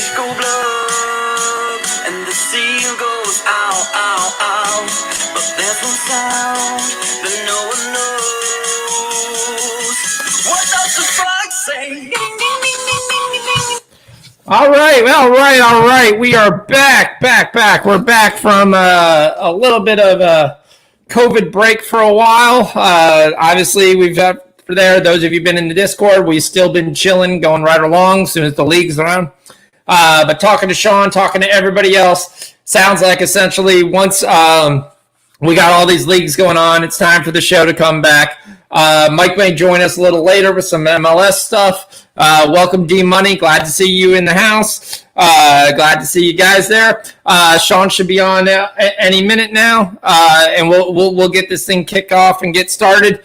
fish go blub, and the seal goes ow, ow, ow. But there's one sound that no one knows. What does the frog say? All right. We are back. We're back from a little bit of a COVID break for a while. Obviously, we've got for there. Those of you been in the Discord, we've still been chilling, going right along as soon as the league's around. But talking to Shawn, talking to everybody else, sounds like essentially once we got all these leagues going on, it's time for the show to come back. Mike may join us a little later with some MLS stuff. Welcome, D Money. Glad to see you in the house. Glad to see you guys there. Shawn should be on any minute now, and we'll get this thing kicked off and get started.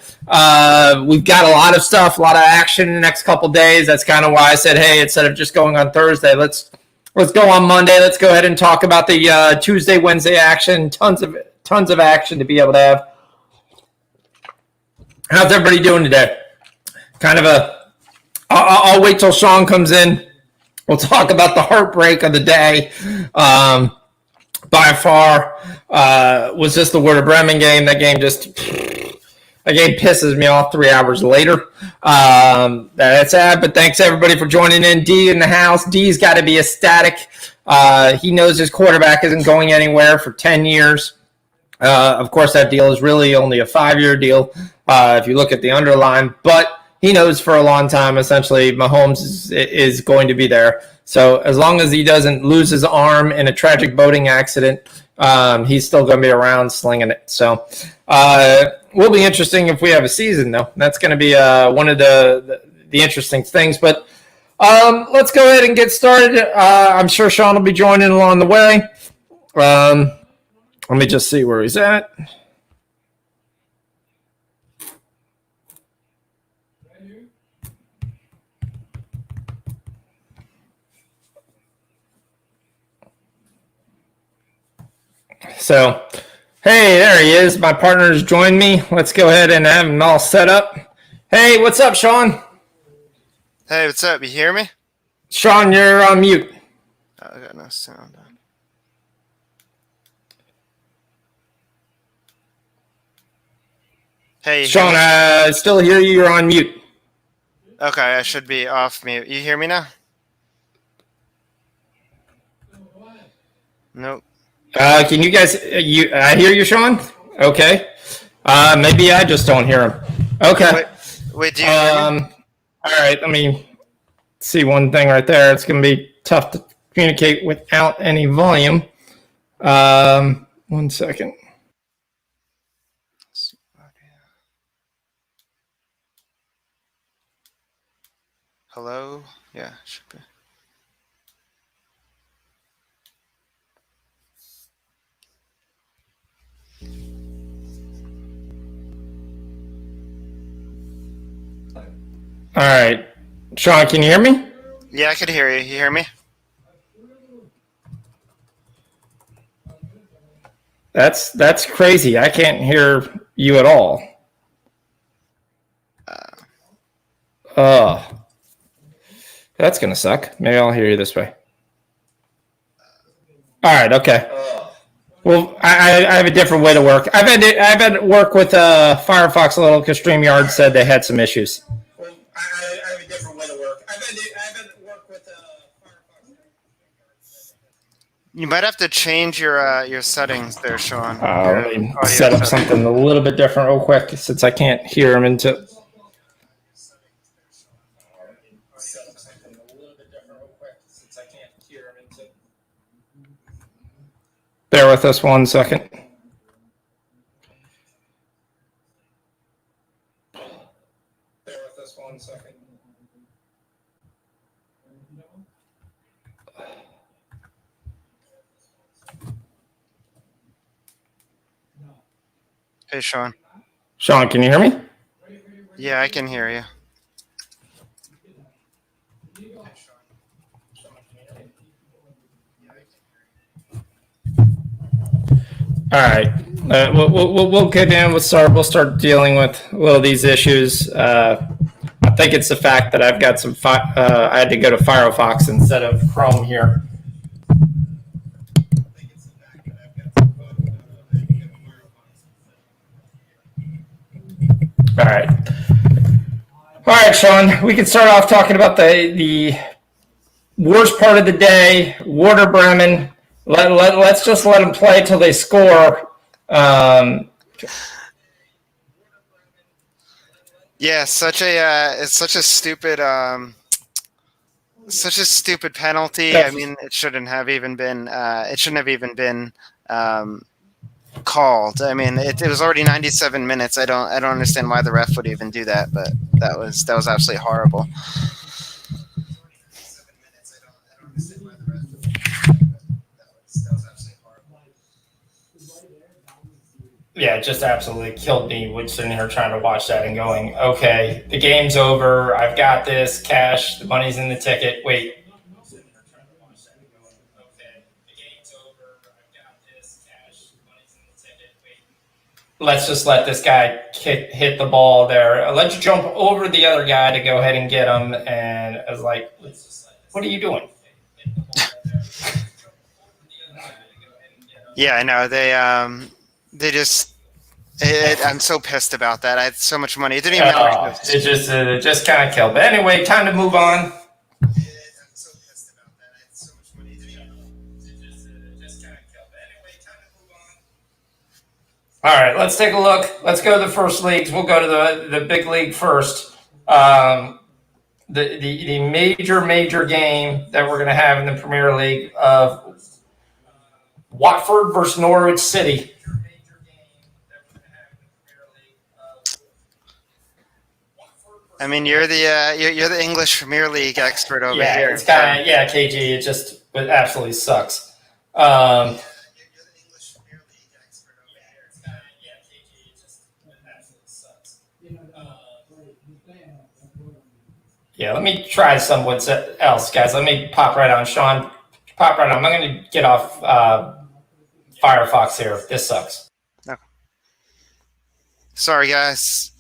We've got a lot of stuff, a lot of action in the next couple days. That's kind of why I said, hey, instead of just going on Thursday, let's go on Monday. Let's go ahead and talk about the Tuesday, Wednesday action. Tons of action to be able to have. How's everybody doing today? Kind of I'll wait till Shawn comes in. We'll talk about the heartbreak of the day. By far, was just the Werder Bremen game. That game pisses me off 3 hours later. That's sad, but thanks everybody for joining in. D in the house. D's got to be ecstatic. He knows his quarterback isn't going anywhere for 10 years. Of course, that deal is really only a 5-year deal if you look at the underline, but he knows for a long time, essentially, Mahomes is going to be there. So as long as he doesn't lose his arm in a tragic boating accident, he's still going to be around slinging it. So will be interesting if we have a season, though. That's going to be one of the interesting things. But let's go ahead and get started. I'm sure Shawn will be joining along the way. Let me just see where he's at. So, hey, there he is. My partner's joined me. Let's go ahead and have him all set up. Hey, what's up, Shawn? Hey, what's up? You hear me? Shawn, you're on mute. Oh, I got no sound on. Hey, Shawn, I still hear you. You're on mute. Okay, I should be off mute. You hear me now? Nope. Can you guys? I hear you, Shawn. Okay. Maybe I just don't hear him. Okay. Wait, do you hear me? All right. Let me see one thing right there. It's going to be tough to communicate without any volume. 1 second. Hello? Yeah, should be. All right. Shawn, can you hear me? Yeah, I could hear you. You hear me? That's crazy. I can't hear you at all. That's going to suck. Maybe I'll hear you this way. All right, okay. Well, I have a different way to work. I've had to work with Firefox a little because StreamYard said they had some issues. Well, I have a different way to work. I've had to work with Firefox. You might have to change your settings there, Shawn. Let me set up something a little bit different real quick since I can't hear him into. Bear with us 1 second. Hey, Shawn. Shawn, can you hear me? Yeah, I can hear you. All right, we'll get in. We'll start dealing with a little of these issues. I think it's the fact that I've got some. I had to go to Firefox instead of Chrome here. All right. All right, Shawn. We can start off talking about the worst part of the day. Werder Bremen. Let's just let them play till they score. Yeah, it's such a stupid penalty. I mean, it shouldn't have even been called. I mean, it was already 97 minutes. I don't understand why the ref would even do that, but that was absolutely horrible. Yeah, it just absolutely killed me with sitting here trying to watch that and going, okay, the game's over. I've got this cash. The money's in the ticket. Wait. Let's just let this guy hit the ball there. Let's jump over the other guy to go ahead and get him. And I was like, what are you doing? Yeah, I know. They just. I'm so pissed about that. I had so much money. It didn't even matter. It just kind of killed. But anyway, time to move on. All right, let's take a look. Let's go to the first leagues. We'll go to the big league first. The major game that we're going to have in the Premier League of Watford versus Norwich City. I mean, you're the English Premier League expert over here. It's kind of KG. It just absolutely sucks. Yeah, let me try someone else, guys. Let me pop right on. Shawn, pop right on. I'm going to get off Firefox here. This sucks. No. Sorry, guys.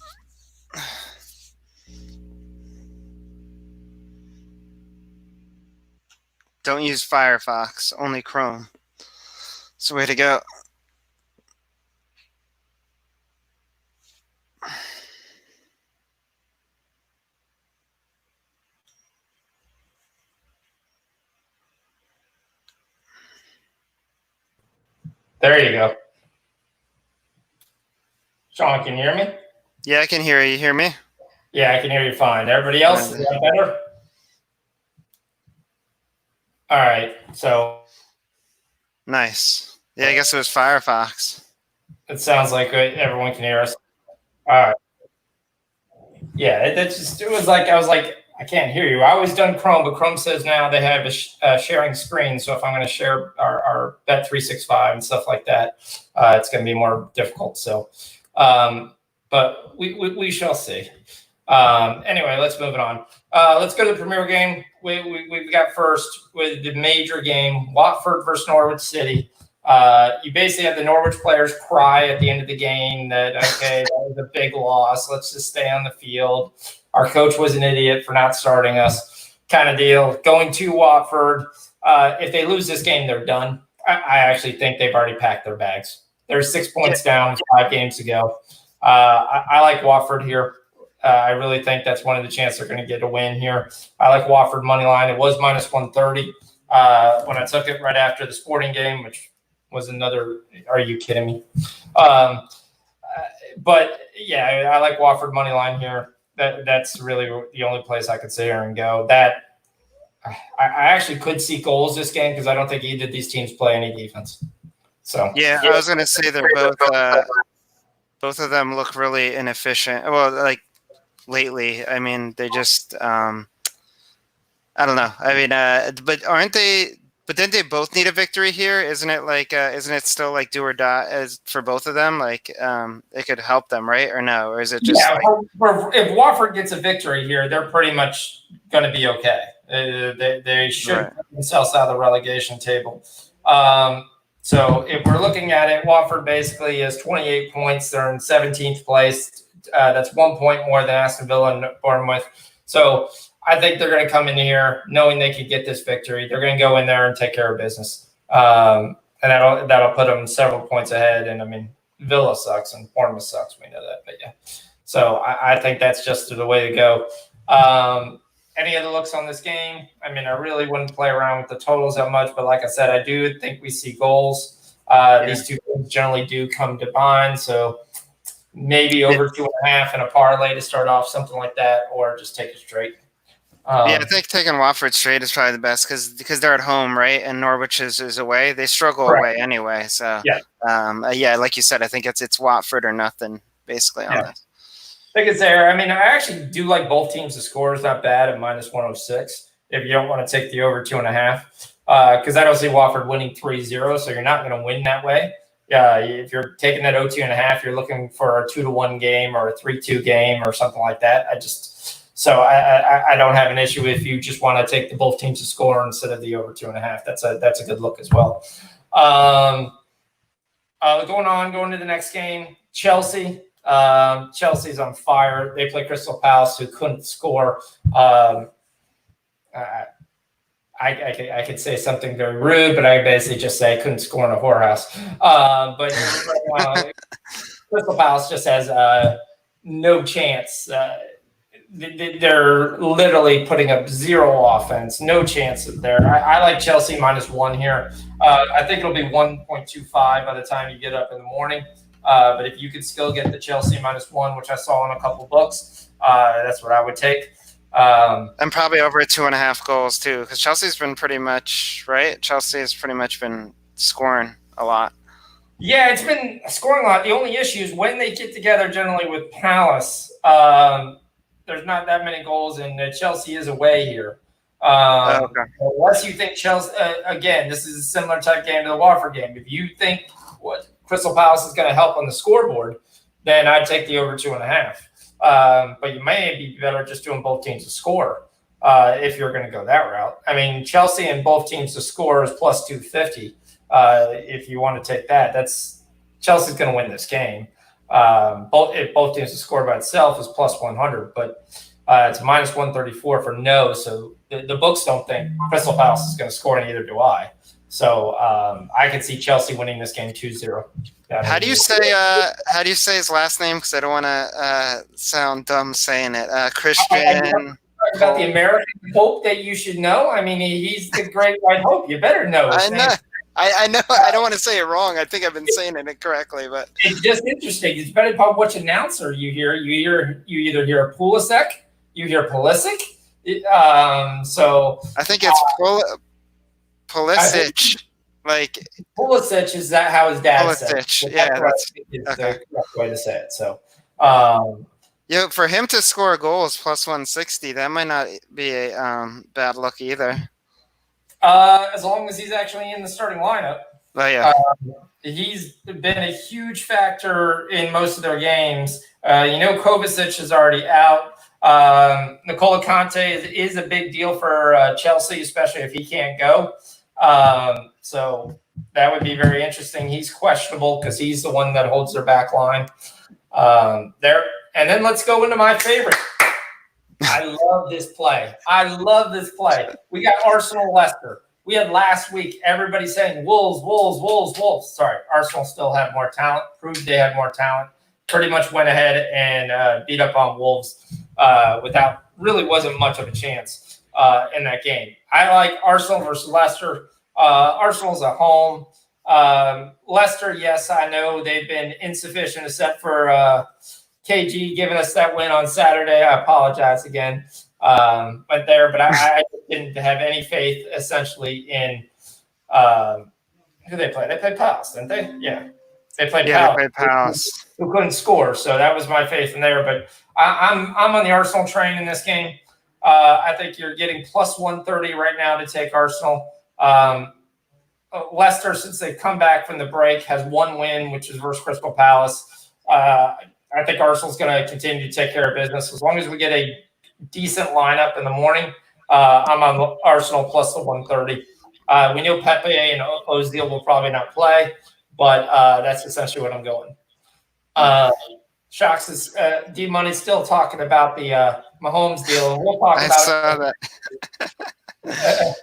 Don't use Firefox, only Chrome. It's the way to go. There you go. Shawn, can you hear me? Yeah, I can hear you. You hear me? Yeah, I can hear you fine. Everybody else, is that better? All right, so. Nice. Yeah, I guess it was Firefox. It sounds like everyone can hear us. All right. Yeah, it was like, I was like, I can't hear you. I always done Chrome, but Chrome says now they have a sharing screen. So if I'm going to share our Bet365 and stuff like that, it's going to be more difficult. So, but we shall see. Anyway, let's move it on. Let's go to the Premier game. We've got first with the major game, Watford versus Norwich City. You basically have the Norwich players cry at the end of the game that, okay, that was a big loss. Let's just stay on the field. Our coach was an idiot for not starting us, kind of deal. Going to Watford. If they lose this game, they're done. I actually think they've already packed their bags. They're 6 points down 5 games to go. I like Watford here. I really think that's one of the chances they're going to get a win here. I like Watford money line. It was minus 130 when I took it right after the Sporting game, which was another. Are you kidding me? But yeah, I like Watford money line here. That's really the only place I could sit here and go. That I actually could see goals this game because I don't think either of these teams play any defense. So yeah, I was going to say they're both of them look really inefficient. Well, like lately, I mean, they just I don't know. I mean, but aren't they? But then they both need a victory here, isn't it? Like, isn't it still like do or die as for both of them? Like, it could help them, right? Or no? Or is it just? Yeah, if Watford gets a victory here, they're pretty much going to be okay. They should put themselves out of the relegation table. So if we're looking at it, Watford basically has 28 points. They're in 17th place. That's 1 point more than Aston Villa and Bournemouth. So I think they're going to come in here knowing they could get this victory. They're going to go in there and take care of business, and that'll put them several points ahead. And I mean, Villa sucks and Bournemouth sucks. We know that, but yeah. So I think that's just the way to go. Any other looks on this game? I mean, I really wouldn't play around with the totals that much, but like I said, I do think we see goals. These two teams generally do come to bind, so maybe over 2.5 and a parlay to start off, something like that, or just take it straight. I think taking Watford straight is probably the best because they're at home, right? And Norwich is away. They struggle away anyway. So like you said, I think it's Watford or nothing basically on this. I think it's there. I mean, I actually do like both teams to score. It's not bad at -106 if you don't want to take the over 2.5. Because I don't see Watford winning 3-0, so you're not going to win that way. If you're taking that 2.5, you're looking for a 2-1 game or a 3-2 game or something like that. I don't have an issue if you just want to take the both teams to score instead of the over 2.5. That's a good look as well. Going to the next game, Chelsea. Chelsea's on fire. They play Crystal Palace, who couldn't score. I could say something very rude, but I basically just say I couldn't score in a whorehouse. But Crystal Palace just has no chance. They're literally putting up zero offense, no chance there. I like Chelsea -1 here. I think it'll be 1.25 by the time you get up in the morning. But if you could still get the Chelsea -1, which I saw in a couple books, that's what I would take. And probably over 2.5 goals too, because Chelsea's been pretty much right. Chelsea has pretty much been scoring a lot. Yeah, it's been scoring a lot. The only issue is when they get together, generally with Palace, there's not that many goals, and Chelsea is away here. Unless you think Chelsea, again, this is a similar type game to the Watford game. If you think what Crystal Palace is going to help on the scoreboard, then I'd take the over 2.5. But you may be better just doing both teams to score if you're going to go that route. I mean, Chelsea and both teams to score is +250. If you want to take that, Chelsea's going to win this game. If both teams to score by itself is +100, but it's -134 for no. So the books don't think Crystal Palace is going to score, and neither do I. So I could see Chelsea winning this game 2-0. How do you say his last name? Because I don't want to sound dumb saying it. Christian. About the American Pope that you should know. I mean, he's the great white hope. You better know his name. I know. I don't want to say it wrong. I think I've been saying it incorrectly, but it's just interesting. It's depending upon which announcer you hear. You either hear Pulisic, you hear Pulisic. So I think it's Pulisic. Like Pulisic, is that how his dad said it? Pulisic, yeah, that's the correct way to say it. So, for him to score goals +160, that might not be a bad look either. As long as he's actually in the starting lineup. Oh yeah. He's been a huge factor in most of their games. Kovacic is already out. Nicola Conte is a big deal for Chelsea, especially if he can't go. So that would be very interesting. He's questionable because he's the one that holds their back line there. And then let's go into my favorite. I love this play. We got Arsenal-Leicester. We had last week everybody saying Wolves. Sorry, Arsenal still had more talent, proved they had more talent, pretty much went ahead and beat up on Wolves wasn't much of a chance in that game. I like Arsenal versus Leicester. Arsenal's at home. Leicester, yes, I know they've been insufficient except for KG giving us that win on Saturday. I apologize again. But I didn't have any faith essentially in who they played. They played Palace, didn't they? Yeah. They played Palace. Who couldn't score. So that was my faith in there. But I'm on the Arsenal train in this game. I think you're getting +130 right now to take Arsenal. Leicester, since they've come back from the break, has one win, which is versus Crystal Palace. I think Arsenal's going to continue to take care of business. As long as we get a decent lineup in the morning, I'm on Arsenal plus the 130. We know Pepe and Ozil will probably not play, but that's essentially what I'm going. Shocks is D Money still talking about the Mahomes deal, and we'll talk I about saw that. it.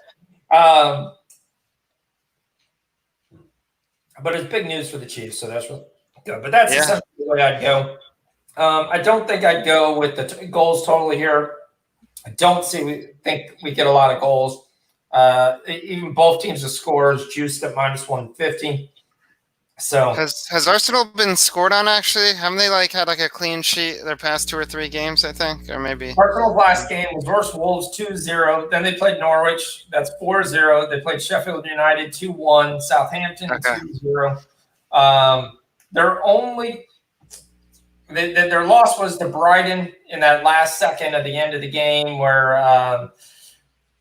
But it's big news for the Chiefs, so that's really good. But that's essentially the way I'd go. I don't think I'd go with the goals totally here. I don't think we get a lot of goals. Even both teams of scores juiced at -150. So has Arsenal been scored on actually? Haven't they had a clean sheet their past 2 or 3 games, I think, or maybe? Arsenal's last game was versus Wolves 2-0. Then they played Norwich. That's 4-0. They played Sheffield United 2-1. Southampton 2-0. Their loss was to Brighton in that last second at the end of the game where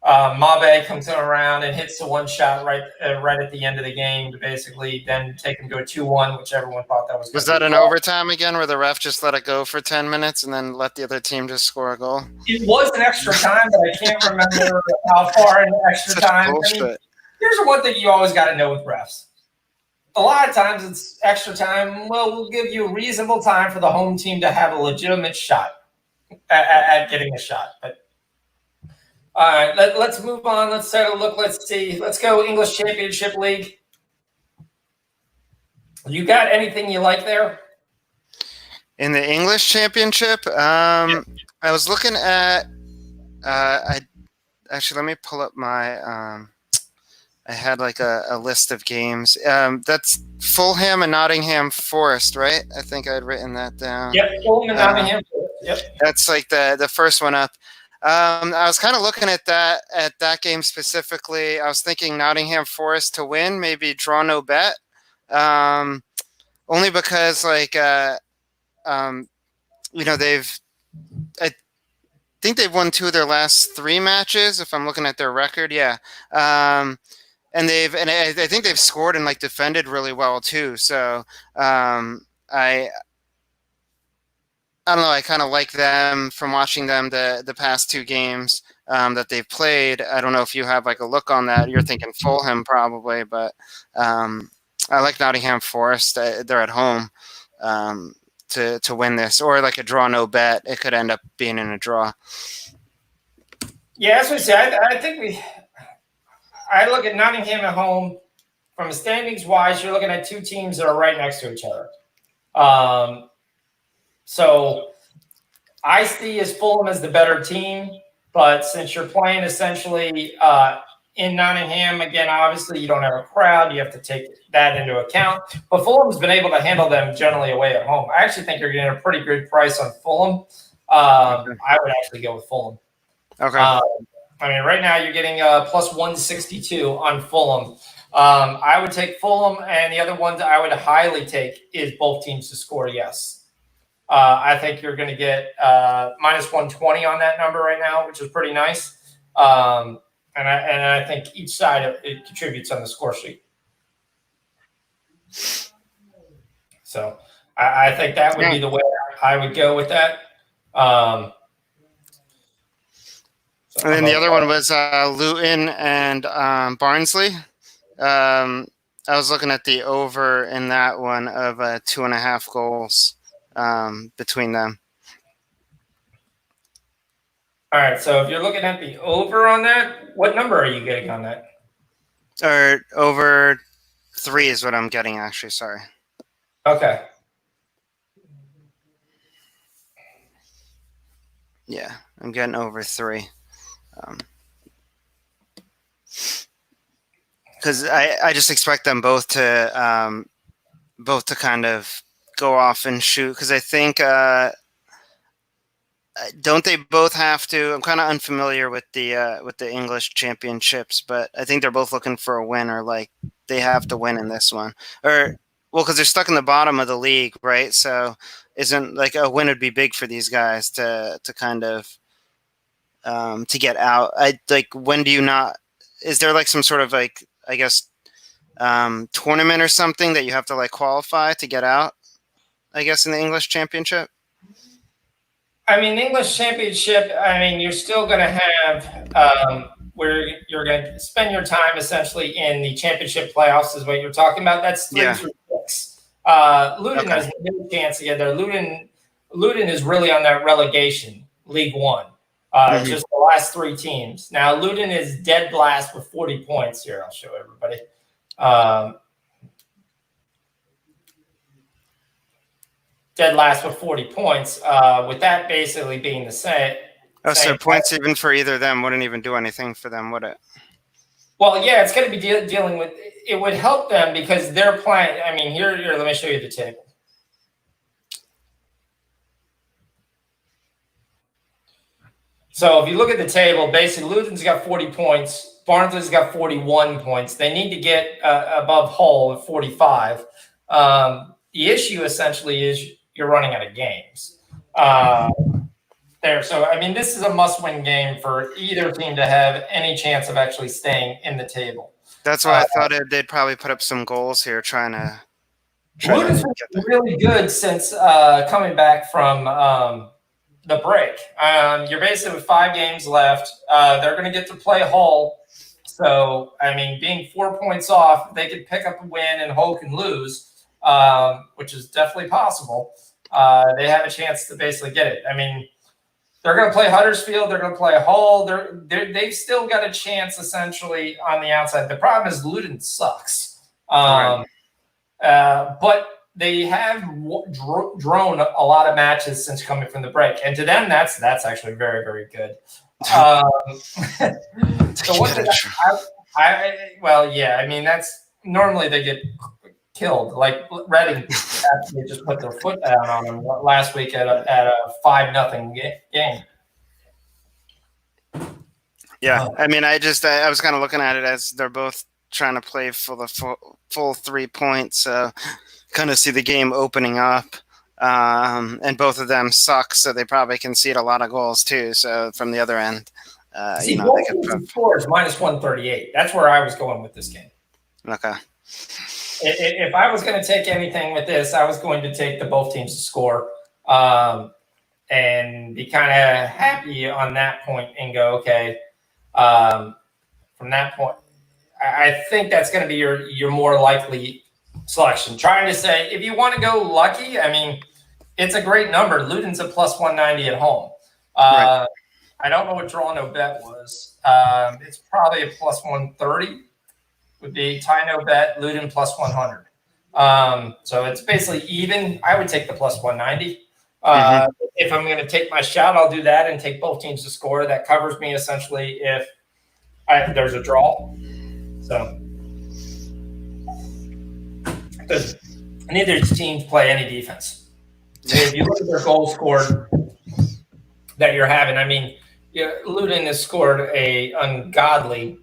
Mabe comes around and hits the one shot right at the end of the game to basically then take them to a 2-1, which everyone thought that was. Was that an overtime again, where the ref just let it go for 10 minutes and then let the other team just score a goal? It was an extra time, but I can't remember how far in extra time. I mean, here's one thing you always got to know with refs. A lot of times it's extra time. Well, we'll give you a reasonable time for the home team to have a legitimate shot at getting a shot. But all right, let's move on. Let's take a look. Let's see. Let's go English Championship League. You got anything you like there? In the English Championship, I was looking at. Actually, let me pull up my. I had a list of games. That's Fulham and Nottingham Forest, right? I think I had written that down. Yep, Fulham and Nottingham Forest. Yep. That's the first one up. I was kind of looking at that game specifically. I was thinking Nottingham Forest to win, maybe draw no bet. Only because I think they've won 2 of their last 3 matches, if I'm looking at their record. Yeah. And I think they've scored and defended really well too. So I don't know. I kind of like them from watching them the past 2 games that they've played. I don't know if you have a look on that. You're thinking Fulham probably, but I like Nottingham Forest. They're at home to win this, or a draw no bet. It could end up being in a draw. Yeah, as we say, I think I look at Nottingham at home from standings wise. You're looking at 2 teams that are right next to each other. So I see as Fulham as the better team, but since you're playing essentially in Nottingham, again, obviously you don't have a crowd. You have to take that into account. But Fulham's been able to handle them generally away at home. I actually think you're getting a pretty good price on Fulham. I would actually go with Fulham. Okay. I mean, right now you're getting plus 162 on Fulham. I would take Fulham, and the other ones I would highly take is both teams to score yes. I think you're going to get minus 120 on that number right now, which is pretty nice. And I think each side it contributes on the score sheet. So I think that would be the way I would go with that. And then the other one was Luton and Barnsley. I was looking at the over in that one of 2.5 goals between them. All right, so if you're looking at the over on that, what number are you getting on that? Or over 3 is what I'm getting, actually. Sorry. Okay. Yeah, I'm getting over 3. Because I just expect them both to kind of go off and shoot. Because I think don't they both have to? I'm kind of unfamiliar with the English championships, but I think they're both looking for a win, or they have to win in this one, or because they're stuck in the bottom of the league, right? So isn't a win would be big for these guys to kind of to get out. When do you not? Is there some sort of I guess tournament or something that you have to qualify to get out? I guess in the English championship. I mean, English championship, I mean, you're still going to have where you're going to spend your time essentially in the championship playoffs is what you're talking about. That's 3 through 6. Luton has no chance to get there. Luton Luton is really on that relegation, League One. Just the last 3 teams. Now, Luton is dead last with 40 points here. I'll show everybody. Dead last with 40 points, with that basically being the same. Oh, so points even for either of them wouldn't even do anything for them, would it? Well, yeah, it's going to be dealing with – it would help them because they're playing – I mean, here, let me show you the table. So if you look at the table, basically Luton's got 40 points. Barnsley's got 41 points. They need to get above Hull at 45. The issue essentially is you're running out of games there. So, I mean, this is a must-win game for either team to have any chance of actually staying in the table. That's why I thought they'd probably put up some goals here trying to Luton's been really good since coming back from the break. You're basically with 5 games left. They're going to get to play Hull. So, I mean, being 4 points off, they could pick up a win and Hull can lose, which is definitely possible. They have a chance to basically get it. I mean, they're going to play Huddersfield. They're going to play Hull. They've still got a chance, essentially, on the outside. The problem is Luton sucks. Right. But they have drawn a lot of matches since coming from the break. And to them, that's actually very, very good. So what did well, yeah, I mean, that's normally they get killed. Like Reading actually just put their foot down on them last week at a 5-0 game. Yeah, I mean, I was kind of looking at it as they're both trying to play for the full 3 points. Kind of see the game opening up, and both of them suck, so they probably concede a lot of goals too. So from the other end, they could scores minus 138. That's where I was going with this game. Okay. If I was going to take anything with this, I was going to take the both teams to score, and be kind of happy on that point and go, okay. From that point, I think that's going to be your more likely selection. Trying to say, if you want to go lucky, I mean, it's a great number. Luton's a plus 190 at home. Right. I don't know what draw no bet was. It's probably a plus 130 would be tie no bet, Luton plus 100. So it's basically even. I would take the plus 190. If I'm going to take my shot, I'll do that and take both teams to score. That covers me essentially if there's a draw. So neither teams play any defense. If you look at their goals scored that you're having, I mean, Luton has scored a ungodly,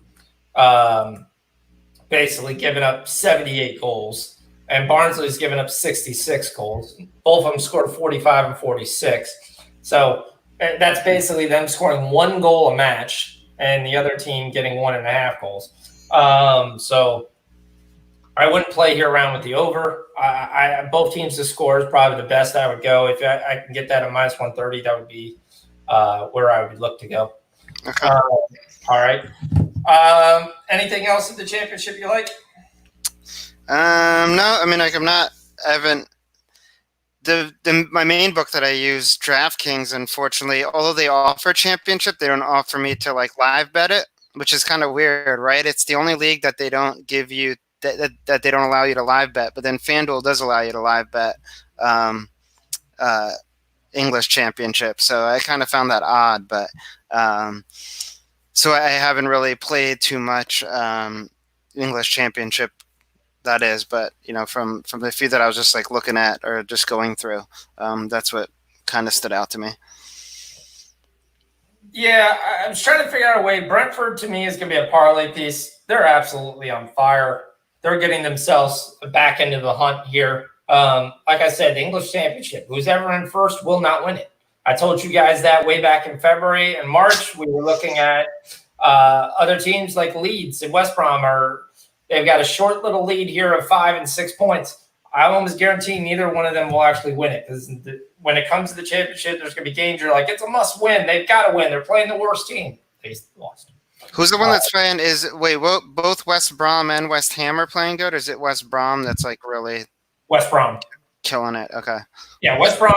basically giving up 78 goals. And Barnsley's given up 66 goals. Both of them scored 45 and 46. So that's basically them scoring 1 goal a match and the other team getting 1.5 goals. So I wouldn't play here around with the over. Both teams to score is probably the best I would go. If I can get that at minus 130, that would be where I would look to go. Okay. All right. Anything else in the championship you like? No, I mean, like I haven't. My main book that I use, DraftKings, unfortunately, although they offer championship, they don't offer me to like live bet it, which is kind of weird, right? It's the only league that they don't give you that they don't allow you to live bet, but then FanDuel does allow you to live bet English championship. So I kind of found that odd, but so I haven't really played too much English championship. That is, but from the few that I was just like looking at or just going through, that's what kind of stood out to me. Yeah, I was trying to figure out a way. Brentford to me is going to be a parlay piece. They're absolutely on fire. They're getting themselves back into the hunt here. Like I said, the English Championship, who's ever in first will not win it. I told you guys that way back in February and March. We were looking at other teams like Leeds and West Brom they've got a short little lead here of 5 and 6 points. I almost guarantee neither one of them will actually win it because when it comes to the championship, there's going to be danger. Like, it's a must win. They've got to win. They're playing the worst team. They lost. Who's the one that's playing? Both West Brom and West Ham are playing good, or is it West Brom that's like really? West Brom. killing it. Okay. Yeah, West Brom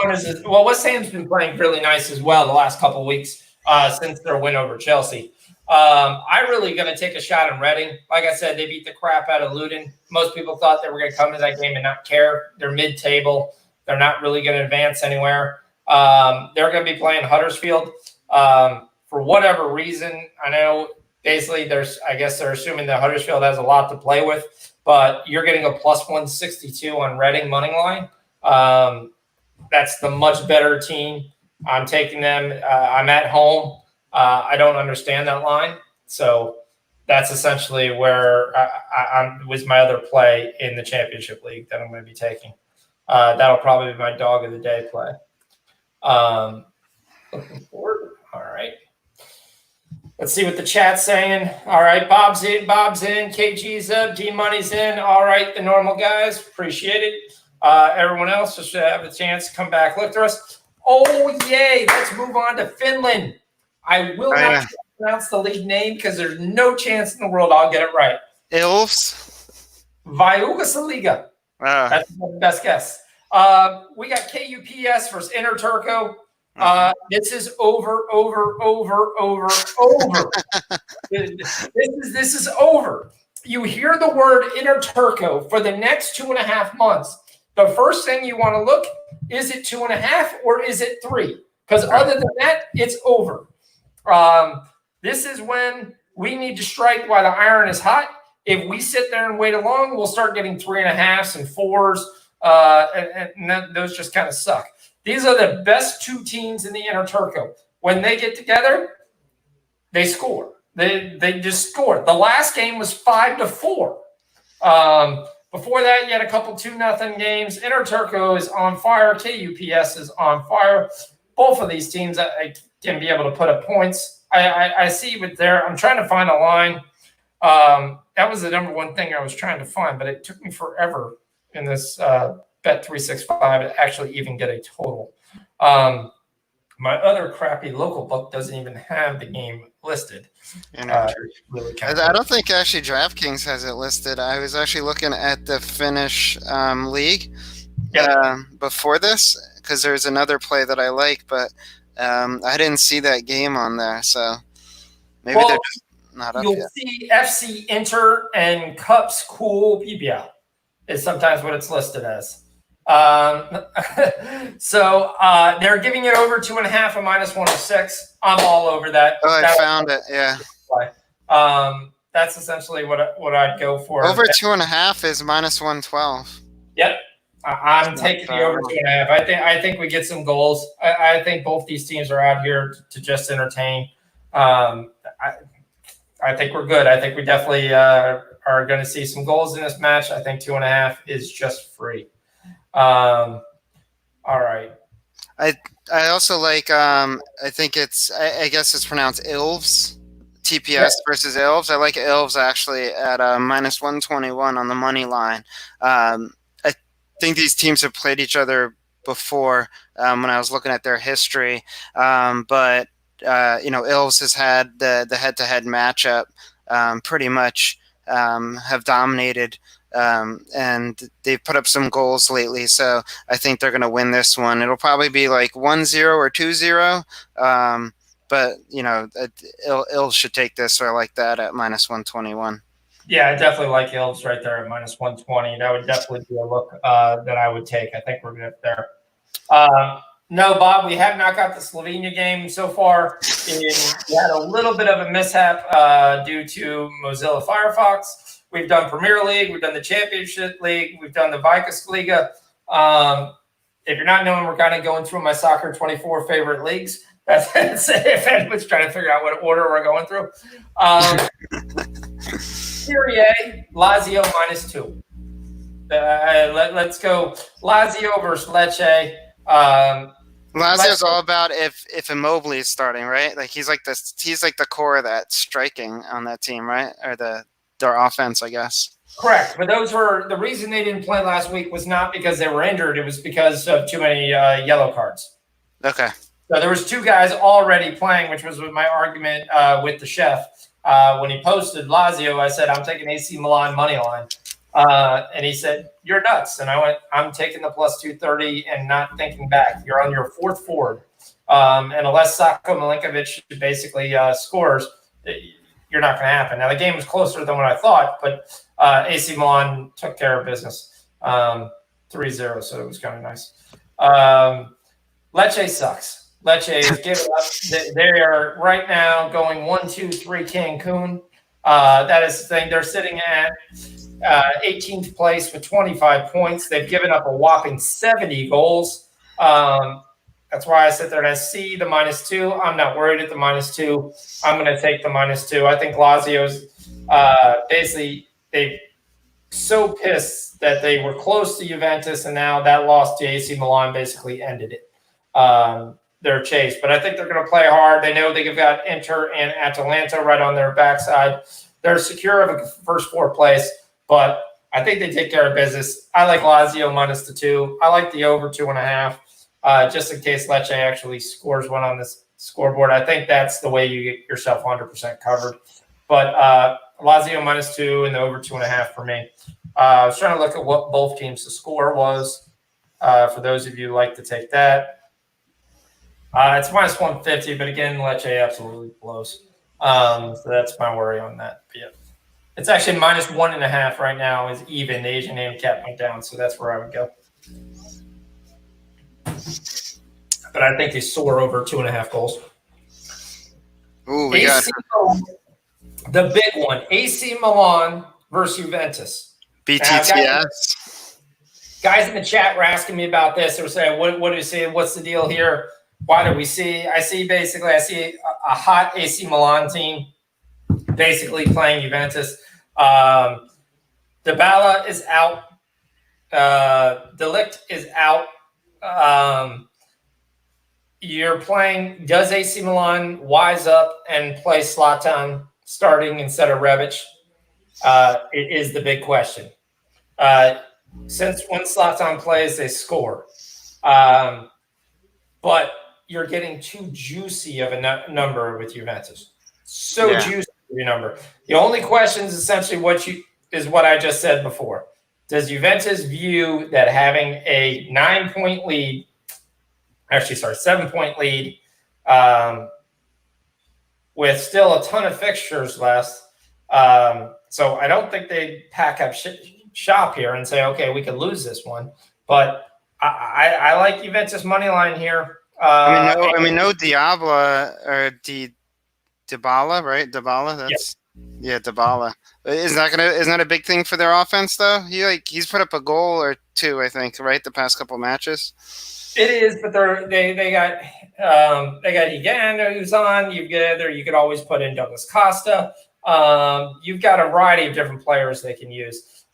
West Ham's been playing really nice as well the last couple of weeks since their win over Chelsea. I'm really going to take a shot on Reading. Like I said, they beat the crap out of Luton. Most people thought they were going to come to that game and not care. They're mid-table. They're not really going to advance anywhere. They're going to be playing Huddersfield. For whatever reason, I know basically I guess they're assuming that Huddersfield has a lot to play with, but you're getting a plus 162 on Reading money line. That's the much better team. I'm taking them. I'm at home. I don't understand that line. So that's essentially where I was my other play in the Championship League that I'm going to be taking. That'll probably be my dog of the day play. Looking forward. All right. Let's see what the chat's saying. All right. Bob's in. KG's up. D-Money's in. All right. The normal guys. Appreciate it. Everyone else just have a chance to come back. Look for us. Oh, yay. Let's move on to Finland. I will not pronounce the league name because there's no chance in the world I'll get it right. Ilves? Viugasaliga. That's the best guess. We got KUPS versus Inter Turco. This is over. This is over. You hear the word Inter Turco for the next 2.5 months. The first thing you want to look, is it 2.5 or is it 3? Because other than that, it's over. This is when we need to strike while the iron is hot. If we sit there and wait along, we'll start getting 3.5s and 4s, and those just kind of suck. These are the best two teams in the Inter Turco. When they get together, they score. They just score. The last game was 5-4. Before that, you had a couple 2-0 games. Inter Turco is on fire. KUPS is on fire. Both of these teams I can be able to put up points. I see with there. I'm trying to find a line. That was the number one thing I was trying to find, but it took me forever in this Bet365 to actually even get a total. My other crappy local book doesn't even have the game listed. Really I don't think actually DraftKings has it listed. I was actually looking at the Finnish league before this because there's another play that I like, but I didn't see that game on there. So maybe they're just not up yet. You'll see FC Inter and Cups Cool PPL is sometimes what it's listed as. So they're giving it over 2.5 at -106. I'm all over that. Oh, I found it. Yeah. That's essentially what I'd go for. Over 2.5 is -112. Yep. I'm taking the over 2.5. I think we get some goals. I think both these teams are out here to just entertain. I think we're good. I think we definitely are going to see some goals in this match. I think 2.5 is just free. All right. I also like I think I guess it's pronounced Ilves. TPS versus Ilves. I like Ilves actually at -121 on the money line. I think these teams have played each other before when I was looking at their history. But Ilves has had the head-to-head matchup pretty much have dominated. And they've put up some goals lately, so I think they're going to win this one. It'll probably be like 1-0 or 2-0, but Ilves should take this, so I like that at -121. Yeah, I definitely like Ilves right there at -120. That would definitely be a look that I would take. I think we're good there. No, Bob, we have not got the Slovenia game so far. We had a little bit of a mishap due to Mozilla Firefox. We've done Premier League. We've done the Championship League. We've done the Vikas-Liga. If you're not knowing, we're kind of going through my Soccer 24 favorite leagues. That's if anyone's trying to figure out what order we're going through. Serie A, Lazio -2. Let's go Lazio versus Lecce. Lazio's all about if Immobile is starting, right? Like he's like the core of that striking on that team, right? Or their offense, I guess. Correct. But those were the reason they didn't play last week was not because they were injured. It was because of too many yellow cards. Okay. So there was 2 guys already playing, which was my argument with the chef. When he posted Lazio, I said, I'm taking AC Milan money line. And he said, "You're nuts." And I went, "I'm taking the plus 230 and not thinking back. You're on your fourth forward. And unless Sako Milinkovic basically scores, you're not going to happen." Now, the game was closer than what I thought, but AC Milan took care of business 3-0, so it was kind of nice. Lecce sucks. Lecce is giving up. They are right now going 1-2-3 Cancun. That is the thing. They're sitting at 18th place with 25 points. They've given up a whopping 70 goals. That's why I sit there and I see the -2. I'm not worried at the -2. I'm going to take the -2. I think Lazio's basically they so pissed that they were close to Juventus, and now that loss to AC Milan basically ended it. Their chase. But I think they're going to play hard. They know they've got Inter and Atalanta right on their backside. They're secure of a first four place, but I think they take care of business. I like Lazio -2. I like the over 2.5, just in case Lecce actually scores one on this scoreboard. I think that's the way you get yourself 100% covered. But Lazio -2 and the over 2.5 for me. I was trying to look at what both teams' the score was. For those of you who like to take that. It's -150, but again, Lecce absolutely blows. So that's my worry on that. But yeah. It's actually -1.5 right now is even. The Asian handicap went down, so that's where I would go. But I think they soar over 2.5 goals. Ooh, we got the big one. AC Milan versus Juventus. BTTS. Guys in the chat were asking me about this. They were saying, what do you see? What's the deal here? Why do we see? I see a hot AC Milan team basically playing Juventus. Dybala is out. De Ligt is out. You're playing. Does AC Milan wise up and play Zlatan starting instead of Rebic? It is the big question. Since when Zlatan plays, they score. But you're getting too juicy of a number with Juventus. Juicy of your number. The only question is essentially what I just said before. Does Juventus view that having a 7-point lead, with still a ton of fixtures left? So I don't think they pack up shop here and say, okay, we could lose this one. But I like Juventus money line here. No Diablo or Dybala, right? Dybala. That's Dybala. Isn't that a big thing for their offense though? He's put up a goal or two, I think, right? The past couple matches. It is, but they got Higuain who's on. You could always put in Douglas Costa. You've got a variety of different players they can use.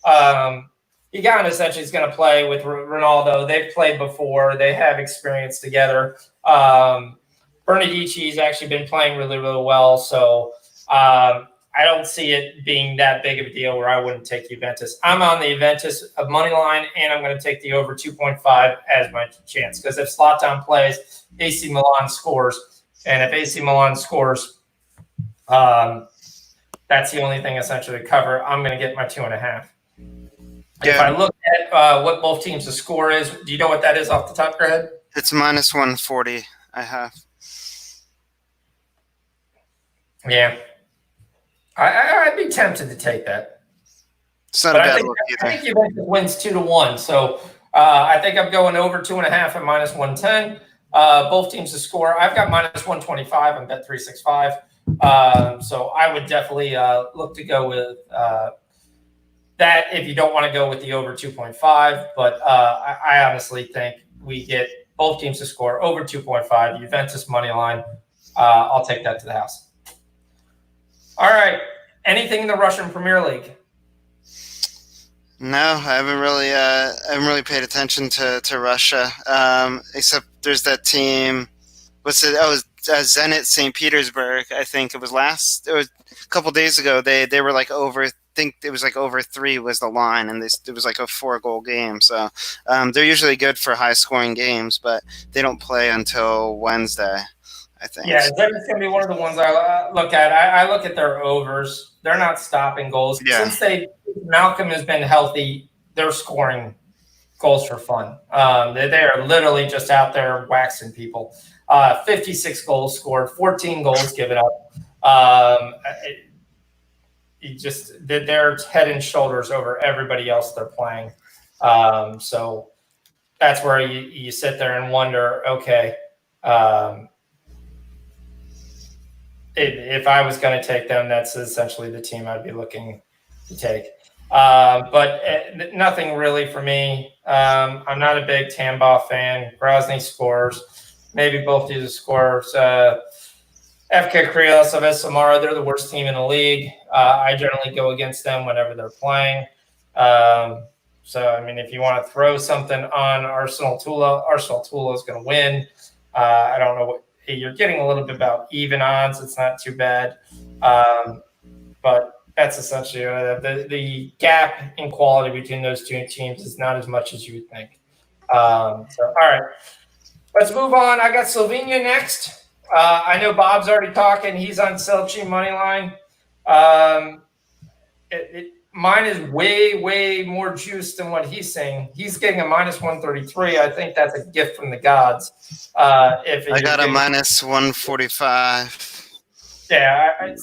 Higuain essentially is going to play with Ronaldo. They've played before. They have experience together. Bernardici's actually been playing really, really well. So I don't see it being that big of a deal where I wouldn't take Juventus. I'm on the Juventus money line, and I'm going to take the over 2.5 as my chance. Because if Zlatan plays, AC Milan scores. And if AC Milan scores, that's the only thing essentially to cover. I'm going to get my 2.5. If I look at what both teams' the score is, do you know what that is off the top of your head? It's -140. I have. Yeah, I'd be tempted to take that. It's not a bad look either. I think Juventus wins 2-1, so I think I'm going over 2.5 at -110. Both teams to score. I've got -125 on Bet365. So I would definitely look to go with that if you don't want to go with the over 2.5. But I honestly think we get both teams to score over 2.5. Juventus money line. I'll take that to the house. All right. Anything in the Russian Premier League? No, I haven't really paid attention to Russia. Except there's that team. What's it? Oh, Zenit St. Petersburg. I think it was a couple days ago. They were like over. I think it was like over 3 was the line, and it was like a 4-goal game. So they're usually good for high-scoring games, but they don't play until Wednesday, I think. Yeah, Zenit's going to be one of the ones I look at. I look at their overs. They're not stopping goals. Yeah. Since Malcolm has been healthy, they're scoring goals for fun. They are literally just out there waxing people. 56 goals scored, 14 goals given up. They're head and shoulders over everybody else they're playing. So that's where you sit there and wonder, okay, if I was going to take them, that's essentially the team I'd be looking to take. But nothing really for me. I'm not a big Tambaugh fan. Grozny scores. Maybe both these scores. FK Krios of Samara, they're the worst team in the league. I generally go against them whenever they're playing. So, I mean, if you want to throw something on Arsenal Tula is going to win. I don't know what you're getting a little bit about even odds. It's not too bad. But that's essentially the gap in quality between those two teams is not as much as you would think. All right, let's move on. I got Slovenia next. I know Bob's already talking. He's on Selchi money line. Mine is way more juice than what he's saying. He's getting a minus 133. I think that's a gift from the gods. I got a minus 145. Yeah,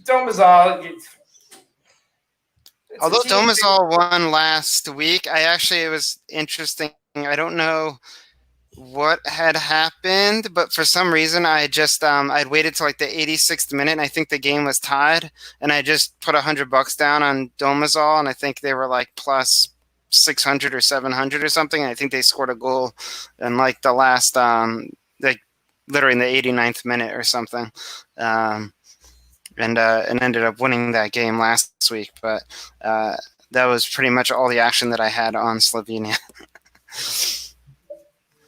Domazal. Although Domazal won last week, it was interesting. I don't know what had happened, but for some reason I just I'd waited till like the 86th minute, and I think the game was tied, and I just put $100 down on Domazal, and I think they were like plus 600 or 700 or something, and I think they scored a goal in like the last like literally in the 89th minute or something, and ended up winning that game last week. But that was pretty much all the action that I had on Slovenia.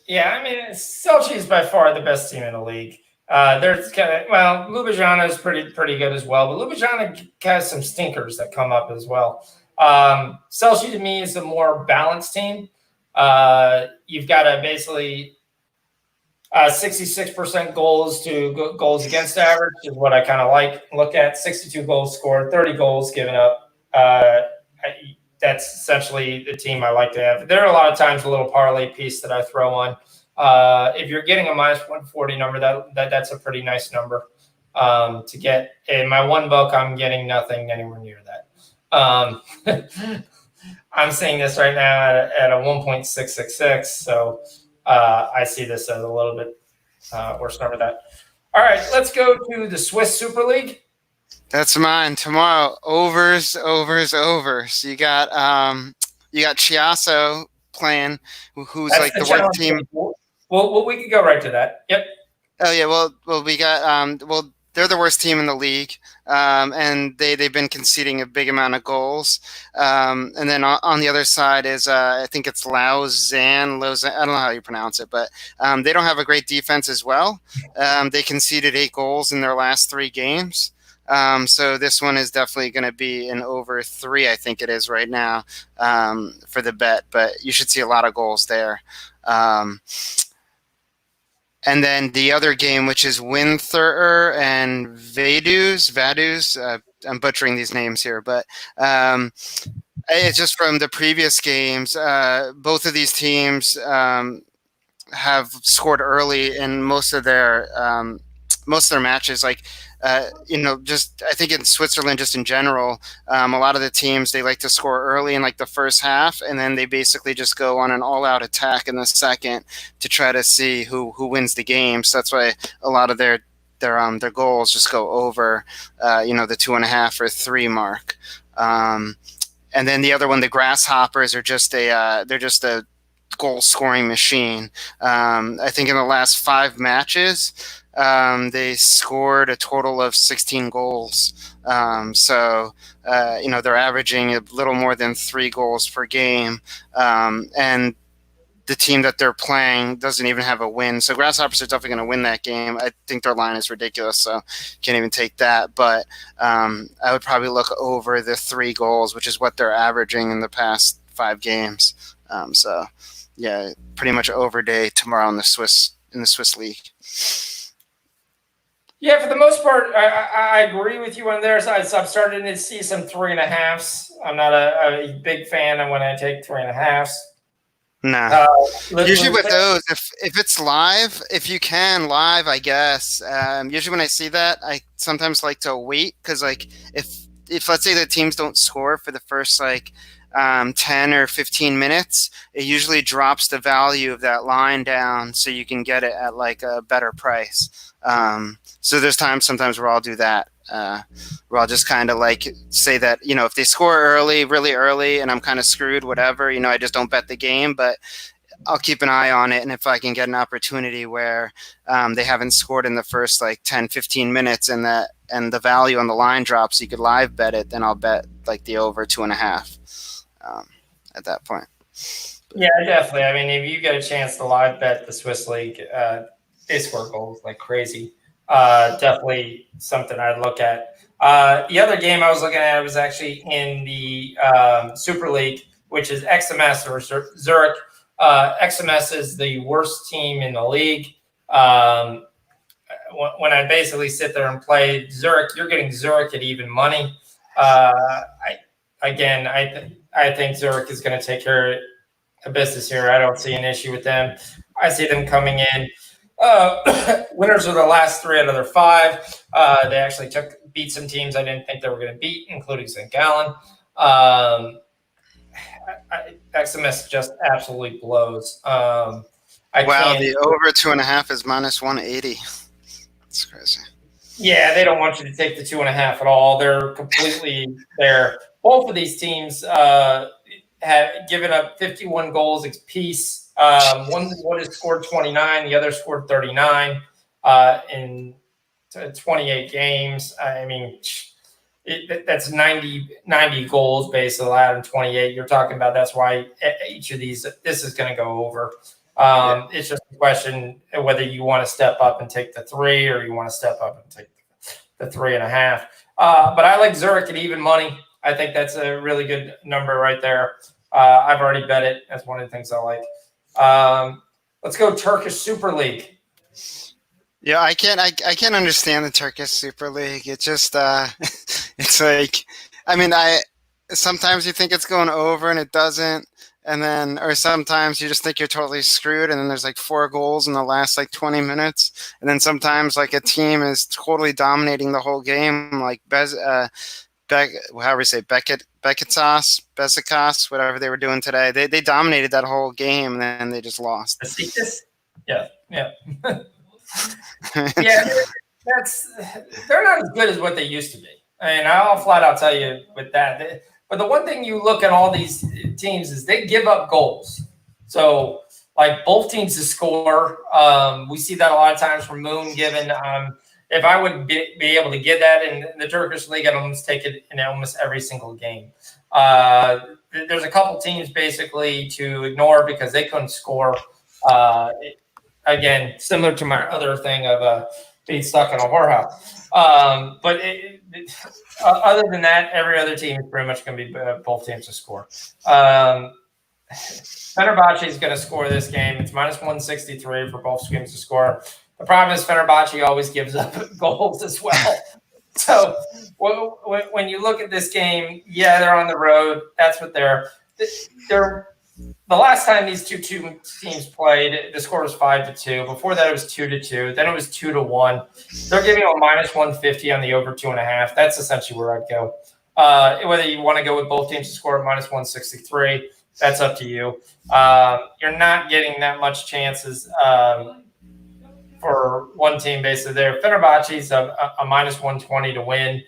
Yeah, I mean, Selchi is by far the best team in the league. There's Ljubljana is pretty good as well, but Ljubljana has some stinkers that come up as well. Selchi to me is a more balanced team. You've got a basically 66% goals to goals against average is what I kind of look at. 62 goals scored, 30 goals given up. That's essentially the team I like to have. There are a lot of times a little parlay piece that I throw on. If you're getting a minus 140 number, that's a pretty nice number to get. In my one book, I'm getting nothing anywhere near that. I'm seeing this right now at a 1.666, so I see this as a little bit worse number than that. All right, let's go to the Swiss Super League. That's mine tomorrow. Overs. You got Chiasso playing, who's That's like the worst team. Well, we could go right to that. Yep. Oh yeah. Well, we got they're the worst team in the league, and they've been conceding a big amount of goals. And then on the other side is I think it's Lausanne. I don't know how you pronounce it, but they don't have a great defense as well. They conceded 8 goals in their last 3 games. So this one is definitely going to be an over 3, I think it is right now, for the bet, but you should see a lot of goals there. And then the other game, which is Winther and Vaduz, I'm butchering these names here, but it's just from the previous games. Both of these teams have scored early in most of their matches. Like, just I think in Switzerland, just in general, a lot of the teams, they like to score early in like the first half, and then they basically just go on an all-out attack in the second to try to see who wins the game. So that's why a lot of their goals just go over, the 2.5 or 3 mark. And then the other one, the Grasshoppers, are just a goal scoring machine. I think in the last 5 matches, they scored a total of 16 goals. So they're averaging a little more than 3 goals per game. And the team that they're playing doesn't even have a win. So Grasshoppers are definitely going to win that game. I think their line is ridiculous, so can't even take that. But I would probably look over the 3 goals, which is what they're averaging in the past 5 games. So yeah, pretty much over day tomorrow in the Swiss league. Yeah, for the most part, I agree with you on there. So I'm starting to see some 3.5s. I'm not a big fan of when I take 3.5s. Nah. Uh, Usually with Listen, those, if it's live, if you can live, I guess. Usually when I see that, I sometimes like to wait because like if let's say the teams don't score for the first like 10 or 15 minutes, it usually drops the value of that line down so you can get it at like a better price. So there's times sometimes where I'll do that. Where I'll just kind of like say that, if they score early, really early, and I'm kind of screwed, whatever, I just don't bet the game, but I'll keep an eye on it. And if I can get an opportunity where they haven't scored in the first like 10, 15 minutes and the value on the line drops, you could live bet it, then I'll bet like the over 2.5 at that point. yeah, definitely. I mean, if you get a chance to live bet the Swiss League, they score goals like crazy. Definitely something I'd look at. The other game I was looking at was actually in the Super League, which is XMS or Zurich. XMS is the worst team in the league. When I basically sit there and play Zurich, you're getting Zurich at even money. I think Zurich is going to take care of business here. I don't see an issue with them. I see them coming in. Winners of the last 3 out of their 5. They actually beat some teams I didn't think they were going to beat, including St. Gallen. XMS just absolutely blows. Wow, the over 2.5 is -180. That's crazy. Yeah, they don't want you to take the 2.5 at all. They're completely there. Both of these teams have given up 51 goals apiece. One has scored 29, the other scored 39 in 28 games. I mean, that's 90 goals basically out of 28. You're talking about that's why each of these, this is going to go over. It's just a question of whether you want to step up and take the 3 or you want to step up and take the 3.5. But I like Zurich at even money. I think that's a really good number right there. I've already bet it. That's one of the things I like. Let's go Turkish Super League. Yeah, I can't understand the Turkish Super League. It just it's like, I mean, sometimes you think it's going over and it doesn't, and then or sometimes you just think you're totally screwed, and then there's like 4 goals in the last like 20 minutes, and then sometimes like a team is totally dominating the whole game, like however you say Besiktas, whatever they were doing today. They dominated that whole game, and then they just lost. Besiktas? Yeah. Yeah, they're not as good as what they used to be. I mean, I'll flat out tell you with that. But the one thing you look at all these teams is they give up goals. So, like both teams to score. We see that a lot of times from Moon given. If I would be able to get that in the Turkish league, I'd almost take it in almost every single game. There's a couple teams basically to ignore because they couldn't score. Again, similar to my other thing of being stuck in a whorehouse. But other than that, every other team is pretty much going to be both teams to score. Fenerbahce is going to score this game. It's -163 for both teams to score. The problem is Fenerbahce always gives up goals as well. So when you look at this game, yeah, they're on the road. That's what they're. The last time these two teams played, the score was 5-2. Before that, it was 2-2. Then it was 2-1. They're giving a -150 on the over 2.5. That's essentially where I'd go. Whether you want to go with both teams to score at -163, that's up to you. You're not getting that much chances for one team basically there. Fenerbahce's a -120 to win.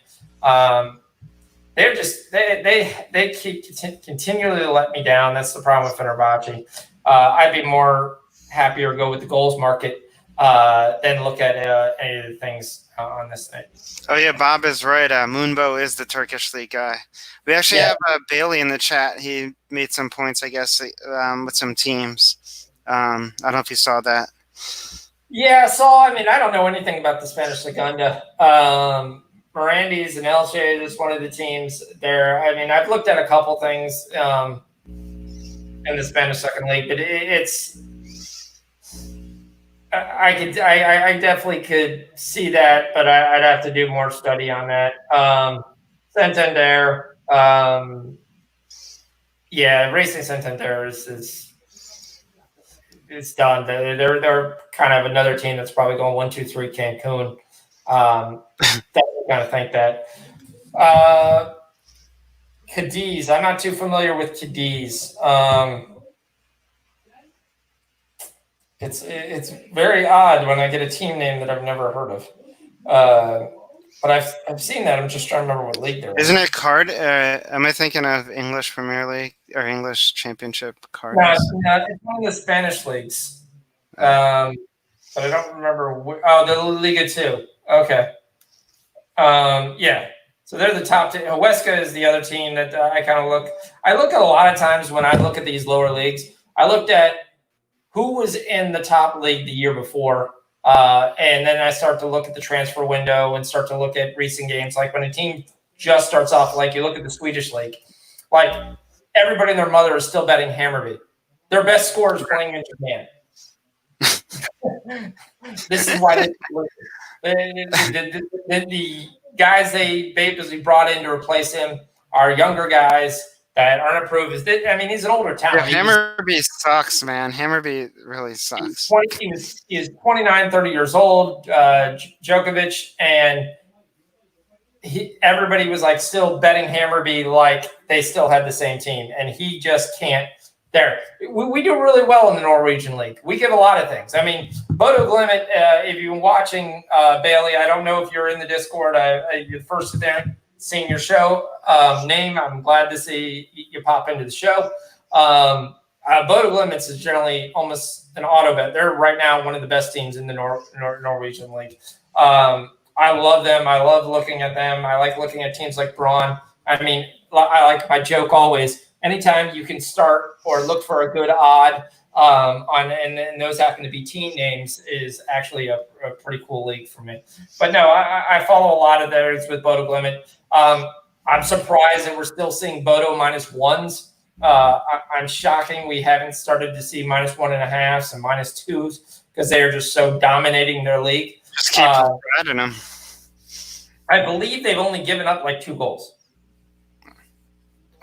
They're just they keep continually let me down. That's the problem with Fenerbahce. I'd be more happier go with the goals market than look at any of the things on this thing. Oh yeah, Bob is right. Moonbo is the Turkish league guy. We actually have Bailey in the chat. He made some points, I guess, with some teams. I don't know if you saw that. Yeah, I mean, I don't know anything about the Spanish Segunda. Mirandi's and Elche is one of the teams there. I mean, I've looked at a couple things in the Spanish Second League, but I definitely could see that, but I'd have to do more study on that. Santander, yeah, Racing Santander is done. They're kind of another team that's probably going 1, 2, 3 Cancun. Definitely kind of think that. Cadiz, I'm not too familiar with Cadiz. It's very odd when I get a team name that I've never heard of. But I've seen that. I'm just trying to remember what league they're in. Isn't it card? Am I thinking of English Premier League or English Championship card? No, it's one of the Spanish leagues. But I don't remember. The Liga 2. Okay. Yeah. So they're the top team. Huesca is the other team that I kind of look. I look at a lot of times when I look at these lower leagues. I looked at who was in the top league the year before, and then I start to look at the transfer window and start to look at recent games. Like when a team just starts off, like you look at the Swedish league, like everybody and their mother is still betting Hammarby. Their best scorer is playing in Japan. This is why the guys they basically brought in to replace him are younger guys that aren't approved. He's an older talent. Yeah, Hammarby sucks, man. Hammarby really sucks. He's 29, 30 years old, Djokovic, and everybody was like still betting Hammarby like they still had the same team, and he just can't. We do really well in the Norwegian league. We give a lot of things. I mean, Bodo Glimt, if you've been watching Bailey, I don't know if you're in the Discord. You're the first there seeing your show name. I'm glad to see you pop into the show. Bodo Glimt is generally almost an auto bet. They're right now one of the best teams in the Norwegian league. I love them. I love looking at them. I like looking at teams like Braun. I mean, I like my joke always. Anytime you can start or look for a good odd and those happen to be team names is actually a pretty cool league for me. But no, I follow a lot of theirs with Bodo Glimt. I'm surprised that we're still seeing Bodo -1s. I'm shocking we haven't started to see -1.5s and -2s because they are just so dominating their league. Just keep riding them. I believe they've only given up like 2 goals.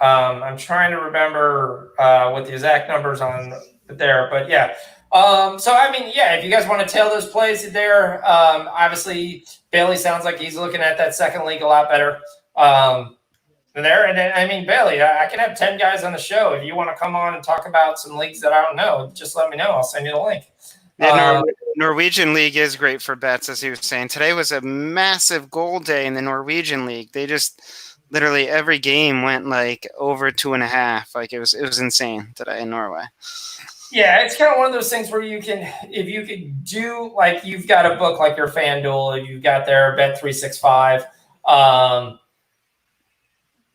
I'm trying to remember what the exact numbers on there, but yeah. So I mean, yeah, if you guys want to tail those plays there, obviously Bailey sounds like he's looking at that second league a lot better. There, and I mean, Bailey, I can have 10 guys on the show. If you want to come on and talk about some leagues that I don't know, just let me know. I'll send you the link. Yeah, Norwegian League is great for bets, as he was saying. Today was a massive goal day in the Norwegian League. They just literally every game went like over 2.5. Like it was insane today in Norway. Yeah, it's kind of one of those things where you can, if you could do like you've got a book like your FanDuel, you've got their Bet365,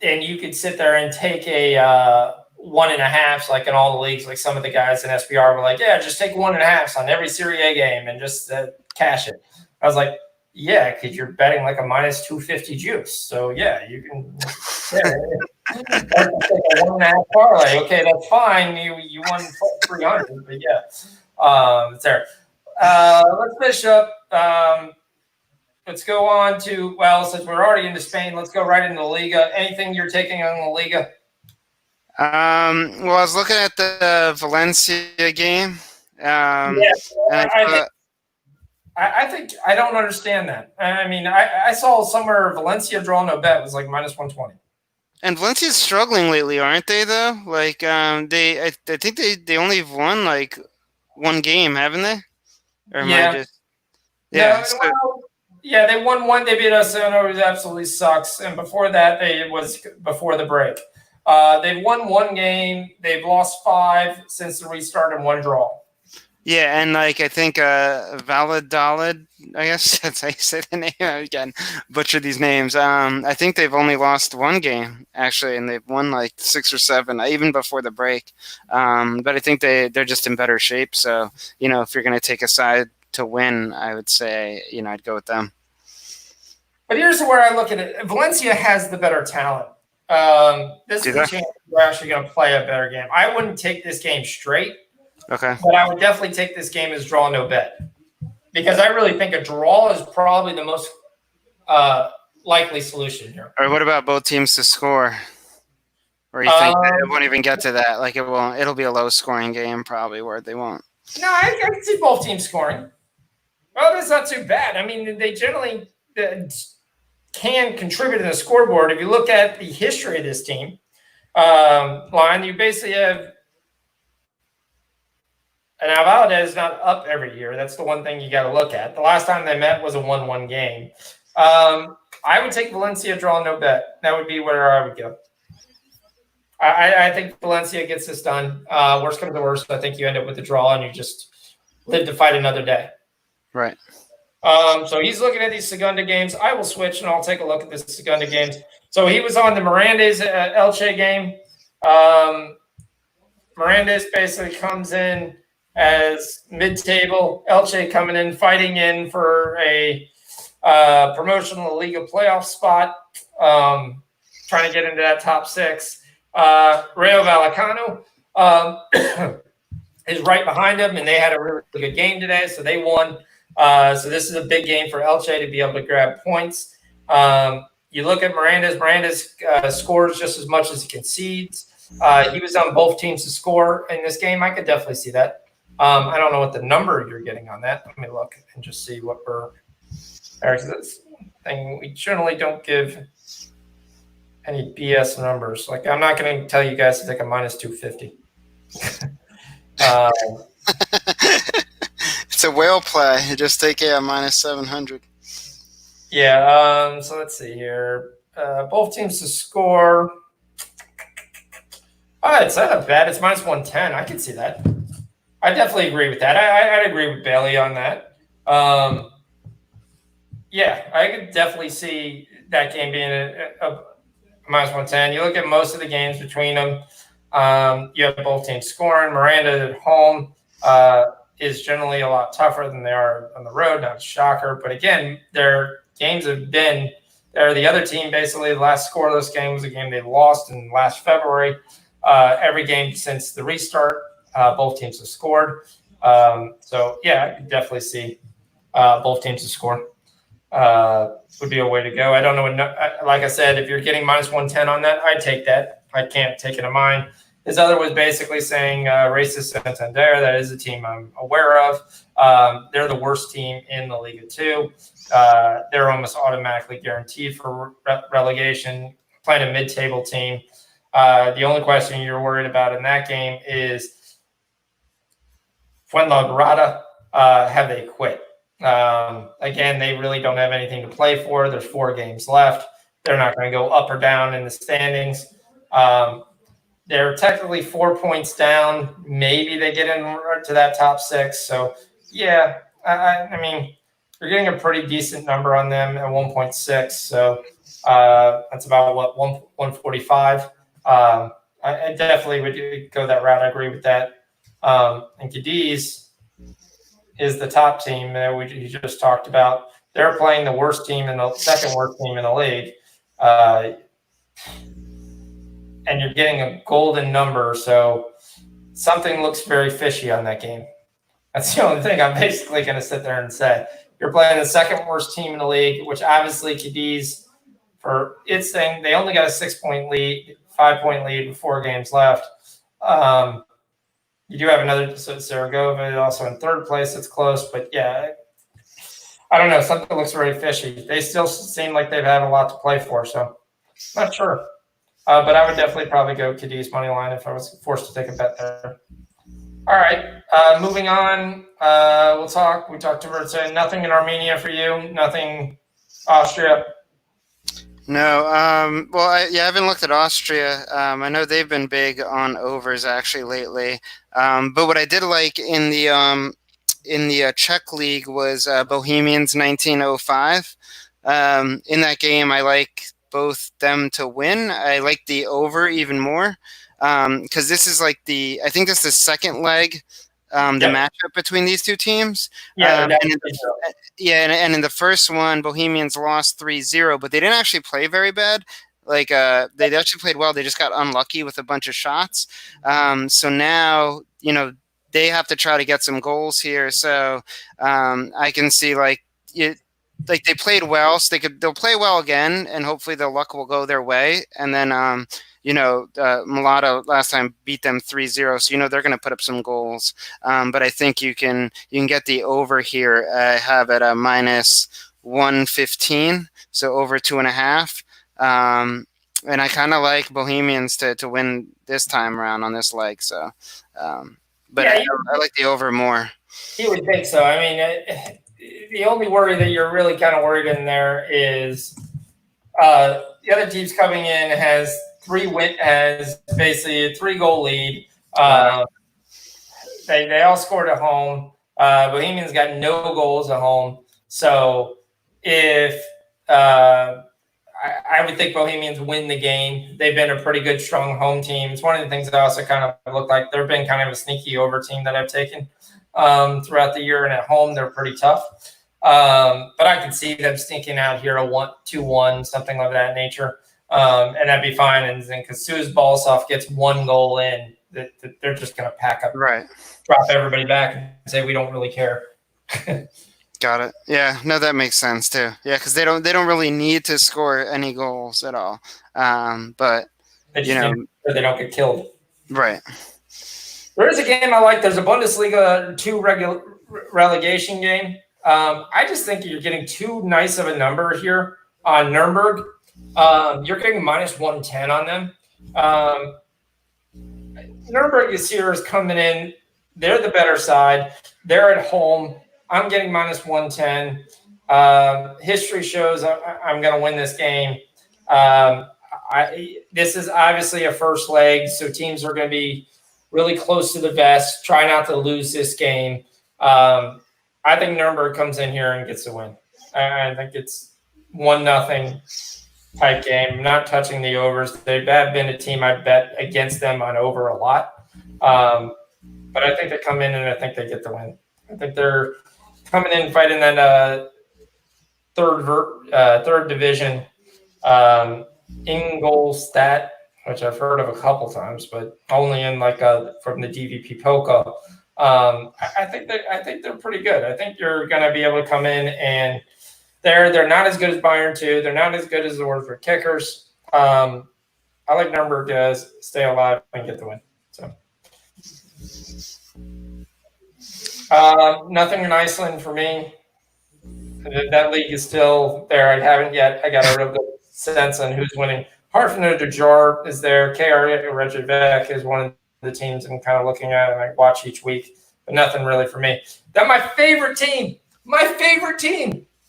and you could sit there and take a 1.5s like in all the leagues. Like some of the guys in SBR were like, yeah, just take 1.5s on every Serie A game and just cash it. I was like, yeah, because you're betting like a -250 juice. So yeah, you can take a 1.5 parlay. Okay, that's fine. You won 300, but yeah, it's there. Let's finish up. Let's go on to since we're already into Spain, let's go right into the Liga. Anything you're taking on the Liga? Well, I was looking at the Valencia game. I think I don't understand that. I mean, I saw somewhere Valencia draw no bet was like -120. And Valencia's struggling lately, aren't they? Though, like I think they only won like 1 game, haven't they? Or yeah, they won 1. They beat us, and it absolutely sucks. And before that, it was before the break. They've won 1 game. They've lost 5 since the restart and 1 draw. Yeah, and like I think Valladolid, I guess that's how you say the name. Again, butcher these names. I think they've only lost 1 game actually, and they've won like 6 or 7, even before the break. But I think they're just in better shape. So if you're going to take a side to win, I would say I'd go with them. But here's where I look at it. Valencia has the better talent. This is a chance we're actually going to play a better game. I wouldn't take this game straight. Okay. But I would definitely take this game as draw no bet. because I really think a draw is probably the most likely solution here. Or what about both teams to score? Or you think it won't even get to that? Like it won't. It'll be a low-scoring game probably where they won't. No, I can see both teams scoring. Well, that's not too bad. I mean, they generally can contribute to the scoreboard. If you look at the history of this team, line, you basically have and Valdez is not up every year. That's the one thing you got to look at. The last time they met was a 1-1 game. I would take Valencia draw, no bet. That would be where I would go. I think Valencia gets this done. Worst comes to worst, I think you end up with a draw and you just live to fight another day. Right. So he's looking at these Segunda games. I will switch and I'll take a look at the Segunda games. So he was on the Mirandes Elche game. Mirandes basically comes in as mid-table. Elche coming in, fighting in for a promotional Liga playoff spot, trying to get into that top six. Rayo Vallecano is right behind them, and they had a really good game today, so they won. So this is a big game for Elche to be able to grab points. You look at Mirandes. Mirandes scores just as much as he concedes. He was on both teams to score in this game. I could definitely see that. I don't know what the number you're getting on that. Let me look and just see what we're. There's this thing. We generally don't give any BS numbers. Like I'm not going to tell you guys to take a minus 250. It's a whale play. You just take a minus 700. Yeah. So let's see here. Both teams to score. Oh, it's not bad. It's minus 110. I can see that. I definitely agree with that. I'd agree with Bailey on that. Yeah, I could definitely see that game being a minus 110. You look at most of the games between them. You have both teams scoring. Miranda at home is generally a lot tougher than they are on the road. Not a shocker. But again, their games have been they're the other team basically. The last scoreless game was a game they lost in last February. Every game since the restart, both teams have scored. So, yeah, I could definitely see both teams to score. Would be a way to go. I don't know. Like I said, if you're getting minus 110 on that, I'd take that. I can't take it to mine. His other was basically saying Racist Santander. That is a team I'm aware of. They're the worst team in the Liga 2. They're almost automatically guaranteed for relegation. Playing a mid-table team. The only question you're worried about in that game is Fuenlabrada, have they quit? Again, they really don't have anything to play for. There's 4 games left. They're not going to go up or down in the standings. They're technically 4 points down. Maybe they get into that top 6. So, yeah, I mean, you're getting a pretty decent number on them at 1.6. So that's about, 145. I definitely would go that route. I agree with that. And Cadiz is the top team that we just talked about. They're playing the worst team in the second worst team in the league. And you're getting a golden number. So something looks very fishy on that game. That's the only thing I'm basically going to sit there and say. You're playing the second worst team in the league, which obviously Cadiz, for its thing, they only got a 6-point lead, 5-point lead with 4 games left. You do have another Zaragoza also in third place. It's close, but yeah, I don't know. Something looks very fishy. They still seem like they've had a lot to play for, so not sure. But I would definitely probably go Cadiz money line if I was forced to take a bet there. All right, moving on. We talked to Vertze. Nothing in Armenia for you. Nothing Austria. No, well, I haven't looked at Austria. I know they've been big on overs actually lately. But what I did like in the Czech league was Bohemians 1905. In that game, I like both them to win. I like the over even more because this is like I think this is the second leg. The matchup between these two teams. Yeah, and in the first one, Bohemians lost 3-0, but they didn't actually play very bad. Like they actually played well. They just got unlucky with a bunch of shots. So now, they have to try to get some goals here. So I can see like they played well, so they'll play well again, and hopefully the luck will go their way. And then Mulatto last time beat them 3-0, so they're going to put up some goals. But I think you can get the over here. I have it at minus 115, so over 2.5. And I kind of like Bohemians to win this time around on this leg. So, but Yeah, I like the over more. You would think so. I mean, the only worry that you're really kind of worried in there is the other team's coming in has basically a 3-goal lead. They all scored at home. Bohemians got no goals at home. So if I would think Bohemians win the game. They've been a pretty good, strong home team. It's one of the things that also kind of look like they've been kind of a sneaky over team that I've taken throughout the year. And at home, they're pretty tough. But I can see them sneaking out here a 2-1, something of that nature. And that'd be fine. And then because soon as Balsoff gets 1 goal in, they're just going to pack up, drop everybody back and say, we don't really care. Got it. Yeah, no, that makes sense too. Yeah, because they don't really need to score any goals at all. But they they don't get killed. Right. There is a game I like. There's a Bundesliga 2 relegation game. I just think you're getting too nice of a number here on Nuremberg. You're getting minus 110 on them. Nuremberg is coming in. They're the better side. They're at home. I'm getting minus 110. History shows I'm going to win this game. This is obviously a first leg, so teams are going to be really close to the vest. Try not to lose this game. I think Nuremberg comes in here and gets the win. I think it's 1-0 type game. I'm not touching the overs. They've been a team I bet against them on over a lot. But I think they come in and I think they get the win. I think they're coming in fighting that third division Ingolstadt, which I've heard of a couple times, but only in from the DVP Polka. I think they're pretty good. I think you're going to be able to come in and they're not as good as Bayern 2. They're not as good as the Wolfsburg Kickers. I like Nuremberg to stay alive and get the win. So. Nothing in Iceland for me. That league is still there. I haven't yet. I got a real good sense on who's winning. Harfner de Jar is there. KR Reykjavik is one of the teams I'm kind of looking at and I watch each week, but nothing really for me. Then my favorite team.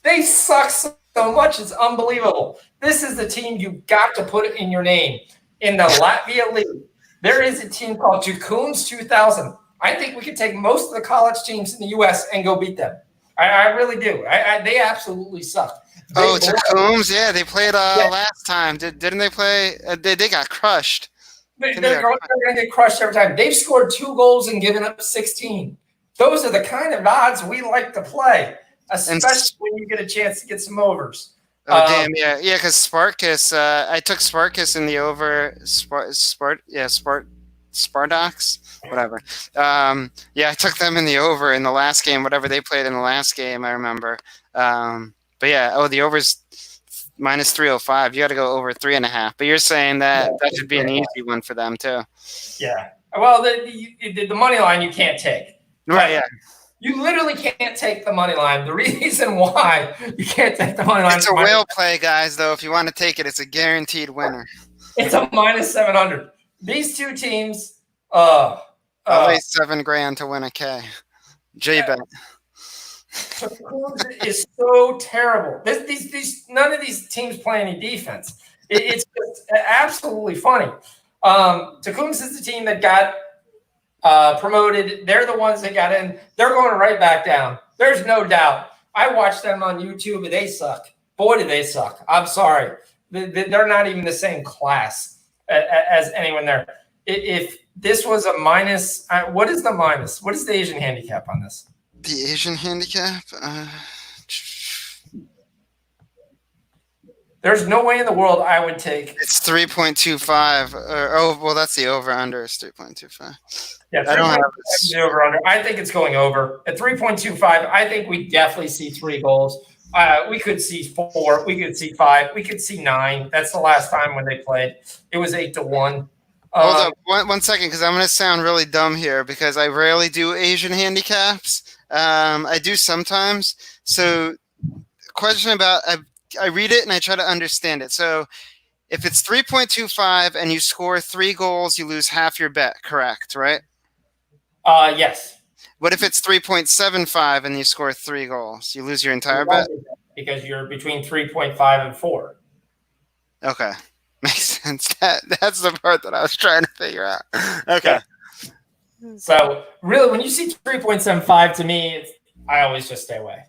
They suck so much. It's unbelievable. This is the team you got to put in your name. In the Latvia League, there is a team called Tukums 2000. I think we could take most of the college teams in the U.S. and go beat them. I really do. They absolutely suck. Tukums, yeah, they played last time. Didn't they play? They got crushed. They're going to get crushed every time. They've scored 2 goals and given up 16. Those are the kind of odds we like to play, especially when you get a chance to get some overs. Oh, damn, yeah, because Spartacus, I took Spartacus in the over, Spardox, whatever. I took them in the over in the last game, whatever they played in the last game, I remember. But yeah, the over's minus 305. You got to go over 3.5. But you're saying that should be an easy one for them too. Yeah. Well, the money line you can't take. Right, yeah. You literally can't take the money line. The reason why you can't take the money line. It's a whale play, guys, though. If you want to take it, it's a guaranteed winner. It's a minus 700. These two teams. I'll lay $7,000 to win a K. J-bet. Is so terrible. None of these teams play any defense. It's just absolutely funny. Tukums is the team that got promoted. They're the ones that got in. They're going right back down. There's no doubt. I watched them on YouTube, and they suck. Boy, do they suck. I'm sorry. They're not even the same class as anyone there. If this was a minus, what is the minus? What is the Asian handicap on this? The Asian handicap? There's no way in the world I would take. It's 3.25. Well, that's the over/under is 3.25. Yeah, I don't have the over under. I think it's going over at 3.25. I think we definitely see 3 goals. We could see 4. We could see 5. We could see 9. That's the last time when they played. It was 8-1. Hold up one second, because I'm going to sound really dumb here because I rarely do Asian handicaps. I do sometimes. So, question about I read it and I try to understand it. So, if it's 3.25 and you score 3 goals, you lose half your bet. Correct, right? Yes. What if it's 3.75 and you score 3 goals? You lose your entire bet? Because you're between 3.5 and 4. Okay. Makes sense. That's the part that I was trying to figure out. Okay. Yeah. So really, when you see 3.75, to me, I always just stay away.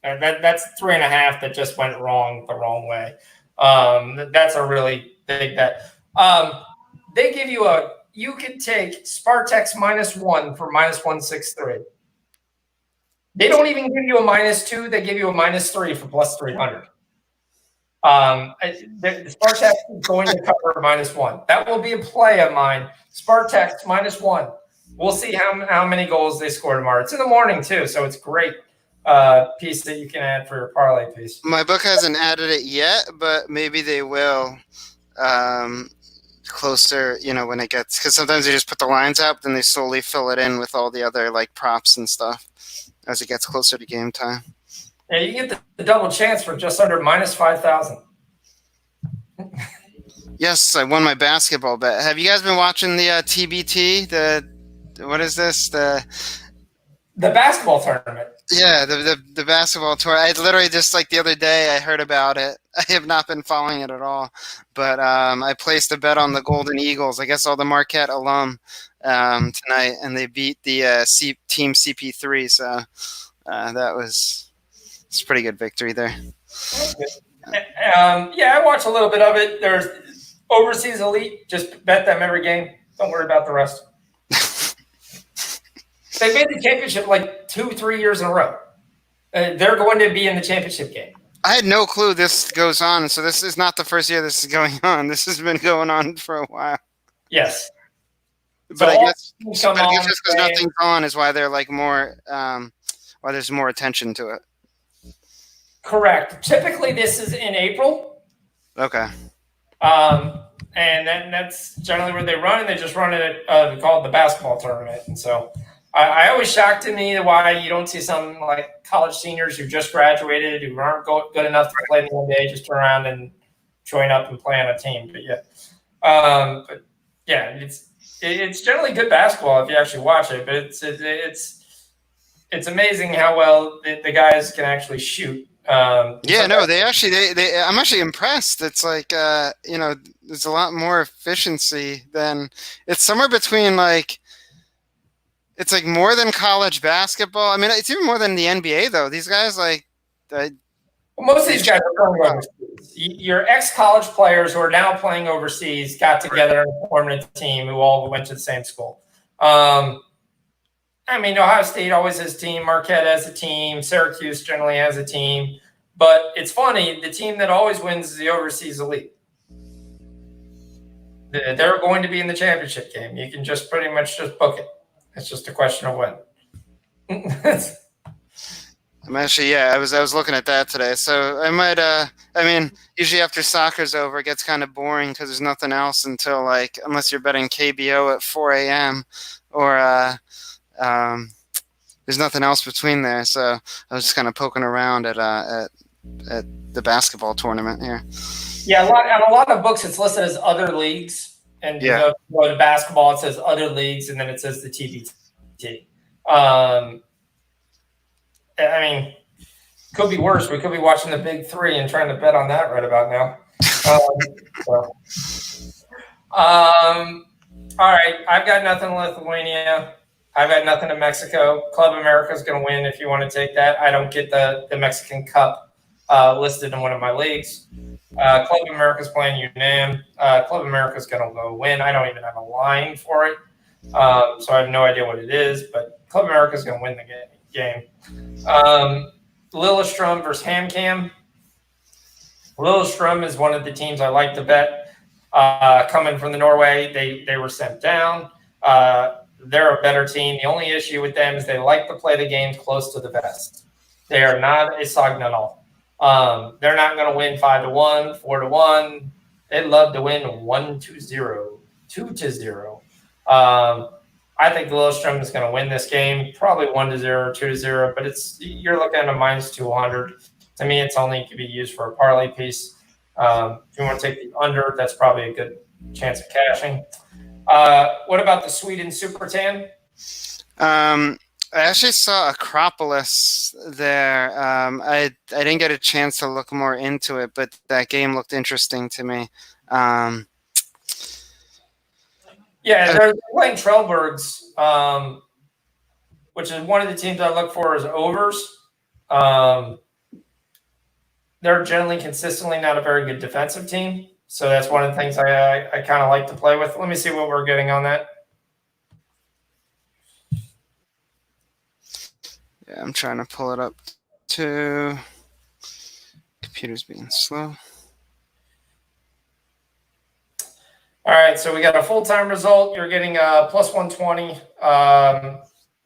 That's 3.5 that just went the wrong way. That's a really big bet. They give you you can take Spartex -1 for -163. They don't even give you a -2. They give you a -3 for +300. The Spartex is going to cover -1. That will be a play of mine. Spartex -1. We'll see how many goals they score tomorrow. It's in the morning too, so it's a great piece that you can add for your parlay piece. My book hasn't added it yet, but maybe they will closer, when it gets, because sometimes they just put the lines out, then they slowly fill it in with all the other like props and stuff as it gets closer to game time. Yeah, you get the double chance for just under -5,000. Yes, I won my basketball bet. Have you guys been watching the TBT? What is this? The basketball tournament. Yeah, the basketball tour. I literally just the other day I heard about it. I have not been following it at all, but I placed a bet on the Golden Eagles. I guess all the Marquette alum tonight, and they beat the team CP3. So it's a pretty good victory there. Yeah, I watch a little bit of it. There's Overseas Elite. Just bet them every game. Don't worry about the rest. They made the championship 2-3 years in a row. They're going to be in the championship game. I had no clue this goes on. So this is not the first year this is going on. This has been going on for a while. Yes. But so I guess just because nothing's on is why they're more, why there's more attention to it. Correct. Typically, this is in April. Okay. And then that's generally where they run, and they just run it called the basketball tournament. And so I always shocked to me why you don't see some college seniors who just graduated, who aren't good enough to play in the NBA, just turn around and join up and play on a team. But yeah, it's generally good basketball if you actually watch it. But it's amazing how well the guys can actually shoot. I'm actually impressed. It's there's a lot more efficiency than it's somewhere between it's more than college basketball. I mean, it's even more than the NBA though. These guys most of these guys are going overseas. Your ex-college players who are now playing overseas got together and formed a team who all went to the same school. Ohio State always has a team. Marquette has a team. Syracuse generally has a team. But it's funny, the team that always wins is the Overseas Elite. They're going to be in the championship game. You can just pretty much just book it. It's just a question of when. I'm actually, I was looking at that today. So I might, usually after soccer's over, it gets kind of boring because there's nothing else until unless you're betting KBO at 4 a.m. or there's nothing else between there. So I was just kind of poking around at the basketball tournament here. Yeah, on a lot of books, it's listed as other leagues. And you go to basketball, it says other leagues, and then it says the TBT. Could be worse. We could be watching the Big Three and trying to bet on that right about now. All right, I've got nothing in Lithuania. I've got nothing in Mexico. Club America is going to win if you want to take that. I don't get the Mexican Cup listed in one of my leagues. Club America is playing UNAM. Club America is going to go win. I don't even have a line for it, so I have no idea what it is. But Club America is going to win the game. Lillestrøm versus HamCam. Lillestrøm is one of the teams I like to bet. Coming from the Norway, they were sent down. They're a better team. The only issue with them is they like to play the games close to the vest. They are not a Sagnanal. They're not going to win 5-1, 4-1. They'd love to win 1-0, 2-0. I think Lillestrøm is going to win this game, probably 1-0 or 2-0, but you're looking at a minus 200. To me, it's only to be used for a parlay piece. If you want to take the under, that's probably a good chance of cashing. What about the Sweden Super Tan? I actually saw Acropolis there. I didn't get a chance to look more into it, but that game looked interesting to me. Yeah, they're playing Trelleborgs, which is one of the teams I look for as overs. They're generally consistently not a very good defensive team. So that's one of the things I kind of like to play with. Let me see what we're getting on that. Yeah, I'm trying to pull it up too. Computer's being slow. All right, so we got a full-time result. You're getting plus 120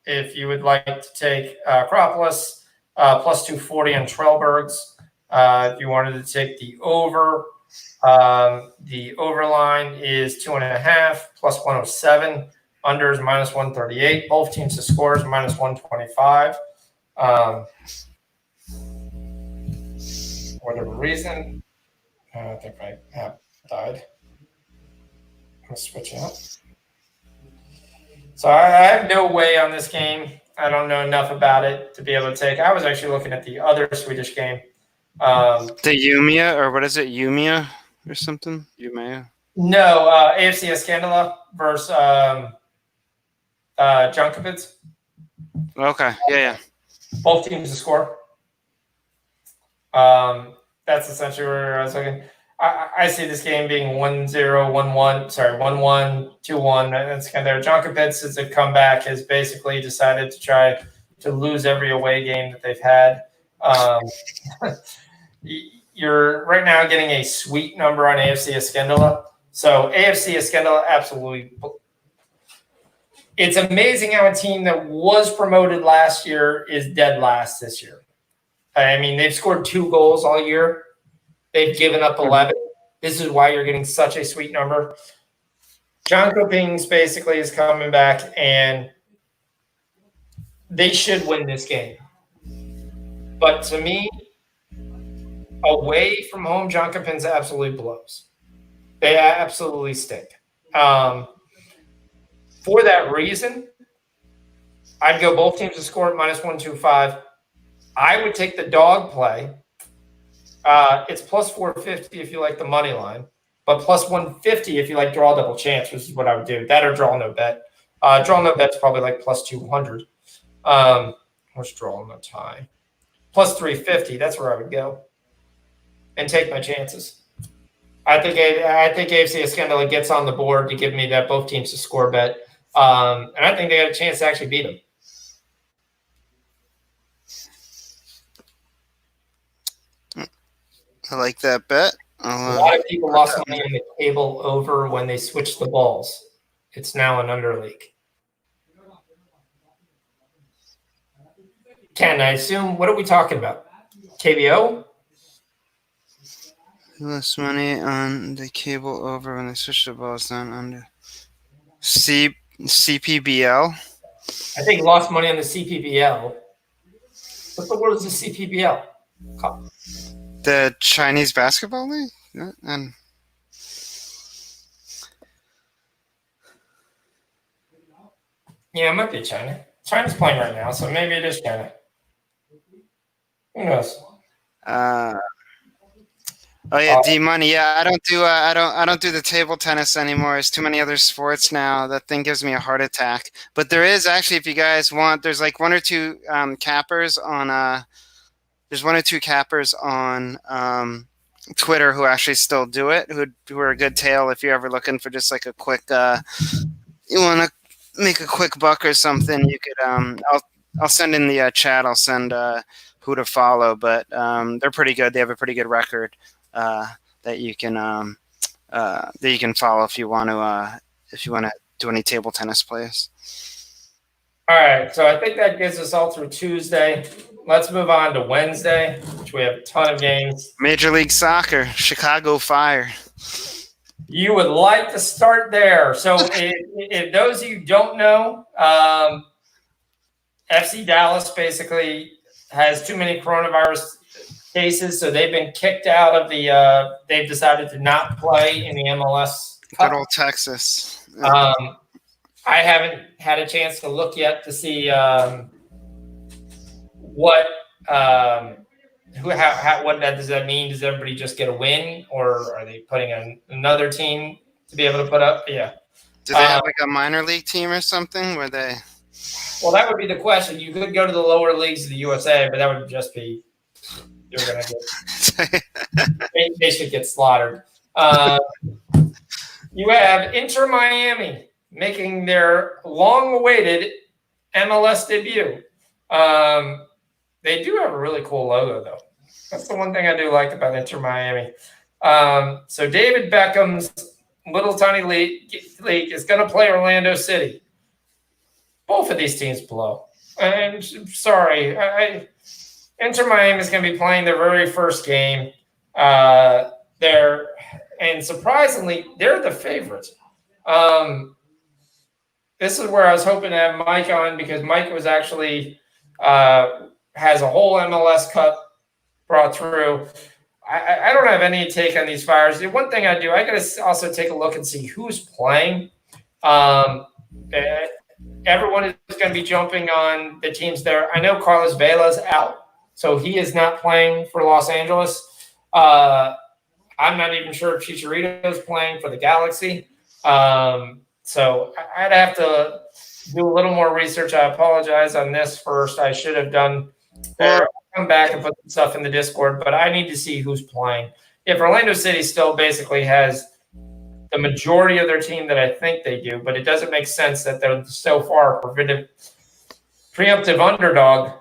if you would like to take Acropolis, plus 240 on Trelleborgs. If you wanted to take the over line is 2.5, plus 107. Under is minus 138. Both teams to scores minus 125. For whatever reason, I think my app died. I'm gonna switch out. So I have no way on this game. I don't know enough about it to be able to take. I was actually looking at the other Swedish game. The Umea, or what is it, Umea or something? Umea? No, AFC Scandala versus Junkovic. Okay, yeah. Both teams to score. That's essentially where I was looking. I see this game being 1-0, 1-1, 1-1, 2-1. That's kind of there. Junkovic, since they've come back, has basically decided to try to lose every away game that they've had. You're right now getting a sweet number on AFC Scandala. So AFC Scandala, absolutely. It's amazing how a team that was promoted last year is dead last this year. I mean, they've scored 2 goals all year. They've given up 11. This is why you're getting such a sweet number. John Copings basically is coming back, and they should win this game. But to me, away from home, John Copings absolutely blows. They absolutely stink. For that reason, I'd go both teams to score at minus 125. I would take the dog play. It's plus 450 if you like the money line, but plus 150 if you like draw double chance, which is what I would do. That or draw no bet. Draw no bet's probably like plus 200. What's draw no tie? Plus 350. That's where I would go and take my chances. I think AFC Scandala gets on the board to give me that both teams to score bet, and I think they got a chance to actually beat them. I like that bet. A lot of people lost money on the cable over when they switched the balls. It's now an under league. Ken, I assume, what are we talking about? KBO? Lost money on the cable over when they switched the balls down under. CPBL? I think lost money on the CPBL. What the world is the CPBL? The Chinese basketball league? And yeah, it might be China. China's playing right now, so maybe it is China. Who knows? Oh yeah, D Money. Yeah, I don't do the table tennis anymore. There's too many other sports now. That thing gives me a heart attack. But there is actually, if you guys want, there's like one or two cappers on. There's one or two cappers on Twitter who actually still do it. Who are a good tail if you're ever looking for just like a quick. You want to make a quick buck or something? You could. I'll send in the chat. I'll send who to follow, but they're pretty good. They have a pretty good record. that you can follow if you want to do any table tennis plays. All right, so I think that gets us all through Tuesday. Let's move on to Wednesday, which we have a ton of games. Major League Soccer, Chicago Fire. You would like to start there. So if those of you don't know, FC Dallas basically has too many coronavirus cases, so they've been kicked out of the they've decided to not play in the MLS Cup. Good old Texas. I haven't had a chance to look yet to see what that does that mean? Does everybody just get a win, or are they putting another team to be able to put up? Yeah. Do they have like a minor league team or something where they? Well, that would be the question. You could go to the lower leagues of the USA, but that would just be you're going to get they should get slaughtered. You have Inter Miami making their long-awaited MLS debut. They do have a really cool logo, though. That's the one thing I do like about Inter Miami. So David Beckham's little tiny league is going to play Orlando City. Both of these teams blow. I'm sorry. Inter Miami is going to be playing their very first game. And surprisingly, they're the favorites. This is where I was hoping to have Mike on, because Mike was actually has a whole MLS Cup brought through. I don't have any take on these Fires. The one thing I do, I got to also take a look and see who's playing. Everyone is going to be jumping on the teams there. I know Carlos Vela's out, so he is not playing for Los Angeles. I'm not even sure if Chicharito's playing for the Galaxy. So I'd have to do a little more research. I apologize on this first. I should have done there. I'll come back and put some stuff in the Discord, but I need to see who's playing. If Orlando City still basically has the majority of their team that I think they do, but it doesn't make sense that they're so far preemptive underdog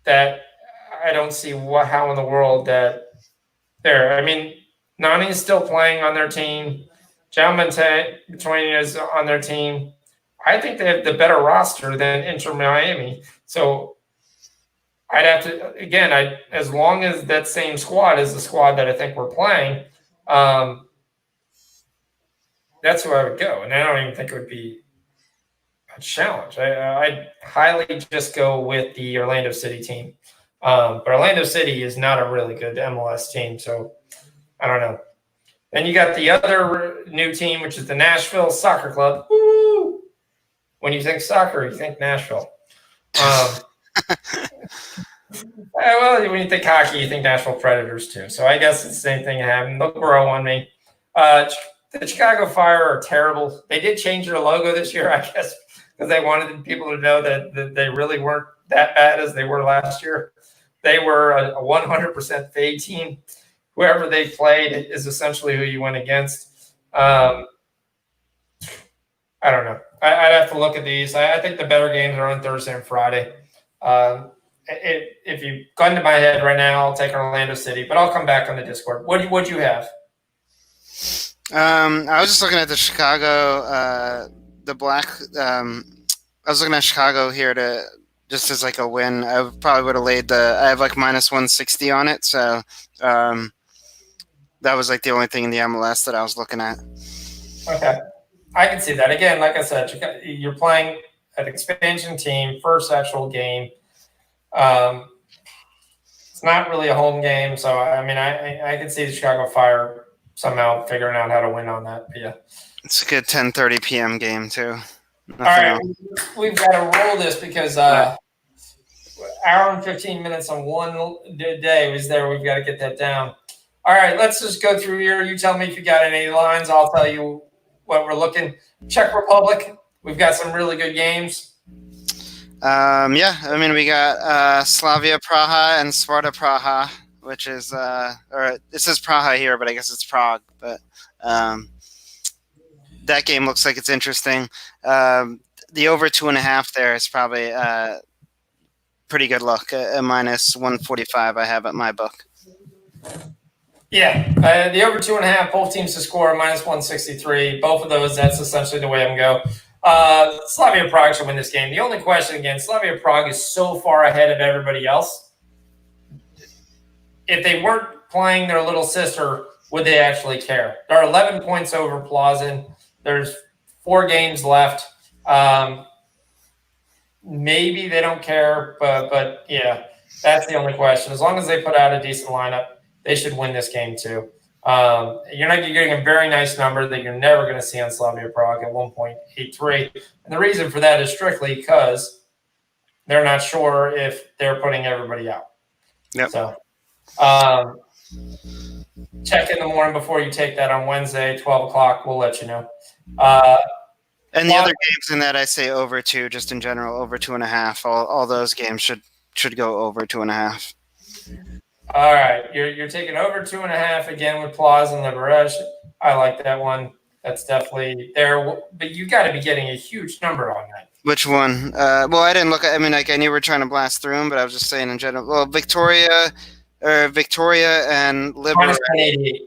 that I don't see how in the world that they're. I mean, Nani is still playing on their team. John Montoya is on their team. I think they have the better roster than Inter Miami. So I'd have to, again, as long as that same squad is the squad that I think we're playing, that's who I would go. And I don't even think it would be a challenge. I'd highly just go with the Orlando City team. But Orlando City is not a really good MLS team, so I don't know. Then you got the other new team, which is the Nashville Soccer Club. Woo! When you think soccer, you think Nashville. Well, when you think hockey, you think Nashville Predators too. So I guess it's the same thing happened. They'll grow on me. The Chicago Fire are terrible. They did change their logo this year, I guess, because they wanted people to know that they really weren't that bad as they were last year. They were a 100% fade team. Whoever they played is essentially who you went against. I don't know. I'd have to look at these. I think the better games are on Thursday and Friday. If you gun to my head right now, I'll take Orlando City, but I'll come back on the Discord. What'd you have? I was just looking at the Chicago, the black. I was looking at Chicago here to just as like a win. I probably would have laid I have like minus 160 on it. So that was like the only thing in the MLS that I was looking at. Okay. I can see that. Again, like I said, you're playing an expansion team, first actual game. It's not really a home game, so I mean, I can see the Chicago Fire somehow figuring out how to win on that. But yeah, it's a good 10:30 p.m. game too. All right, we've got to roll this because hour and 15 minutes on one day was there. We've got to get that down. All right, let's just go through here. You tell me if you got any lines. I'll tell you what we're looking. Czech Republic, we've got some really good games. Yeah, I mean, we got Slavia Praha and Sparta Praha, which is, or it says Praha here, but I guess it's Prague. But that game looks like it's interesting. The over 2.5 there is probably pretty good luck. A minus 145 I have at my book. Yeah, the over 2.5, both teams to score -163. Both of those, that's essentially the way I'm going to go. Slavia Prague should win this game. The only question again, Slavia Prague is so far ahead of everybody else. If they weren't playing their little sister, would they actually care? There are 11 points over Plazin. There's 4 games left. Maybe they don't care, but yeah, that's the only question. As long as they put out a decent lineup, they should win this game too. You're getting a very nice number that you're never going to see on Slavia Prague at 1.83. And the reason for that is strictly because they're not sure if they're putting everybody out. Yep. So check in the morning before you take that on Wednesday, 12 o'clock. We'll let you know. And the other games in that, I say over 2, just in general, over 2.5. All those games should go over 2.5. All right, you're taking over 2.5 again with Plaza and Liberec. I like that one. That's definitely there, but you got to be getting a huge number on that. Which one? Well, I didn't look at. I mean, like I knew we were trying to blast through them, but I was just saying in general. Well, Victoria and Liberec. -188.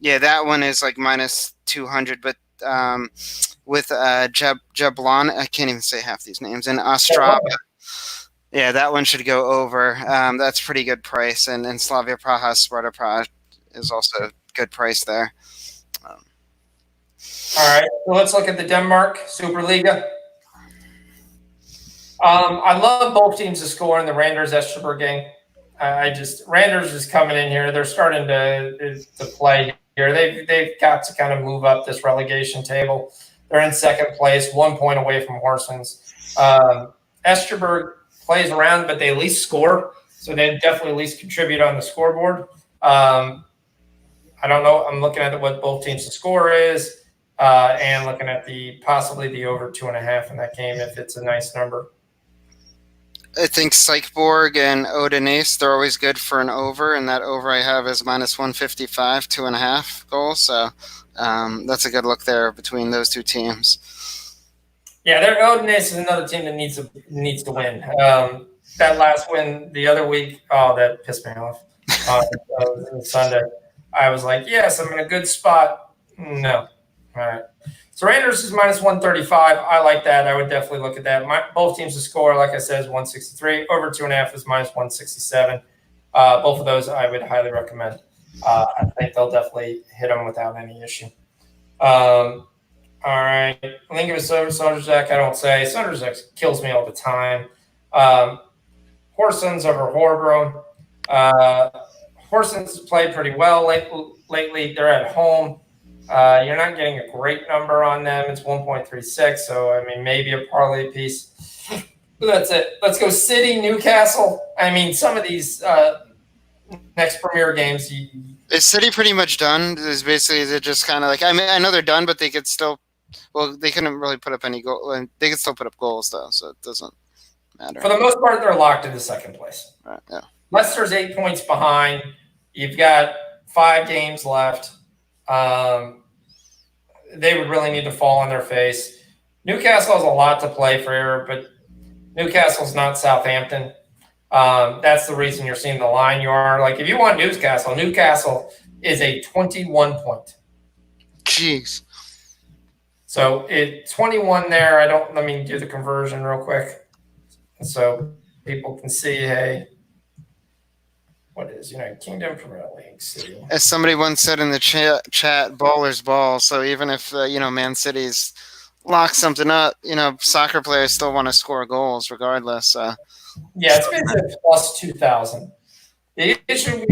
Yeah, that one is like -200, but with Jablon, I can't even say half these names, and Ostrava. Yeah, that one should go over. That's pretty good price, and Slavia Praha, Sparta Praha is also good price there. All right, so let's look at the Denmark Superliga. I love both teams to score in the Randers Esterberg game. Randers is coming in here. They're starting to play here. They've got to kind of move up this relegation table. They're in second place, 1 point away from Horsens. Esterberg plays around, but they at least score, so they definitely at least contribute on the scoreboard. I don't know. I'm looking at what both teams' score is, and looking at possibly the over 2.5 in that game if it's a nice number. I think Sykborg and Odense, they're always good for an over, and that over I have is -155, 2.5 goals. So that's a good look there between those two teams. Yeah, Odense is another team that needs to win. That last win the other week, that pissed me off. Sunday, I was like, yes, I'm in a good spot. No. All right. So Rangers is -135. I like that. I would definitely look at that. Both teams to score, like I said, is 163. Over 2.5 is -167. Both of those I would highly recommend. I think they'll definitely hit them without any issue. All right. Lincoln Sonderzek, I don't say. Sonderzek kills me all the time. Horsens over Horbro. Horsens played pretty well lately. They're at home. You're not getting a great number on them. It's 1.36, so I mean maybe a parlay piece. But that's it. Let's go City, Newcastle. I mean some of these next Premier games. Is City pretty much done? Is it just kind of like, I mean, I know they're done, but they could still. Well, they couldn't really put up any goal. They could still put up goals though, so it doesn't matter. For the most part, they're locked into second place. Right, yeah. Leicester's 8 points behind. You've got 5 games left. They would really need to fall on their face. Newcastle has a lot to play for, but Newcastle's not Southampton. That's the reason you're seeing the line you are. Like, if you want Newcastle is a 21 point. Jeez. So 21 there. Let me do the conversion real quick so people can see, hey, what is United Kingdom Premier League City? As somebody once said in the chat, ballers ball. So even if Man City's lock something up, soccer players still want to score goals regardless. Yeah, it's been plus 2,000. The issue,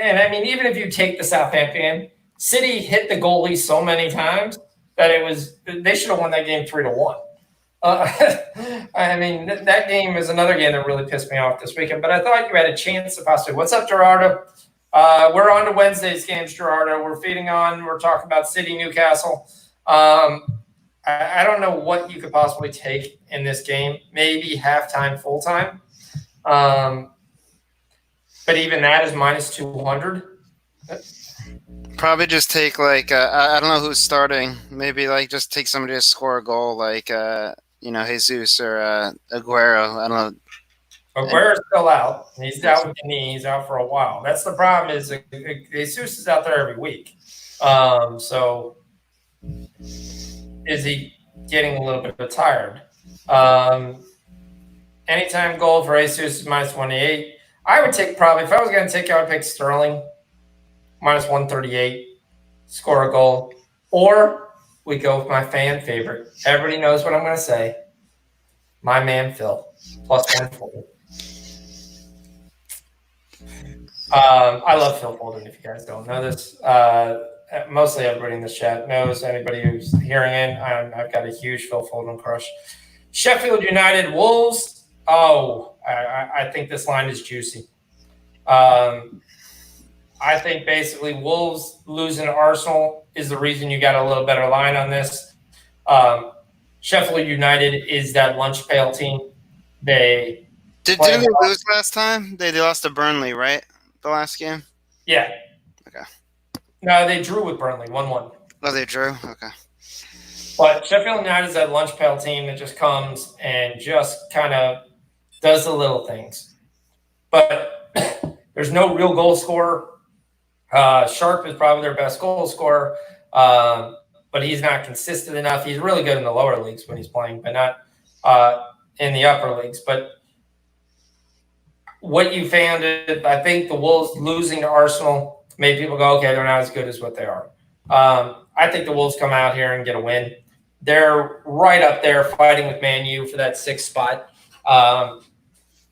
and I mean, even if you take the Southampton game, City hit the goalie so many times that they should have won that game 3-1. I mean, that game is another game that really pissed me off this weekend. But I thought you had a chance to possibly. What's up, Gerardo? We're on to Wednesday's games, Gerardo. We're talking about City, Newcastle. I don't know what you could possibly take in this game. Maybe halftime, full time. But even that is -200. Probably just take I don't know who's starting. Maybe just take somebody to score a goal, Jesus or Aguero. I don't know. Aguero's still out. He's out with the knee. He's out for a while. That's the problem. Is Jesus is out there every week. So is he getting a little bit tired? Anytime goal for Jesus is minus 188. I would take probably if I was going to take, I would pick Sterling minus 138, score a goal, or we go with my fan favorite. Everybody knows what I'm going to say. My man Phil plus 140. I love Phil Foden, if you guys don't know this. Mostly everybody in this chat knows. Anybody who's hearing in, I've got a huge Phil Foden crush. Sheffield United Wolves. Oh, I think this line is juicy. I think basically Wolves losing to Arsenal is the reason you got a little better line on this. Sheffield United is that lunch pail team. Didn't they lose last time? They lost to Burnley, right? The last game? Yeah. Okay. No, they drew with Burnley, 1-1. Oh, they drew? Okay. But Sheffield United is that lunch pail team that just comes and just kind of does the little things. But there's no real goal scorer. Sharp is probably their best goal scorer, but he's not consistent enough. He's really good in the lower leagues when he's playing, but not in the upper leagues. But what you found is, I think the Wolves losing to Arsenal made people go, okay, they're not as good as what they are. I think the Wolves come out here and get a win. They're right up there fighting with Man U for that 6th spot.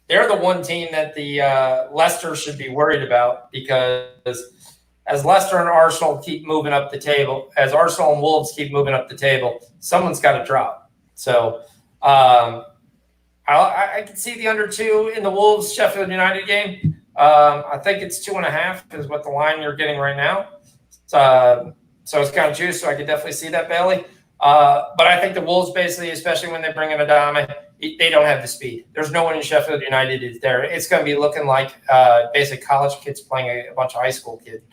They're the one team that the Leicester should be worried about, because as Leicester and Arsenal keep moving up the table, as Arsenal and Wolves keep moving up the table, someone's got to drop. So I can see the under 2 in the Wolves Sheffield United game. I think it's 2.5 is what the line you're getting right now. So it's kind of juice. So I could definitely see that, Bailey. But I think the Wolves basically, especially when they bring in Adame, they don't have the speed. There's no one in Sheffield United is there. It's going to be looking like basic college kids playing a bunch of high school kids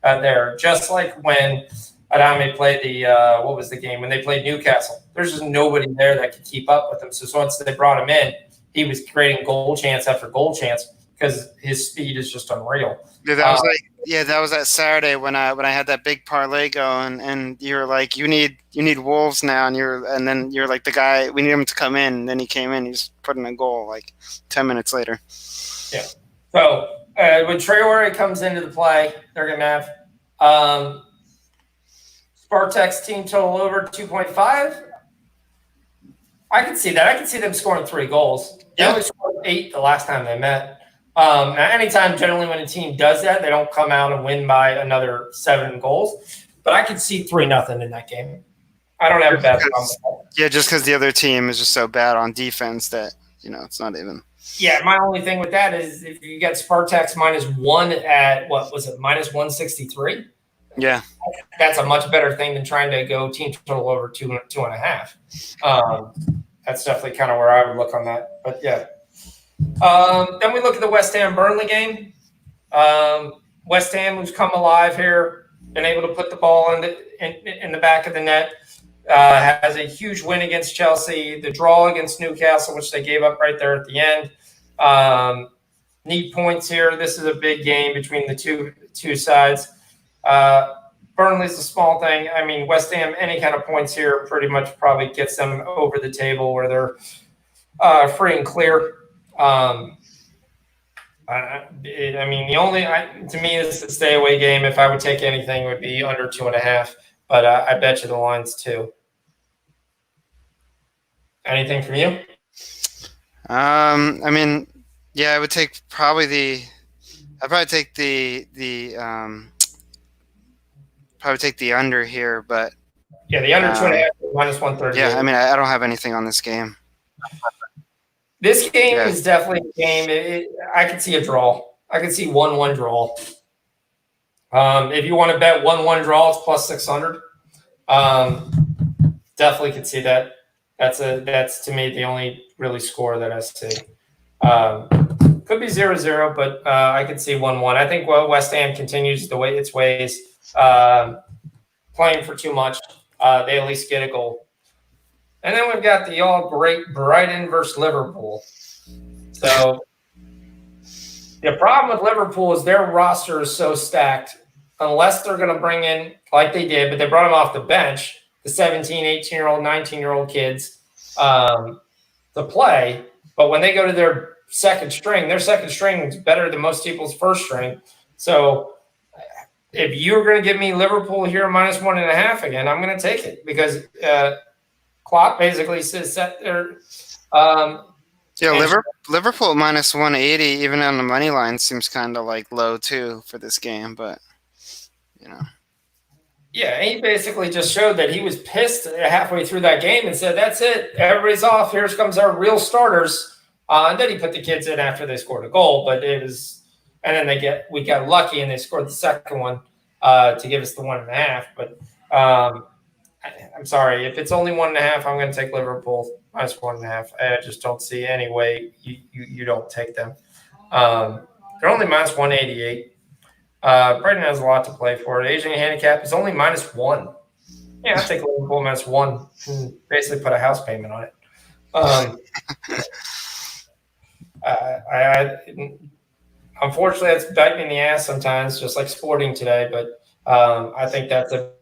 there. Just like when Adame played what was the game? When they played Newcastle. There's just nobody there that could keep up with him. So once they brought him in, he was creating goal chance after goal chance because his speed is just unreal. Yeah, that was that Saturday when I had that big parlay going, and you were like, you need Wolves now, and then you're like, the guy, we need him to come in, and then he came in, he's putting a goal like 10 minutes later. Yeah. So when Traore comes into the play, they're gonna have Spartak's team total over 2.5. I can see that. I can see them scoring 3 goals. They only scored 8 the last time they met. Now, anytime, generally, when a team does that, they don't come out and win by another 7 goals. But I could see 3-0 in that game. I don't have a bad problem with that. Yeah, just because the other team is just so bad on defense that, it's not even. Yeah, my only thing with that is if you get Spartak's -1 at, what was it, -163? Yeah. That's a much better thing than trying to go team total over 2.5. That's definitely kind of where I would look on that. But, yeah. Then we look at the West Ham Burnley game. West Ham, who's come alive here, been able to put the ball in the back of the net, has a huge win against Chelsea, the draw against Newcastle, which they gave up right there at the end. Need points here. This is a big game between the two sides. Burnley's a small thing. I mean, West Ham, any kind of points here pretty much probably gets them over the table where they're free and clear. I mean, to me, this is a stay away game. If I would take anything, it would be under 2.5. But I bet you the line's 2. Anything from you? I mean, yeah, I would take probably I'd probably take the under here, but yeah, the under 2.5 -130. Yeah, I mean, I don't have anything on this game. This game is definitely a game. I could see a draw. I could see 1-1 draw. If you want to bet 1-1 draw, it's +600. Definitely could see that. That's to me the only really score that I see. Could be 0-0, but I could see 1-1. I think West Ham continues its ways, playing for too much. They at least get a goal. And then we've got the all great Brighton versus Liverpool. So The problem with Liverpool is their roster is so stacked. Unless they're going to bring in, like they did, but they brought them off the bench, the 17, 18-year-old, 19-year-old kids to play. But when they go to their second string is better than most people's first string. So if you're going to give me Liverpool here -1.5 again, I'm going to take it because Klopp basically says set their Liverpool at -180, even on the money line, seems kind of like low too for this game. But yeah, he basically just showed that he was pissed halfway through that game and said, "That's it, everybody's off. Here comes our real starters." And then he put the kids in after they scored a goal, but it was, and then we got lucky and they scored the second one to give us the 1.5. But I'm sorry, if it's only 1.5, I'm going to take Liverpool -1.5. I just don't see any way you don't take them. They're only -188. Brighton has a lot to play for. The Asian handicap is only -1. Yeah, I'll take Liverpool -1 and basically put a house payment on it. Unfortunately, it's biting me in the ass sometimes, just like Sporting today. But I think that's that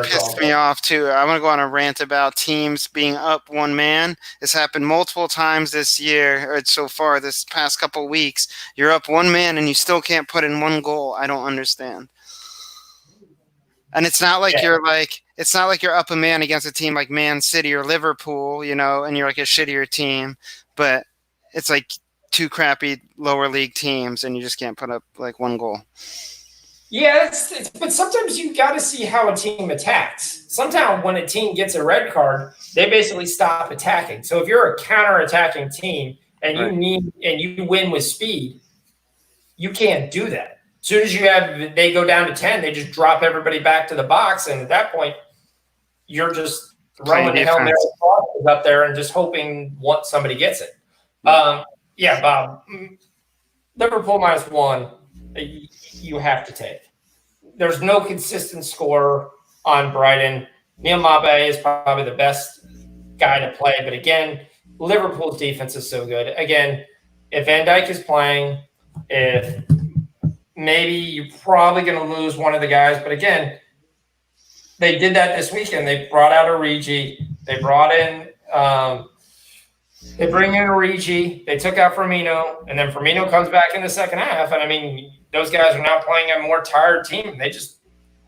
pissed me off too. I'm gonna go on a rant about teams being up one man. It's happened multiple times this year, or so far this past couple of weeks. You're up one man and you still can't put in one goal. I don't understand. And it's not like you're up a man against a team like Man City or Liverpool, and you're like a shittier team, but it's like two crappy lower league teams and you just can't put up like one goal. Yeah, but sometimes you got to see how a team attacks. Sometimes when a team gets a red card, they basically stop attacking. So if you're a counter-attacking team and you win with speed, you can't do that. As soon as they go down to 10, they just drop everybody back to the box, and at that point, you're just throwing the Hail Mary crosses up there and just hoping somebody gets it. Yeah, Bob. Liverpool -1. You have to take. There's no consistent scorer on Brighton. Neil Mabe is probably the best guy to play. But again, Liverpool's defense is so good. Again, if Van Dijk is playing, if maybe you're probably going to lose one of the guys. But again, they did that this weekend. They brought out Origi. They brought in they bring in Origi. They took out Firmino. And then Firmino comes back in the second half. And, I mean, those guys are now playing a more tired team.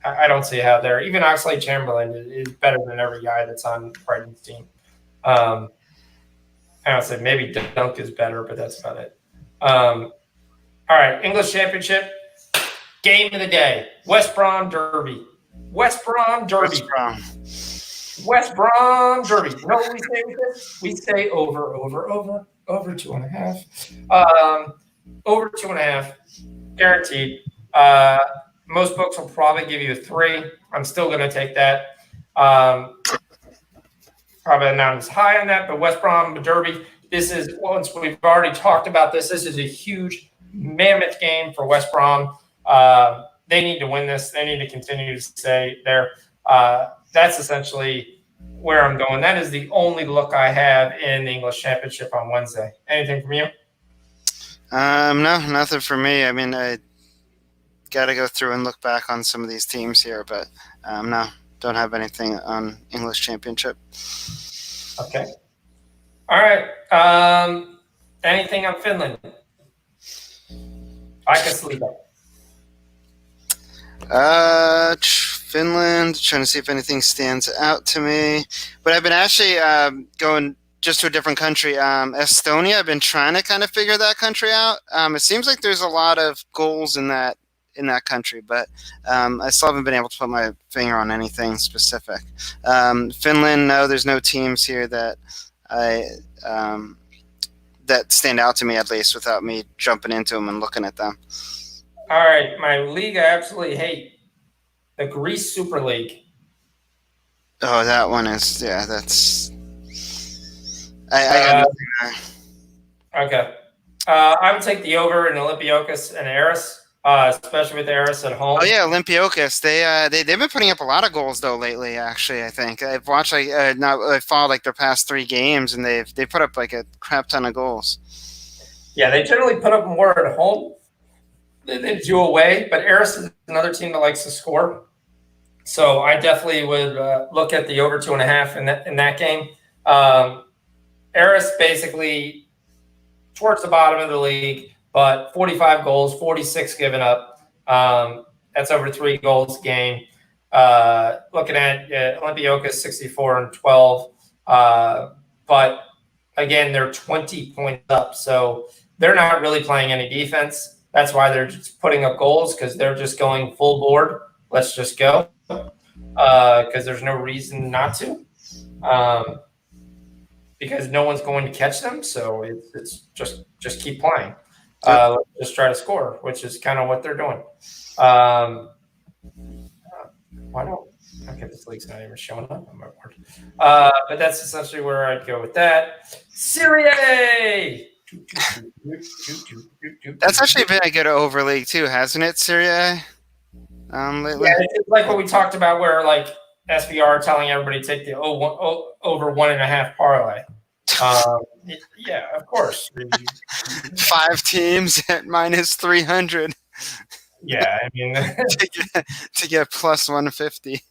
I don't see how they're – even Oxlade-Chamberlain is better than every guy that's on Brighton's team. I don't say maybe Dunk is better, but that's about it. All right, English Championship, game of the day, West Brom Derby. West Brom Derby. West Brom Derby. You know what we say with this? We say over 2.5. Over 2.5. Guaranteed. Most books will probably give you a 3. I'm still going to take that. Probably not as high on that, but West Brom Derby. This is, once we've already talked about this is a huge mammoth game for West Brom. They need to win this. They need to continue to stay there. That's essentially where I'm going. That is the only look I have in the English Championship on Wednesday. Anything from you? No, nothing for me. I mean, I got to go through and look back on some of these teams here, but no, don't have anything on English Championship. Okay. All right. Anything on Finland? I can sleep. Finland, trying to see if anything stands out to me. But I've been actually going just to a different country. Estonia, I've been trying to kind of figure that country out. It seems like there's a lot of goals in that country, but I still haven't been able to put my finger on anything specific. Finland, no, there's no teams here that that stand out to me, at least without me jumping into them and looking at them. All right, my league I absolutely hate, the Greece Super League. Oh, that one is, yeah, that's... I got nothing there. Okay. I would take the over in Olympiakos and Aris, especially with Aris at home. Oh, yeah, Olympiakos. They've been putting up a lot of goals, though, lately, actually, I think. I've watched, I followed, their past 3 games, and they put up, a crap ton of goals. Yeah, they generally put up more at home than they do away, but Eris is another team that likes to score. So I definitely would look at the over 2.5 in that game. Eris basically towards the bottom of the league, but 45 goals, 46 given up. That's over 3 goals a game. Looking at Olympiacos 64 and 12, but again they're 20 points up, so they're not really playing any defense. That's why they're just putting up goals because they're just going full board. Let's just go because there's no reason not to. Because no one's going to catch them, so it's just keep playing. Let's just try to score, which is kind of what they're doing. Why don't okay? This league's not even showing up on my board, but that's essentially where I'd go with that. Serie A. That's actually been a good over league too, hasn't it, Serie A? Lately. Yeah, it's like what we talked about, where like SBR telling everybody to take the over 1.5 parlay. Yeah, of course. 5 teams at minus 300. Yeah, I mean to get plus 150.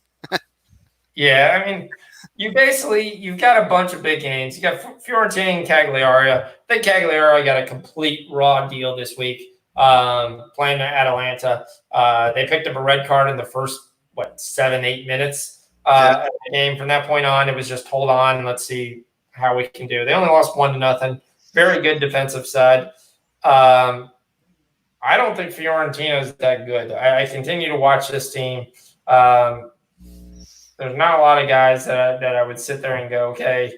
Yeah, I mean, you've got a bunch of big games. You got Fiorentina and Cagliari. I think Cagliari got a complete raw deal this week, playing at Atalanta. They picked up a red card in the first 7-8 minutes of the game. From that point on, it was just hold on and let's see how we can do. They only lost 1-0. Very good defensive side. I don't think Fiorentina is that good. I continue to watch this team. There's not a lot of guys that I would sit there and go, okay,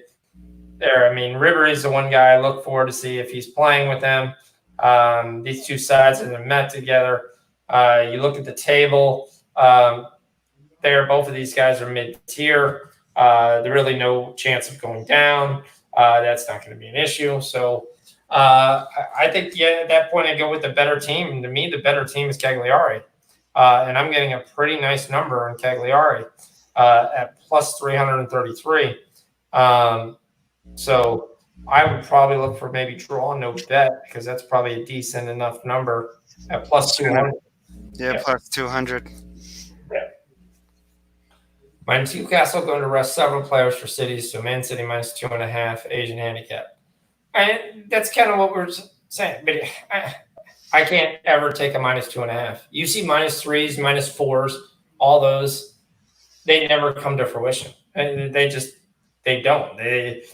there. I mean, Ribery is the one guy I look for to see if he's playing with them. These two sides have met together. You look at the table. Both of these guys are mid-tier. There's really no chance of going down. That's not going to be an issue. So I think, at that point, I go with the better team. And to me, the better team is Cagliari. And I'm getting a pretty nice number on Cagliari at plus 333. So I would probably look for maybe draw no bet because that's probably a decent enough number at plus 200. Yeah, plus 200. Yeah. Minus Newcastle going to rest several players for cities, so Man City minus 2.5 Asian handicap. And that's kind of what we're saying. But I can't ever take a minus 2.5. You see minus 3s, minus 4s, all those. They never come to fruition. They don't. If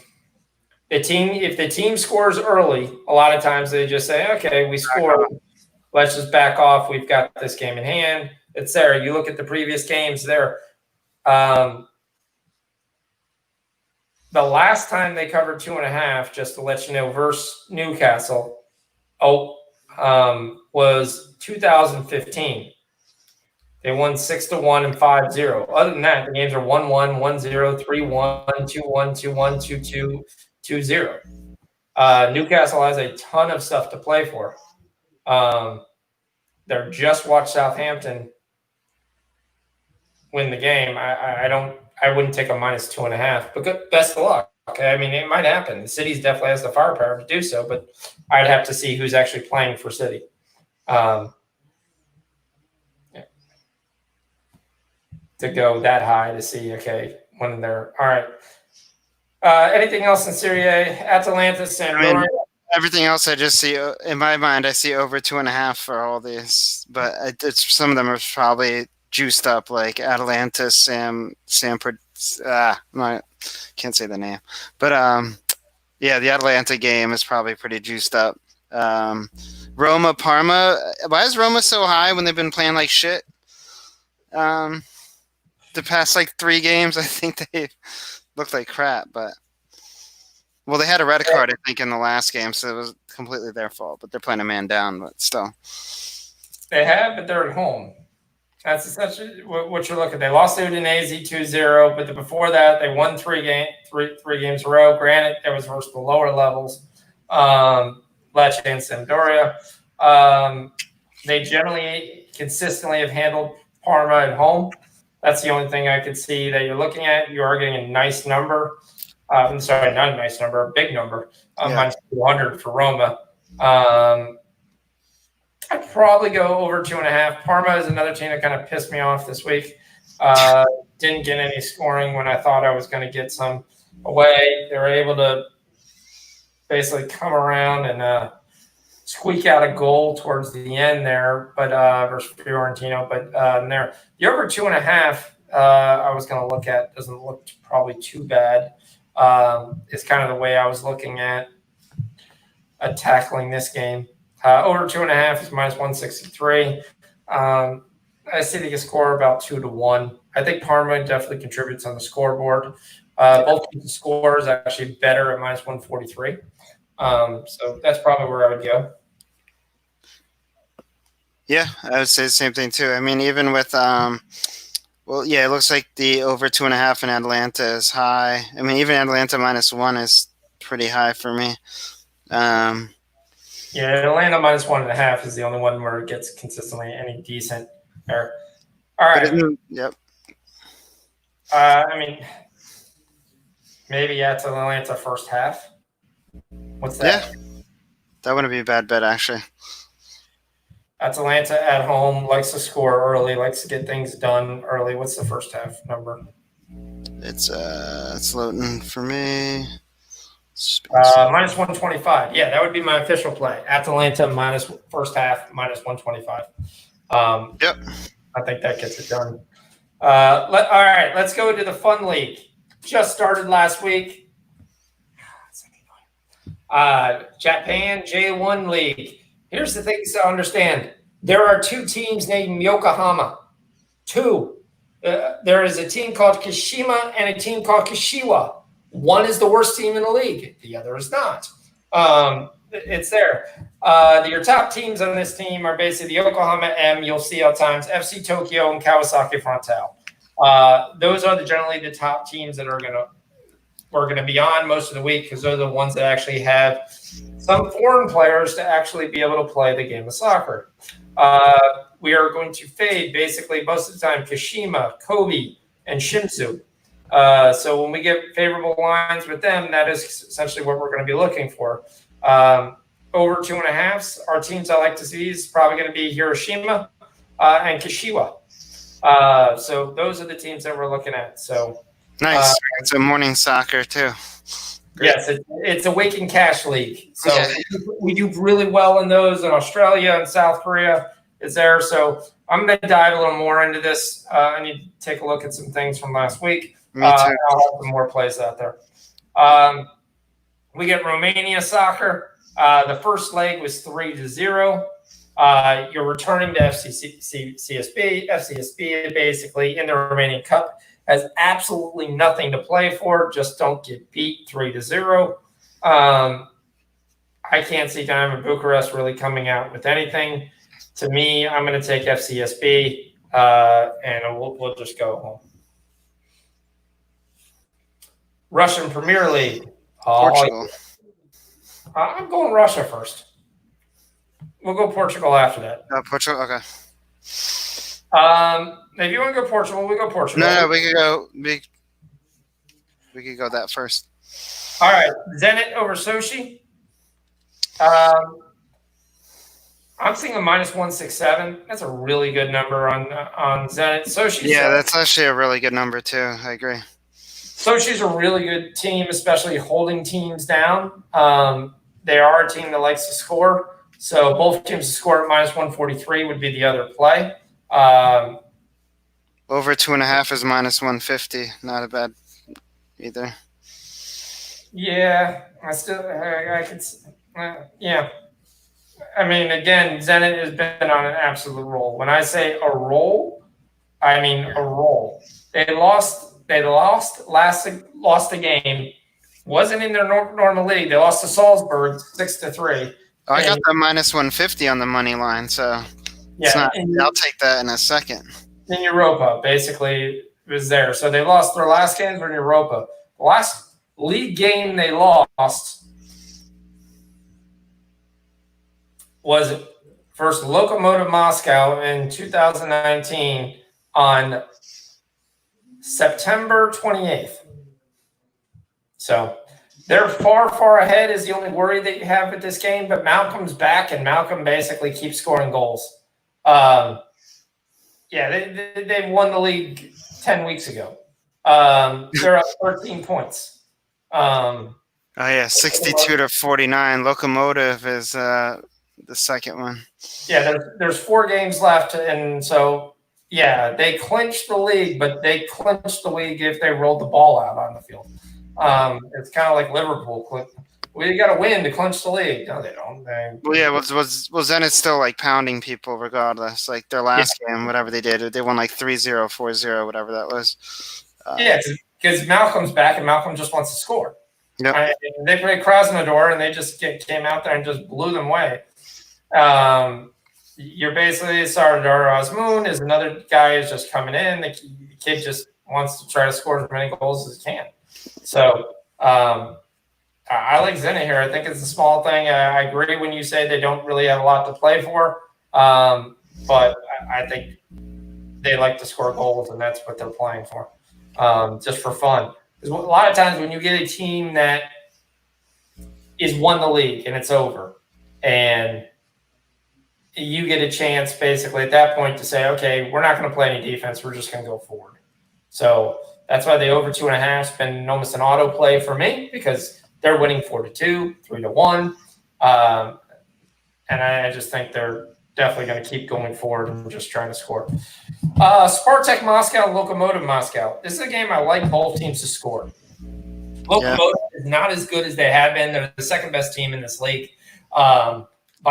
the team scores early, a lot of times they just say, okay, we scored. Let's just back off. We've got this game in hand. It's there. You look at the previous games there. The last time they covered 2.5, just to let you know, versus Newcastle, was 2015. They won 6-1 and 5-0. Other than that, the games are 1-1, 1-0, 3-1, 2-1, 2-1, 2-2, 2-0. Newcastle has a ton of stuff to play for. They're just watched Southampton win the game. I wouldn't take a minus 2.5, but best of luck. Okay, I mean, it might happen. The City's definitely has the firepower to do so, but I'd have to see who's actually playing for City. To go that high to see, okay, when they're all right. Anything else in Serie A? Atalanta, Sampdoria. Everything else I just see in my mind. I see over 2.5 for all these, but it's some of them are probably juiced up, like Atalanta, Sampdoria. I can't say the name, but yeah, the Atalanta game is probably pretty juiced up. Roma, Parma. Why is Roma so high when they've been playing like shit? The past 3 games, I think they looked like crap. But they had a red card, I think, in the last game, so it was completely their fault. But they're playing a man down, but still. They have, but they're at home. That's essentially what you're looking at. They lost to Udinese 2-0, but before that, they won 3 games in a row. Granted, that was versus the lower levels, Lecce and Sampdoria. They generally consistently have handled Parma at home. That's the only thing I could see that you're looking at. You are getting a nice number. I'm sorry, not a nice number, a big number, minus 200 for Roma. I'd probably go over 2.5. Parma is another team that kind of pissed me off this week. Didn't get any scoring when I thought I was going to get some away. They were able to basically come around and squeak out a goal towards the end there, but versus Fiorentino. But there, the over 2.5, I was going to look at, doesn't look probably too bad. It's kind of the way I was looking at tackling this game. Over 2.5 is minus 163. I see they can score about 2-1. I think Parma definitely contributes on the scoreboard. Both teams' score is actually better at minus 143. So that's probably where I would go. Yeah, I would say the same thing too. I mean, even with well, yeah, it looks like the over 2.5 in Atlanta is high. I mean, even Atlanta -1 is pretty high for me. Yeah, Atlanta -1.5 is the only one where it gets consistently any decent there. All right. Yep. I mean, maybe it's Atlanta first half. What's that? Yeah, that wouldn't be a bad bet actually. Atlanta at home, likes to score early, likes to get things done early. What's the first half number? It's loading for me. Minus 125. Yeah, that would be my official play. Atlanta minus first half, minus 125. Yep. I think that gets it done. All right, let's go to the Fun League. Just started last week. Japan J1 League. Here's the things to understand. There are two teams named Yokohama. Two. There is a team called Kashima and a team called Kashiwa. One is the worst team in the league. The other is not. It's there. Your top teams on this team are basically the Yokohama M, you'll see at times, FC Tokyo, and Kawasaki Frontale. Those are generally the top teams that we're going to be on most of the week because those are the ones that actually have some foreign players to actually be able to play the game of soccer. We are going to fade basically most of the time Kashima, Kobe, and Shimizu. So when we get favorable lines with them, that is essentially what we're going to be looking for. Over 2.5s, our teams I like to see is probably going to be Hiroshima and Kashiwa. So those are the teams that we're looking at. So nice. It's a morning soccer too. Great. Yes, it's a Waking Cash League. So we do really well in those in Australia and South Korea is there. So I'm going to dive a little more into this. I need to take a look at some things from last week. Me too. I'll have some more plays out there. We get Romania soccer. The first leg was 3-0. You're returning to CSB. FCSB basically in the Romanian Cup has absolutely nothing to play for. Just don't get beat 3-0. I can't see Dynamo Bucharest really coming out with anything. To me, I'm going to take FCSB and we'll just go home. Russian Premier League. Portugal. I'm going Russia first. We'll go Portugal after that. Portugal. Okay. If you want to go Portugal, we go Portugal. No, we could go. We could go that first. All right, Zenit over Sochi. I'm seeing a -167. That's a really good number on Zenit. Sochi. Yeah, that's actually a really good number too. I agree. Sochi's a really good team, especially holding teams down. They are a team that likes to score. So both teams to score at -143 would be the other play. Over 2.5 is -150. Not a bad either. Yeah, I could. Yeah. I mean, again, Zenit has been on an absolute roll. When I say a roll, I mean a roll. They lost the game. Wasn't in their normal league. They lost to Salzburg 6-3. Oh, I got the -150 on the money line, so I'll take that in a second. In Europa, basically, was there. So they lost their last games were in Europa. The last league game they lost was versus Lokomotiv Moscow in 2019 on September 28th. So They're far, far ahead is the only worry that you have with this game, but Malcolm's back, and Malcolm basically keeps scoring goals. Yeah, they won the league 10 weeks ago. They're up 13 points. Oh yeah, 62-49. Locomotive is the second one. Yeah, there's 4 games left, and so yeah, they clinched the league, but they clinched the league if they rolled the ball out on the field. It's kind of like Liverpool. We got to win to clinch the league. No, they don't. Well, yeah, was Zenit still like pounding people regardless? Like their last game, whatever they did, they won like 3-0, 4-0, whatever that was. Yeah, because Malcolm's back, and Malcolm just wants to score. Yep. They played Krasnodar, and they just came out there and just blew them away. You're basically Sardar Osmoon is another guy who's just coming in. The kid just wants to try to score as many goals as he can. So I like Zenit here. I think it's a small thing. I agree when you say they don't really have a lot to play for, but I think they like to score goals, and that's what they're playing for, just for fun. Because a lot of times when you get a team that is won the league and it's over, and you get a chance basically at that point to say, okay, we're not going to play any defense. We're just going to go forward. So that's why the over 2.5 has been almost an auto play for me, because they're winning 4-2, 3-1. And I just think they're definitely going to keep going forward and just trying to score. Spartak Moscow, Lokomotiv Moscow. This is a game I like both teams to score. Lokomotiv is not as good as they have been. They're the second best team in this league.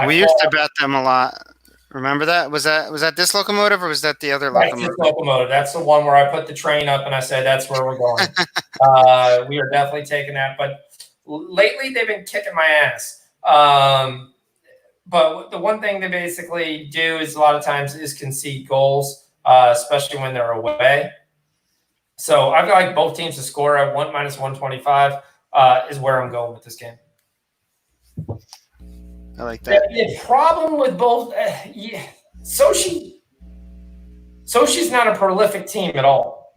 We used to bet them a lot. Remember that? Was that this Locomotive, or was that the other Locomotive? That's this Locomotive. That's the one where I put the train up and I said that's where we're going. We are definitely taking that. But lately they've been kicking my ass. But the one thing they basically do is a lot of times is concede goals, especially when they're away. So I feel like both teams to score at -125 is where I'm going with this game. I like that. The problem with both, Sochi's not a prolific team at all.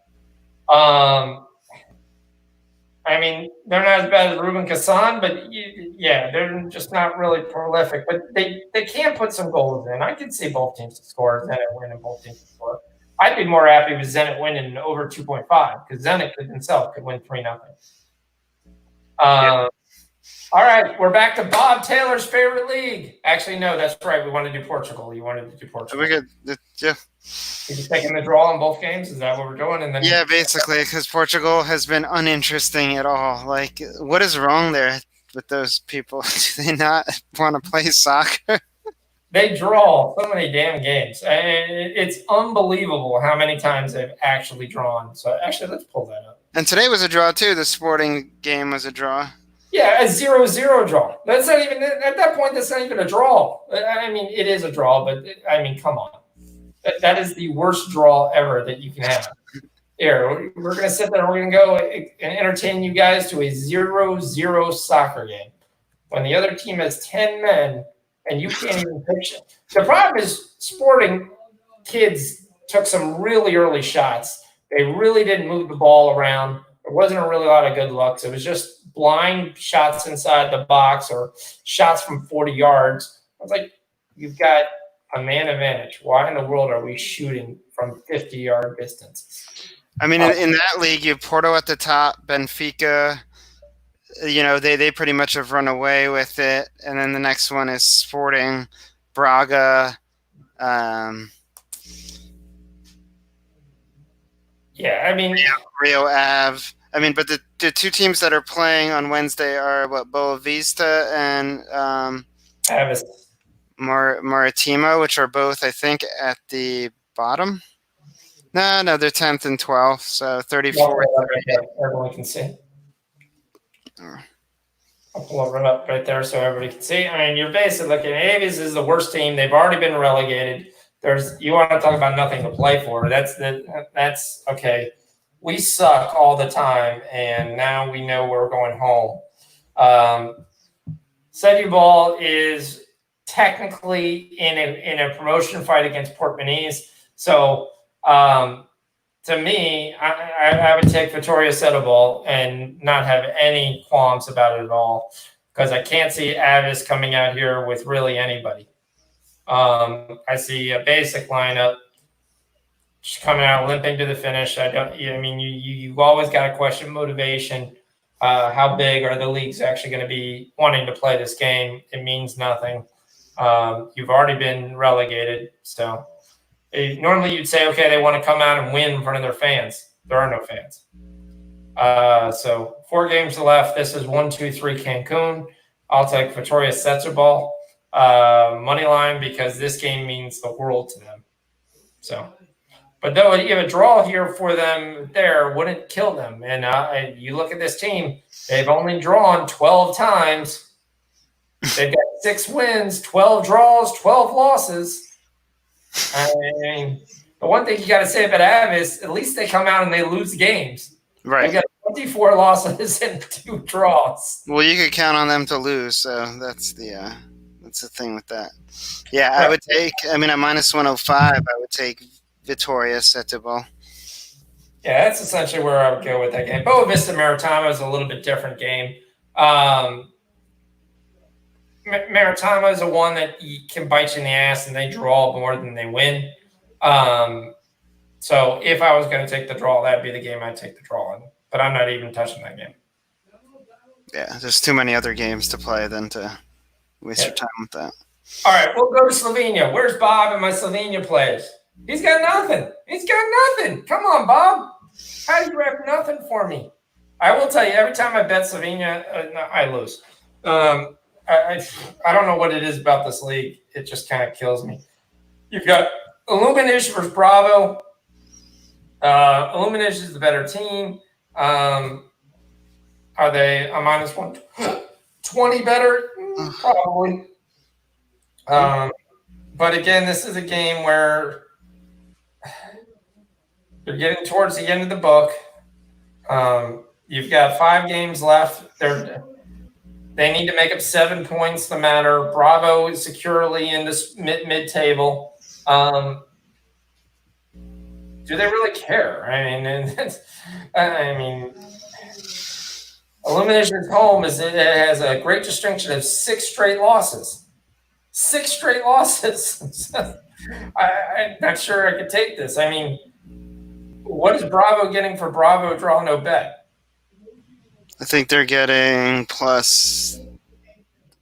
I mean, they're not as bad as Ruben Kassan, but yeah, they're just not really prolific. But they can put some goals in. I could see both teams to score, Zenit win, and both teams to score. I'd be more happy with Zenit winning over 2.5, because Zenit himself could win 3-0. All right, we're back to Bob Taylor's favorite league. Actually, no, that's right. We want to do Portugal. You wanted to do Portugal. We could, yeah. You're just taking the draw in both games? Is that what we're doing? And then basically, because Portugal has been uninteresting at all. Like, what is wrong there with those people? Do they not want to play soccer? They draw so many damn games. It's unbelievable how many times they've actually drawn. So, actually, let's pull that up. And today was a draw, too. The Sporting game was a draw. Yeah, a 0-0 draw. That's not even, at that point, that's not even a draw. I mean, it is a draw, but I mean, come on. That is the worst draw ever that you can have. Here, we're going to sit there and we're going to go and entertain you guys to a 0-0 soccer game when the other team has 10 men and you can't even picture. The problem is Sporting kids took some really early shots. They really didn't move the ball around. There wasn't a really lot of good looks. It was just blind shots inside the box or shots from 40 yards. I was like, you've got a man advantage. Why in the world are we shooting from 50-yard distances? I mean, in that league, you have Porto at the top, Benfica. You know, they pretty much have run away with it. And then the next one is Sporting, Braga. Yeah, I mean, Rio Ave. I mean, but the two teams that are playing on Wednesday are Boa Vista and Avis. Maritimo, which are both, I think, at the bottom. No, they're 10th and 12th, so 34. Everyone can see. I'll pull it up right there so everybody can see. I mean, you're basically looking at Avis is the worst team. They've already been relegated. You want to talk about nothing to play for. That's okay. We suck all the time, and now we know we're going home. Setubal is technically in a promotion fight against Portmanese. So to me, I would take Vittoria Settleball and not have any qualms about it at all because I can't see Avis coming out here with really anybody. I see a basic lineup just coming out limping to the finish. I mean, you always got to question motivation. How big are the leagues actually going to be wanting to play this game? It means nothing. You've already been relegated, so normally you'd say, okay, they want to come out and win in front of their fans. There are no fans. So 4 games left. This is 1, 2, 3 Cancun. I'll take Vittoria Setzerball money line because this game means the world to them. So, but though you have a draw here for them, there wouldn't kill them. And you look at this team; they've only drawn 12 times. They've got 6 wins, 12 draws, 12 losses. I mean, the one thing you got to say about Avis, at least they come out and they lose games. Right. They got 24 losses and 2 draws. Well, you could count on them to lose, so that's the thing with that. Yeah, I would take. I mean, at -105, I would take Vittoria Setúbal. Yeah, that's essentially where I would go with that game. Boa Vista Maritama is a little bit different game. Maritama is a one that can bite you in the ass, and they draw more than they win. So if I was going to take the draw, that'd be the game I'd take the draw in. But I'm not even touching that game. Yeah, there's too many other games to play than to waste your time with that. All right, we'll go to Slovenia. Where's Bob and my Slovenia players? He's got nothing. He's got nothing. Come on, Bob. How do you have nothing for me? I will tell you, every time I bet Slovenia, I lose. I don't know what it is about this league. It just kind of kills me. You've got Illumination versus Bravo. Illumination is the better team. Are they a -120 better? Probably. But again, this is a game where you're getting towards the end of the book. You've got 5 games left. They need to make up 7 points no matter. Bravo is securely in this mid-table. Do they really care? I mean, Illumination's home it has a great distinction of 6 straight losses. 6 straight losses. I'm not sure I could take this. I mean, what is Bravo getting for Bravo draw no bet? I think they're getting plus.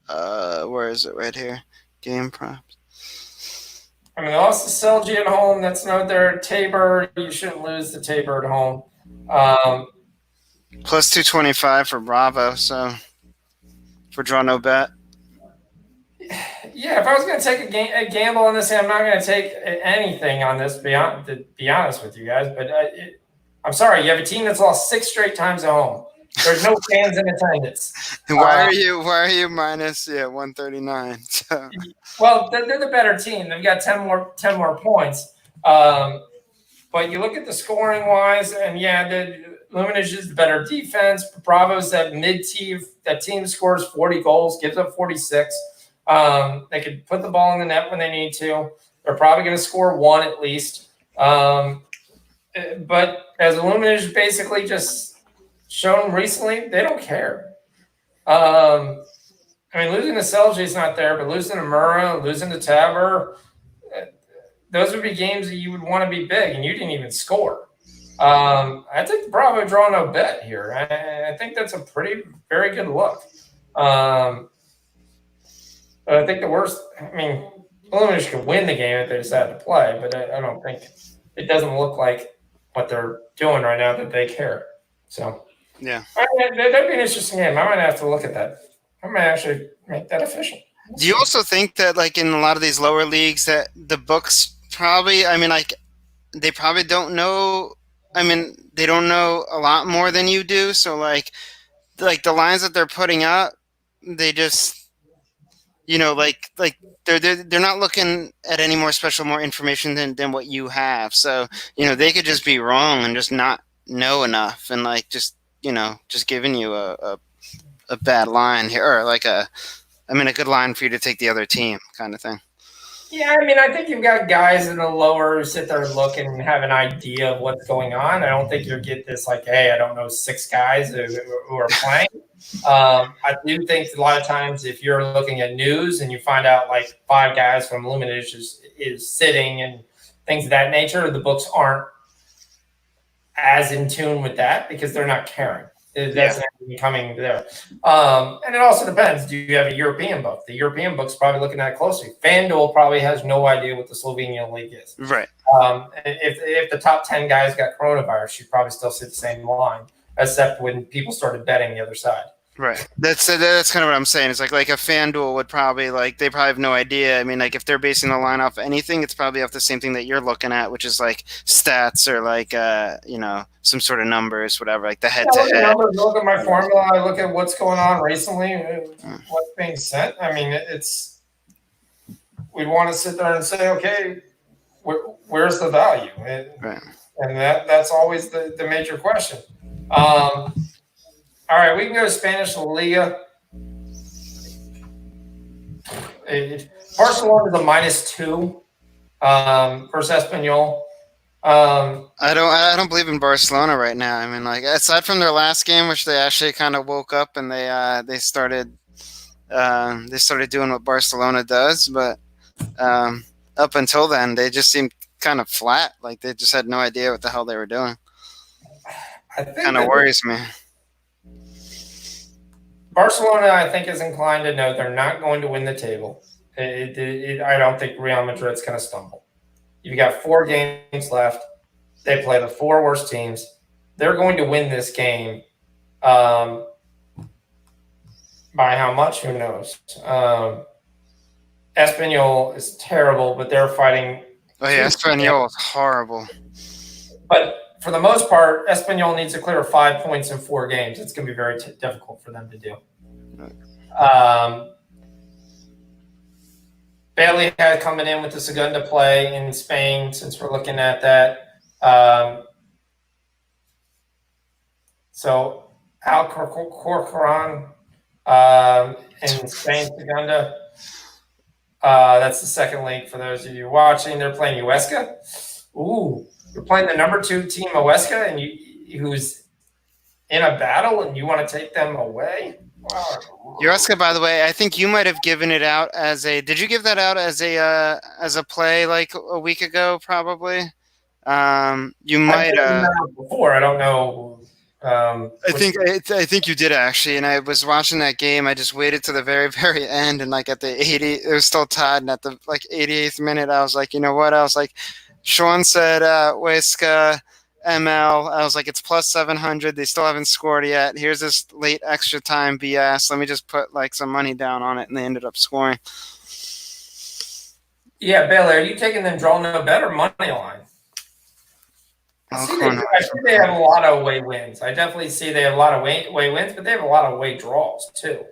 Where is it? Right here. Game props. I mean, they lost to Celgi at home. That's no there. Tabor, you shouldn't lose the Tabor at home. Plus 225 for Bravo. So for draw no bet. Yeah, if I was going to take a gamble on this, I'm not going to take anything on this. To be honest with you guys, but I'm sorry, you have a team that's lost 6 straight times at home. There's no fans in attendance. Why are you minus 139? So. Well, they're the better team. They've got 10 more points. But you look at the scoring wise, and the Luminage is the better defense. Bravo's that mid-team. That team scores 40 goals, gives up 46. They could put the ball in the net when they need to. They're probably going to score 1 at least. But as Illuminage basically just shown recently, they don't care. I mean, losing to Celgi is not there, but losing to Murrah, losing to Tabor, those would be games that you would want to be big, and you didn't even score. I think Bravo draw no bet here. I think that's a very good look. But I think the worst, Illumination could win the game if they decide to play, but I don't think it doesn't look like what they're doing right now that they care. So, yeah. That'd be an interesting game. I might have to look at that. I might actually make that official. Do you also think that, like, in a lot of these lower leagues that the books probably, they probably don't know, they don't know a lot more than you do, so, like the lines that they're putting up, they just, they're not looking at any more information than what you have. So, they could just be wrong and just not know enough and just giving you a bad line here, or a good line for you to take the other team kind of thing. Yeah, I mean, I think you've got guys in the lower who sit there and look and have an idea of what's going on. I don't think you'll get this like, hey, I don't know, 6 guys who are playing. I do think a lot of times if you're looking at news and you find out like 5 guys from Luminous is sitting and things of that nature, the books aren't as in tune with that because they're not caring. That's coming there. And it also depends. Do you have a European book? The European book's probably looking at it closely. FanDuel probably has no idea what the Slovenian league is. Right. If the top 10 guys got coronavirus, you'd probably still see the same line, except when people started betting the other side. Right. That's kind of what I'm saying. It's like a FanDuel would probably they probably have no idea. I mean, like if they're basing the line off anything, it's probably off the same thing that you're looking at, which is like stats or like some sort of numbers, whatever, like the head to head. I look at my formula. I look at what's going on recently, what's being sent. I mean, we'd want to sit there and say, okay, where's the value? And that's always the major question. All right, we can go to Spanish La Liga. Barcelona is a -2 versus Espanyol. I don't believe in Barcelona right now. I mean, like aside from their last game, which they actually kind of woke up and they started doing what Barcelona does, but up until then, they just seemed kind of flat. Like they just had no idea what the hell they were doing. Kind of worries me. Barcelona, I think, is inclined to know they're not going to win the table. I don't think Real Madrid's going to stumble. You've got 4 games left. They play the 4 worst teams. They're going to win this game. By how much? Who knows? Espanyol is terrible, but they're fighting. Oh, yeah, Espanyol is horrible. But for the most part, Espanyol needs to clear 5 points in 4 games. It's going to be very difficult for them to do. Bailey had coming in with the Segunda play in Spain, since we're looking at that. So Alcorcón in Spain, Segunda. That's the second league for those of you watching. They're playing Huesca. Ooh. You're playing the number 2 team, Huesca, and who's in a battle, and you want to take them away? Wow. Huesca, by the way, I think you might have given it out as a. Did you give that out as a play like a week ago? Probably. You might have before. I don't know. I think you did actually, and I was watching that game. I just waited to the very, very end, and like at the 80, it was still tied, and at the 88th minute, I was like, you know what? I was like. Shawn said Huesca, ML. I was like, it's plus 700. They still haven't scored yet. Here's this late extra time BS. Let me just put like some money down on it, and they ended up scoring. Yeah, Bailey, are you taking them draw no bet or money line? I see they have a lot of away wins. I definitely see they have a lot of away wins, but they have a lot of away draws too.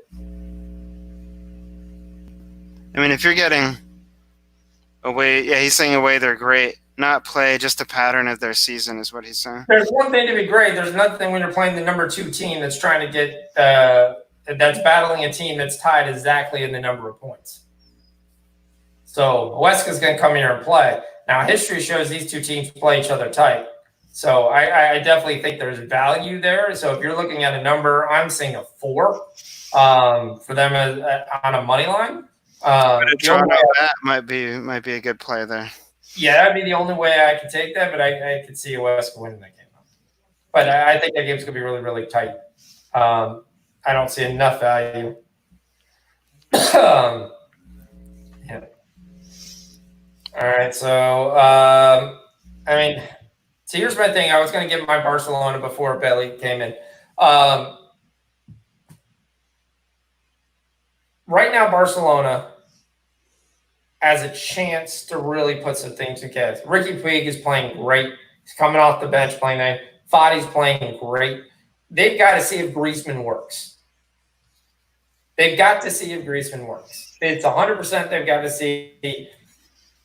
I mean, if you're getting away, yeah, he's saying away they're great. Not play, just a pattern of their season is what he's saying. There's one thing to be great. There's another thing when you're playing the number 2 team that's trying to get that's battling a team that's tied exactly in the number of points. So Huesca's going to come here and play. Now history shows these 2 teams play each other tight. So I definitely think there's value there. So if you're looking at a number, I'm seeing a 4 for them on a money line. That might be a good play there. Yeah, that'd be the only way I could take that, but I could see Huesca winning that game. But I think that game's going to be really, really tight. I don't see enough value. Yeah. All right, so, I mean, so here's my thing. I was going to give my Barcelona before Bailey came in. Right now, Barcelona has a chance to really put some things together. Ricky Puig is playing great. He's coming off the bench playing nice. Fadi's playing great. They've got to see if Griezmann works. They've got to see if Griezmann works. It's 100% they've got to see,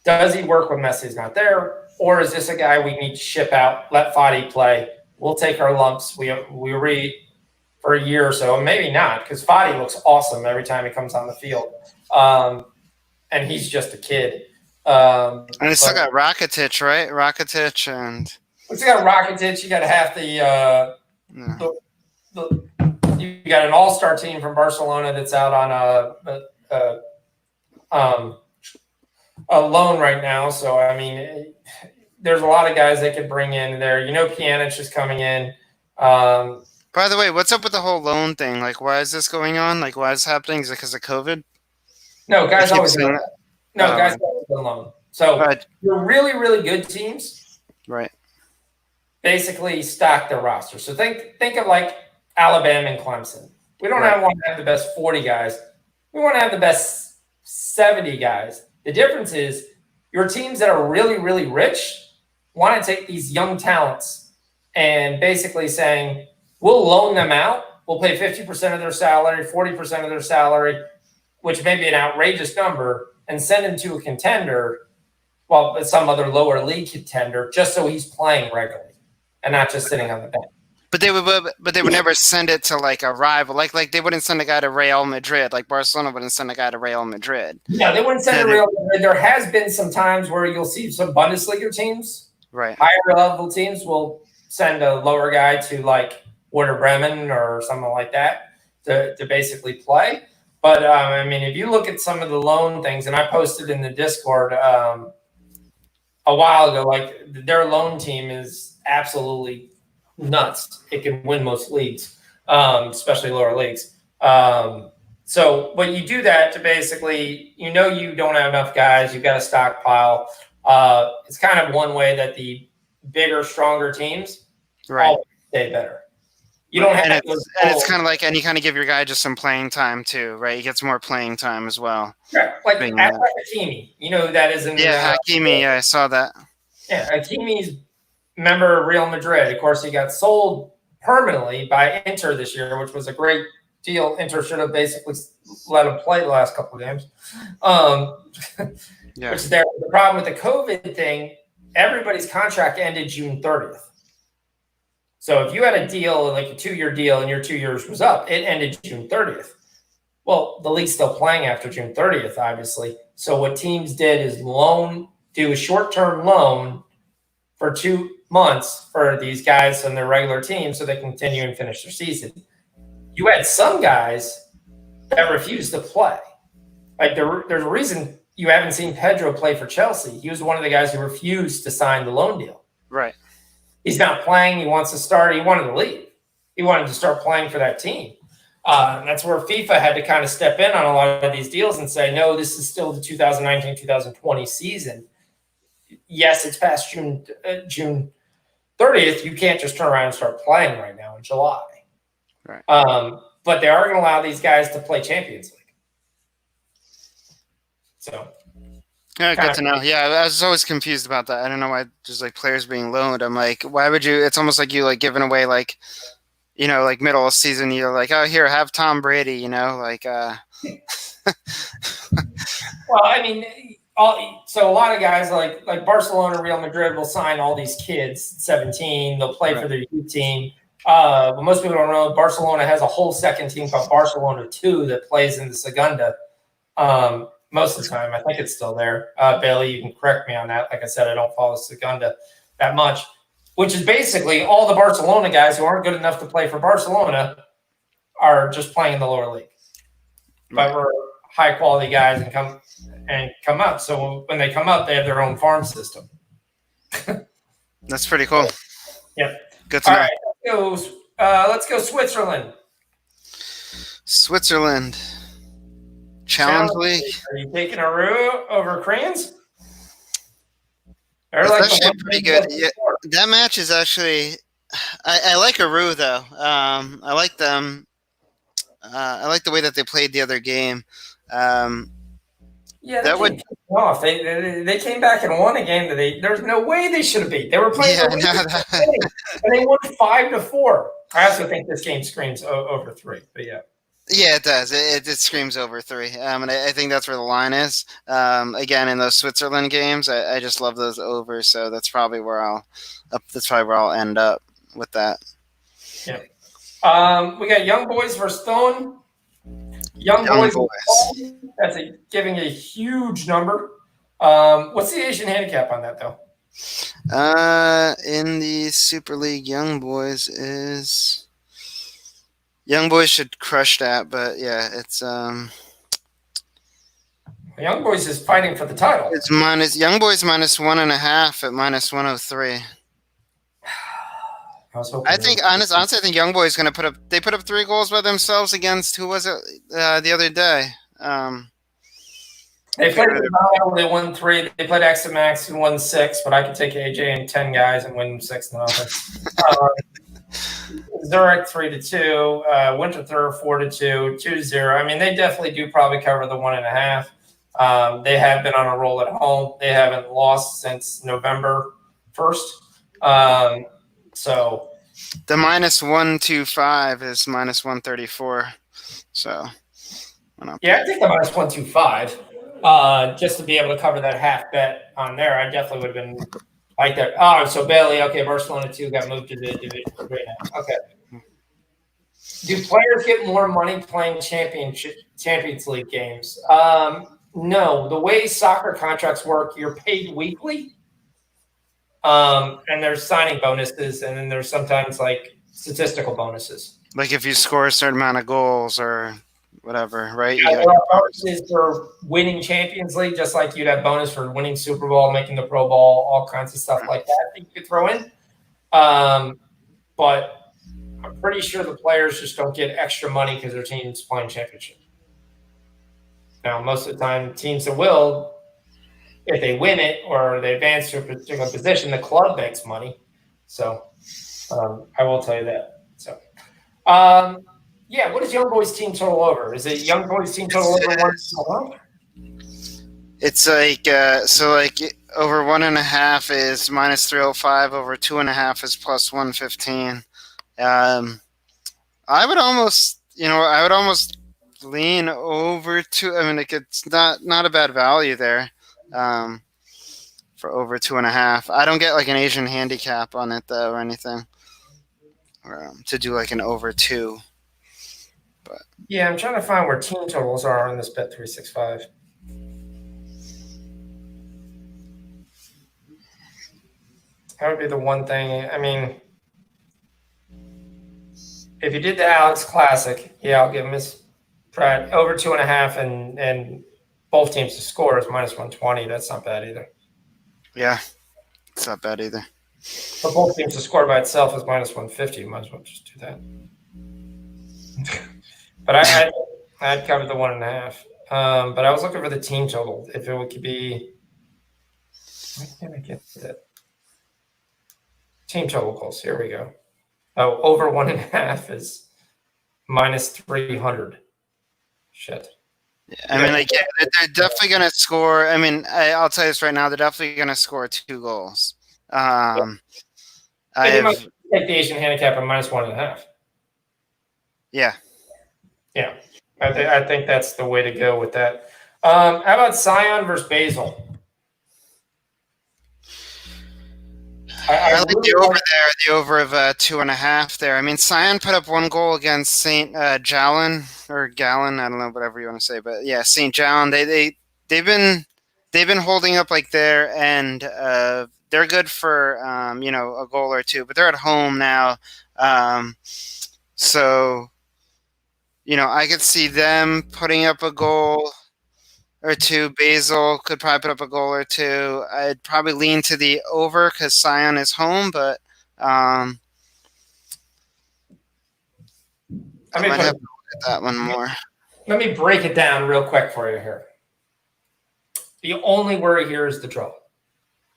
does he work when Messi's not there? Or is this a guy we need to ship out, let Fadi play? We'll take our lumps. We read for a year or so. Maybe not, because Fadi looks awesome every time he comes on the field. And he's just a kid. And it's still But got Rakitic, right? Rakitic and you got Rakitic. You got half yeah. you got an all-star team from Barcelona that's out on a loan right now. So I mean, there's a lot of guys they could bring in there. Pjanic is coming in. By the way, what's up with the whole loan thing? Like, why is this going on? Like, why is it happening? Is it because of COVID? No, guys keep always saying done that. that. No, Oh, guys right. always done loan. So Right. your really, really good teams Right. basically stock their roster. So think of like Alabama and Clemson. We don't Right. want to have the best 40 guys. We want to have the best 70 guys. The difference is your teams that are really, really rich want to take these young talents and basically saying, we'll loan them out. We'll pay 50% of their salary, 40% of their salary, which may be an outrageous number, and send him to a contender, well, some other lower league contender, just so he's playing regularly and not just sitting on the bench. But they would never send it to like a rival. Like they wouldn't send a guy to Real Madrid. Like Barcelona wouldn't send a guy to Real Madrid. Yeah, they wouldn't send a Real Madrid. There has been some times where you'll see some Bundesliga teams, right, higher level teams will send a lower guy to like Werder Bremen or something like that to basically play. But I mean, if you look at some of the loan things, and I posted in the Discord a while ago, like their loan team is absolutely nuts. It can win most leagues, especially lower leagues. So when you do that to basically, you don't have enough guys, you've got a stockpile. It's kind of one way that the bigger, stronger teams always stay better. You don't have it's kind of like, and you kind of give your guy just some playing time too, right? He gets more playing time as well. Right. Like Hakimi, that is in Hakimi. Yeah, I saw that. Yeah, Hakimi's member of Real Madrid. Of course, he got sold permanently by Inter this year, which was a great deal. Inter should have basically let him play the last couple of games. Which the problem with the COVID thing, everybody's contract ended June 30th. So if you had a deal, like a 2-year deal, and your 2 years was up, it ended June 30th. Well, the league's still playing after June 30th, obviously. So what teams did is do a short-term loan for 2 months for these guys on their regular team so they continue and finish their season. You had some guys that refused to play. Like there's a reason you haven't seen Pedro play for Chelsea. He was one of the guys who refused to sign the loan deal. Right. He's not playing. He wants to start. He wanted to leave. He wanted to start playing for that team. And that's where FIFA had to kind of step in on a lot of these deals and say, no, this is still the 2019-2020 season. Yes, it's past June 30th. You can't just turn around and start playing right now in July. Right. But they are going to allow these guys to play Champions League. So. Yeah, good to know. Yeah, I was always confused about that. I don't know why there's like players being loaned. I'm like, why would you? It's almost like you like giving away like, like middle of season. You're like, oh, here, have Tom Brady. like. Well, I mean, so a lot of guys like Barcelona, Real Madrid will sign all these kids, 17. They'll play for their youth team. But most people don't know Barcelona has a whole second team called Barcelona 2 that plays in the Segunda. Most of the time, I think it's still there. Bailey, you can correct me on that. Like I said, I don't follow Segunda that much, which is basically all the Barcelona guys who aren't good enough to play for Barcelona are just playing in the lower league. But we're high quality guys and come up. So when they come up, they have their own farm system. That's pretty cool. Yep. Good to know. All right, let's go Switzerland. Switzerland. Challenge League. Are you taking a Roux over Cranes? That's actually pretty good. Yeah, that match is actually. I like Aru though. I like them. I like the way that they played the other game. Yeah, that off. They came back and won a game that there's no way they should have beat. They were playing and they won 5-4. I also think this game screams over 3, but yeah. Yeah, it does. It screams over 3. And I think that's where the line is. Again, in those Switzerland games, I just love those overs. So that's probably where I'll end up with that. Yeah. We got Young Boys versus Stone. Young Boys. That's giving a huge number. What's the Asian handicap on that though? In the Super League, Young Boys should crush that, but yeah, Young Boys is fighting for the title. it's minus Young Boys -1.5 at -103. I was hoping. Honestly, I think Young Boys going to put up 3 goals by themselves against who was it the other day? They played Colorado, they won 3. They played X and Max and won 6, but I could take AJ and 10 guys and win 6-0. Zurich 3-2, Winterthur 4-2, 2-0. I mean, they definitely do probably cover the 1.5. They have been on a roll at home. They haven't lost since November 1st. So the -125 is -134. So yeah, I think the -125. Just to be able to cover that half bet on there, I definitely would have been like that. Oh, so Bailey, okay, Barcelona 2 got moved to the Division 3 now. Okay. Do players get more money playing Champions League games? No. The way soccer contracts work, you're paid weekly. And there's signing bonuses, and then there's sometimes like statistical bonuses. Like if you score a certain amount of goals or whatever, right? Yeah, there are bonuses for winning Champions League, just like you'd have bonus for winning Super Bowl, making the Pro Bowl, all kinds of stuff like that you could throw in. But I'm pretty sure the players just don't get extra money because their team's playing championship. Now, most of the time, teams that will, if they win it or they advance to a particular position, the club makes money. So I will tell you that. So, yeah, what is Young Boys team total over? Is it Young Boys team total over 1? It's like over 1.5 is -305. Over 2.5 is +115. I would almost lean over to. I mean, it's not a bad value there. For over 2.5. I don't get like an Asian handicap on it though or anything. To do like an over 2. But yeah, I'm trying to find where team totals are on this Bet365. That would be the one thing. I mean, if you did the Alex Classic, yeah, I'll give Miss Pratt over 2.5 and both teams to score is -120. That's not bad either. Yeah, it's not bad either. But both teams to score by itself is -150. You might as well just do that. But I'd cover the 1.5. But I was looking for the team total. If it could be, why can't I get that? Team total goals. Here we go. Oh, over 1.5 is -300. Shit. I mean, like, yeah, they're definitely going to score. I mean, I'll tell you this right now. They're definitely going to score 2 goals. I might take the Asian handicap at -1.5. Yeah. Yeah. I think that's the way to go with that. How about Sion versus Basel? I like the over there, the over of 2.5 there. I mean, Sion put up 1 goal against St. Gallen or Gallon. I don't know, whatever you want to say, but yeah, St. Gallen. They've been holding up like there, and they're good for a goal or 2, but they're at home now, so I could see them putting up a goal or 2. Basel could probably put up a goal or 2. I'd probably lean to the over because Sion is home, but I might have to look at that one more. Let me break it down real quick for you here. The only worry here is the draw.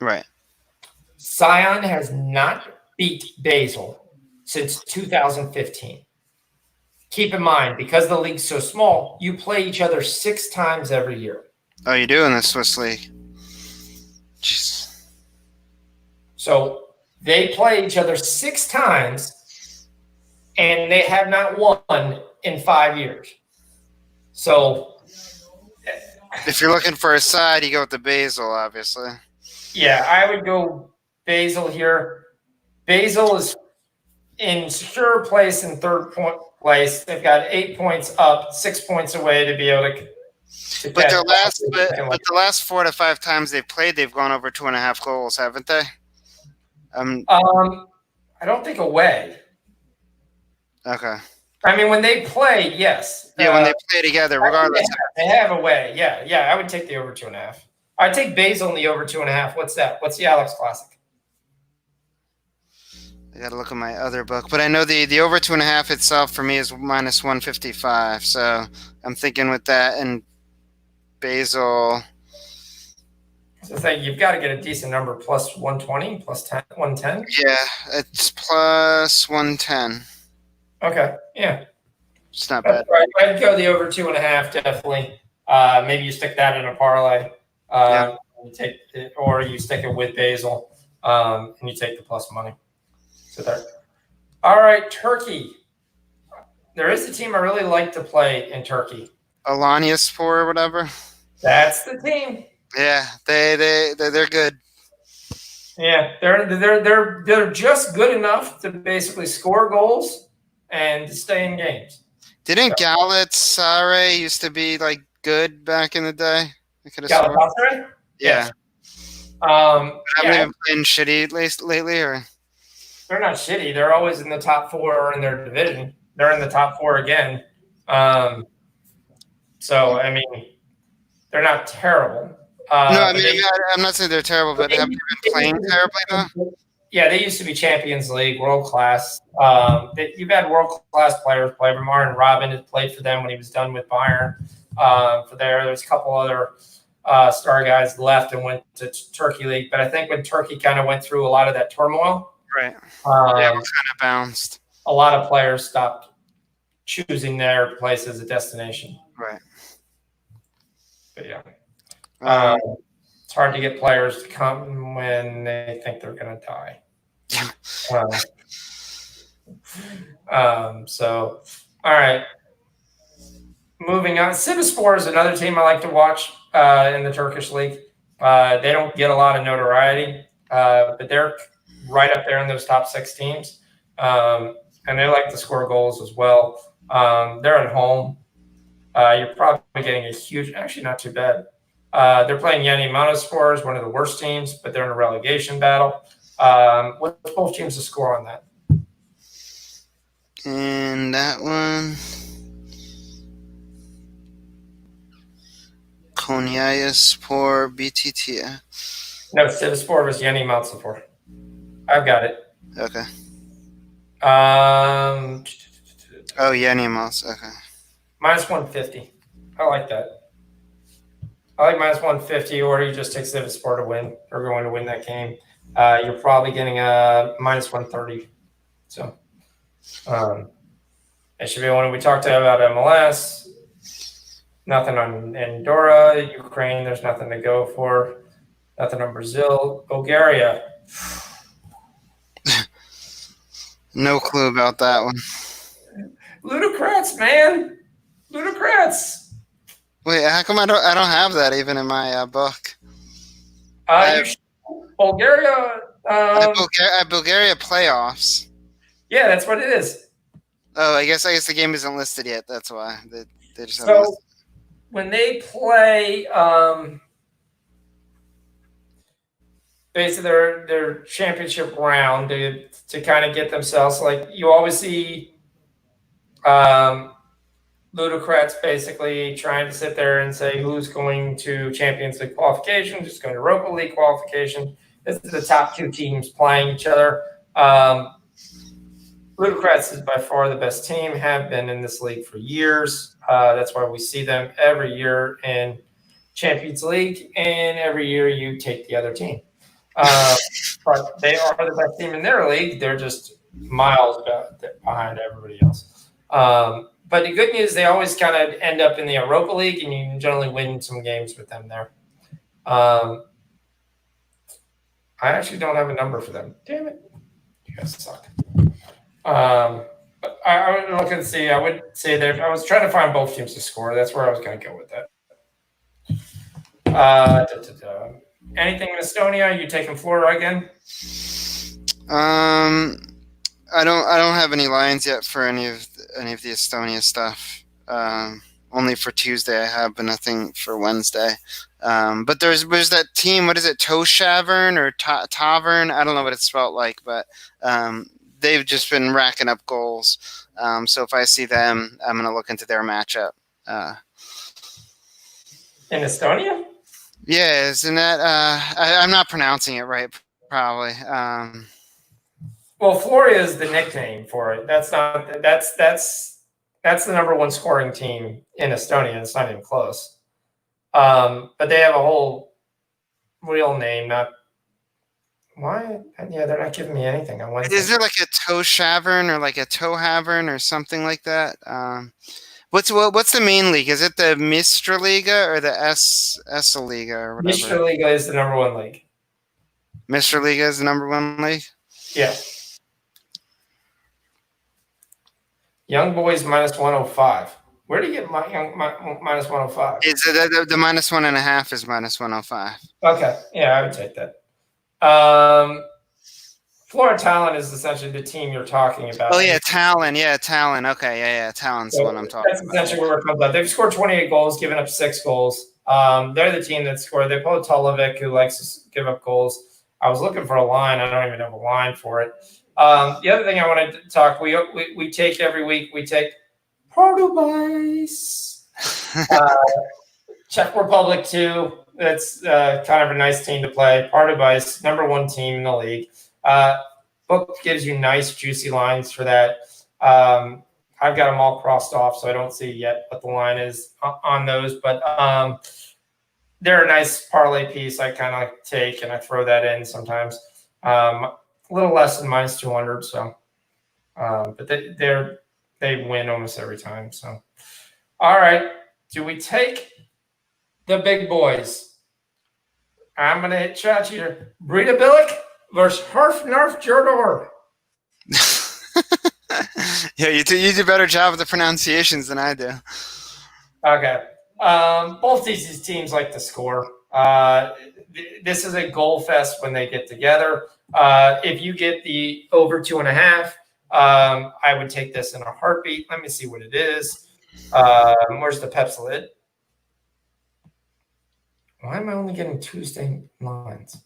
Right. Sion has not beat Basel since 2015. Keep in mind, because the league's so small, you play each other 6 times every year. Oh, you do in the Swiss League? Jeez. So they play each other 6 times, and they have not won in 5 years. So if you're looking for a side, you go with the Basel, obviously. Yeah, I would go Basel here. Basel is in secure place in 3rd place. They've got 8 points up, 6 points away to be able to to But catch their up. last, but the last 4 to 5 times they've played, they've gone over 2.5 goals, haven't they? I don't think away. Okay. I mean, when they play, yes. Yeah, when they play together, regardless. They have away. Yeah. I would take the over 2.5. I'd take Basel in the over 2.5. What's that? What's the Alex Classic? I got to look at my other book, but I know the over 2.5 itself for me is minus 155. So I'm thinking with that and Basel. So it's like you've got to get a decent number plus 120, plus 10, 110. Yeah, it's plus 110. Okay, yeah. It's not bad. Right. I'd go the over 2.5, definitely. Maybe you stick that in a parlay. Yeah. You take it, or you stick it with Basel, and you take the plus money. So there. All right, Turkey. There is a team I really like to play in Turkey. Alaniaspor or whatever. That's the team. Yeah, they're good. Yeah, they're just good enough to basically score goals and to stay in games. Didn't Galatasaray used to be like good back in the day? Galatasaray? Yeah. Haven't been playing shitty lately, or they're not shitty. They're always in the top 4 in their division. They're in the top 4 again. So I mean, they're not terrible. No, I mean, I'm not saying they're terrible, but have they been playing terribly though? Yeah, they used to be Champions League, world class. You've had world class players play. Martin Robin had played for them when he was done with Bayern. There's a couple other star guys left and went to Turkey League. But I think when Turkey kind of went through a lot of that turmoil, right? Yeah, it was kind of bounced. A lot of players stopped choosing their place as a destination. Right. But yeah. It's hard to get players to come when they think they're going to die. So, all right. Moving on. Sivasspor is another team I like to watch in the Turkish league. They don't get a lot of notoriety, but they're right up there in those top 6 teams. And they like to score goals as well. They're at home. You're probably getting a huge, actually not too bad. They're playing Yeni Manaspor, one of the worst teams, but they're in a relegation battle. What's both teams to score on that? And that one, Konyaspor BTT. No, Sivasspor was Yeni Manaspor. I've got it. Okay. Oh, Yeni Mas. Okay. Minus 150. I like that. I like minus 150, or you just take Sivasspor to win, or going to win that game. You're probably getting a minus 130. So, it should be one we talked about MLS. Nothing on Andorra, Ukraine. There's nothing to go for. Nothing on Brazil, Bulgaria. No clue about that one. Ludocrats, man. Ludocrats. Wait, how come I don't have that even in my book? Bulgaria. Bulgaria playoffs. Yeah, that's what it is. Oh, I guess the game isn't listed yet. That's why they just. So when they play, basically their championship round to kind of get themselves, like, you always see Ludocrats basically trying to sit there and say who's going to Champions League qualification, who's going to Europa League qualification. This is the top 2 teams playing each other. Ludocrats is by far the best team, have been in this league for years. That's why we see them every year in Champions League, and every year you take the other team. But they are the best team in their league. They're just miles behind everybody else. But the good news, they always kind of end up in the Europa League, and you can generally win some games with them there. I actually don't have a number for them. Damn it. You guys suck. But I would look and see. I would say that I was trying to find both teams to score. That's where I was going to go with that. Anything in Estonia? You taking Florida again? I don't have any lines yet for any of the Estonia stuff. only for Tuesday I have, but nothing for Wednesday. But there's that team. What is it? Toshavern or Tavern? I don't know what it's spelled like, but they've just been racking up goals. So if I see them, I'm gonna look into their matchup. In Estonia? Yeah, isn't that? I'm not pronouncing it right, probably. Well, Floria is the nickname for it. That's the number one scoring team in Estonia. It's not even close. But they have a whole real name. Not why? Yeah, they're not giving me anything on Wednesday. Is there like a Toshavern or like a Tohavern or something like that? What's the main league? Is it the Mistraliga or the S Liga or whatever? Mistraliga is the number one league. Mistraliga is the number one league? Yeah. Young Boys minus 105. Where do you get minus 105? It's the minus 1.5 is minus 105. Okay. Yeah, I would take that. Florida Talon is essentially the team you're talking about. Oh, yeah, Talon. Yeah, Talon. Okay, yeah. Talon's the one I'm talking about. That's essentially where it comes out. They've scored 28 goals, given up 6 goals. They're the team that scored. They pulled Tolovic, who likes to give up goals. I was looking for a line. I don't even have a line for it. The other thing I wanted to talk, we take every week, we take Pardubice. Czech Republic, too. That's kind of a nice team to play. Pardubice, number one team in the league. Book gives you nice, juicy lines for that. I've got them all crossed off, so I don't see yet what the line is on those. But they're a nice parlay piece I kind of take, and I throw that in sometimes. A little less than minus 200, so. But they win almost every time. So, all right. Do we take the big boys? I'm going to hit shot here. Brita Billick versus Herf Nerf Jordor. Yeah, you do a better job with the pronunciations than I do. Okay. Both these teams like to score. This is a goal fest when they get together. If you get the over 2.5, I would take this in a heartbeat. Let me see what it is. Where's the Pepsi? Why am I only getting Tuesday lines?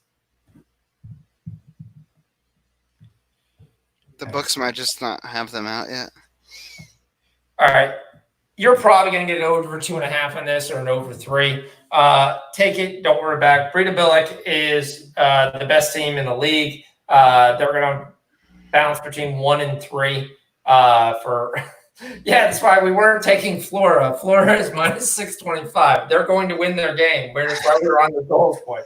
The books might just not have them out yet. All right. You're probably going to get an over 2.5 on this or an over 3. Take it. Don't worry about it. Brita Billick is the best team in the league. They're going to balance between 1 and 3 for yeah, that's why we weren't taking Flora. Flora is minus 625. They're going to win their game. That's why we were on the goals point.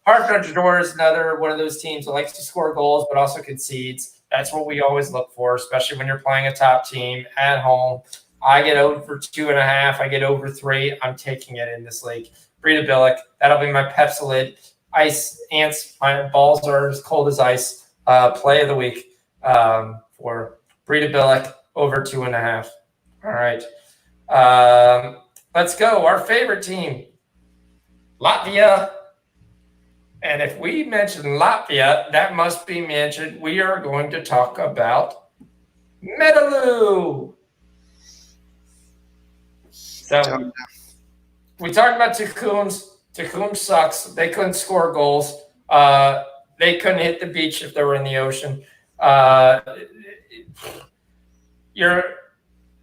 Hartford is another one of those teams that likes to score goals but also concedes. That's what we always look for, especially when you're playing a top team at home. I get over 2.5. I get over 3. I'm taking it in this league. Brita Billick. That'll be my Pepsi Ice Ants. My balls are as cold as ice. Play of the week for Brita Billick over 2.5. All right. Let's go. Our favorite team, Latvia. And if we mention Latvia, that must be mentioned. We are going to talk about Metaloo. So we talked about Tucuns. Tucum sucks. They couldn't score goals. They couldn't hit the beach if they were in the ocean. You're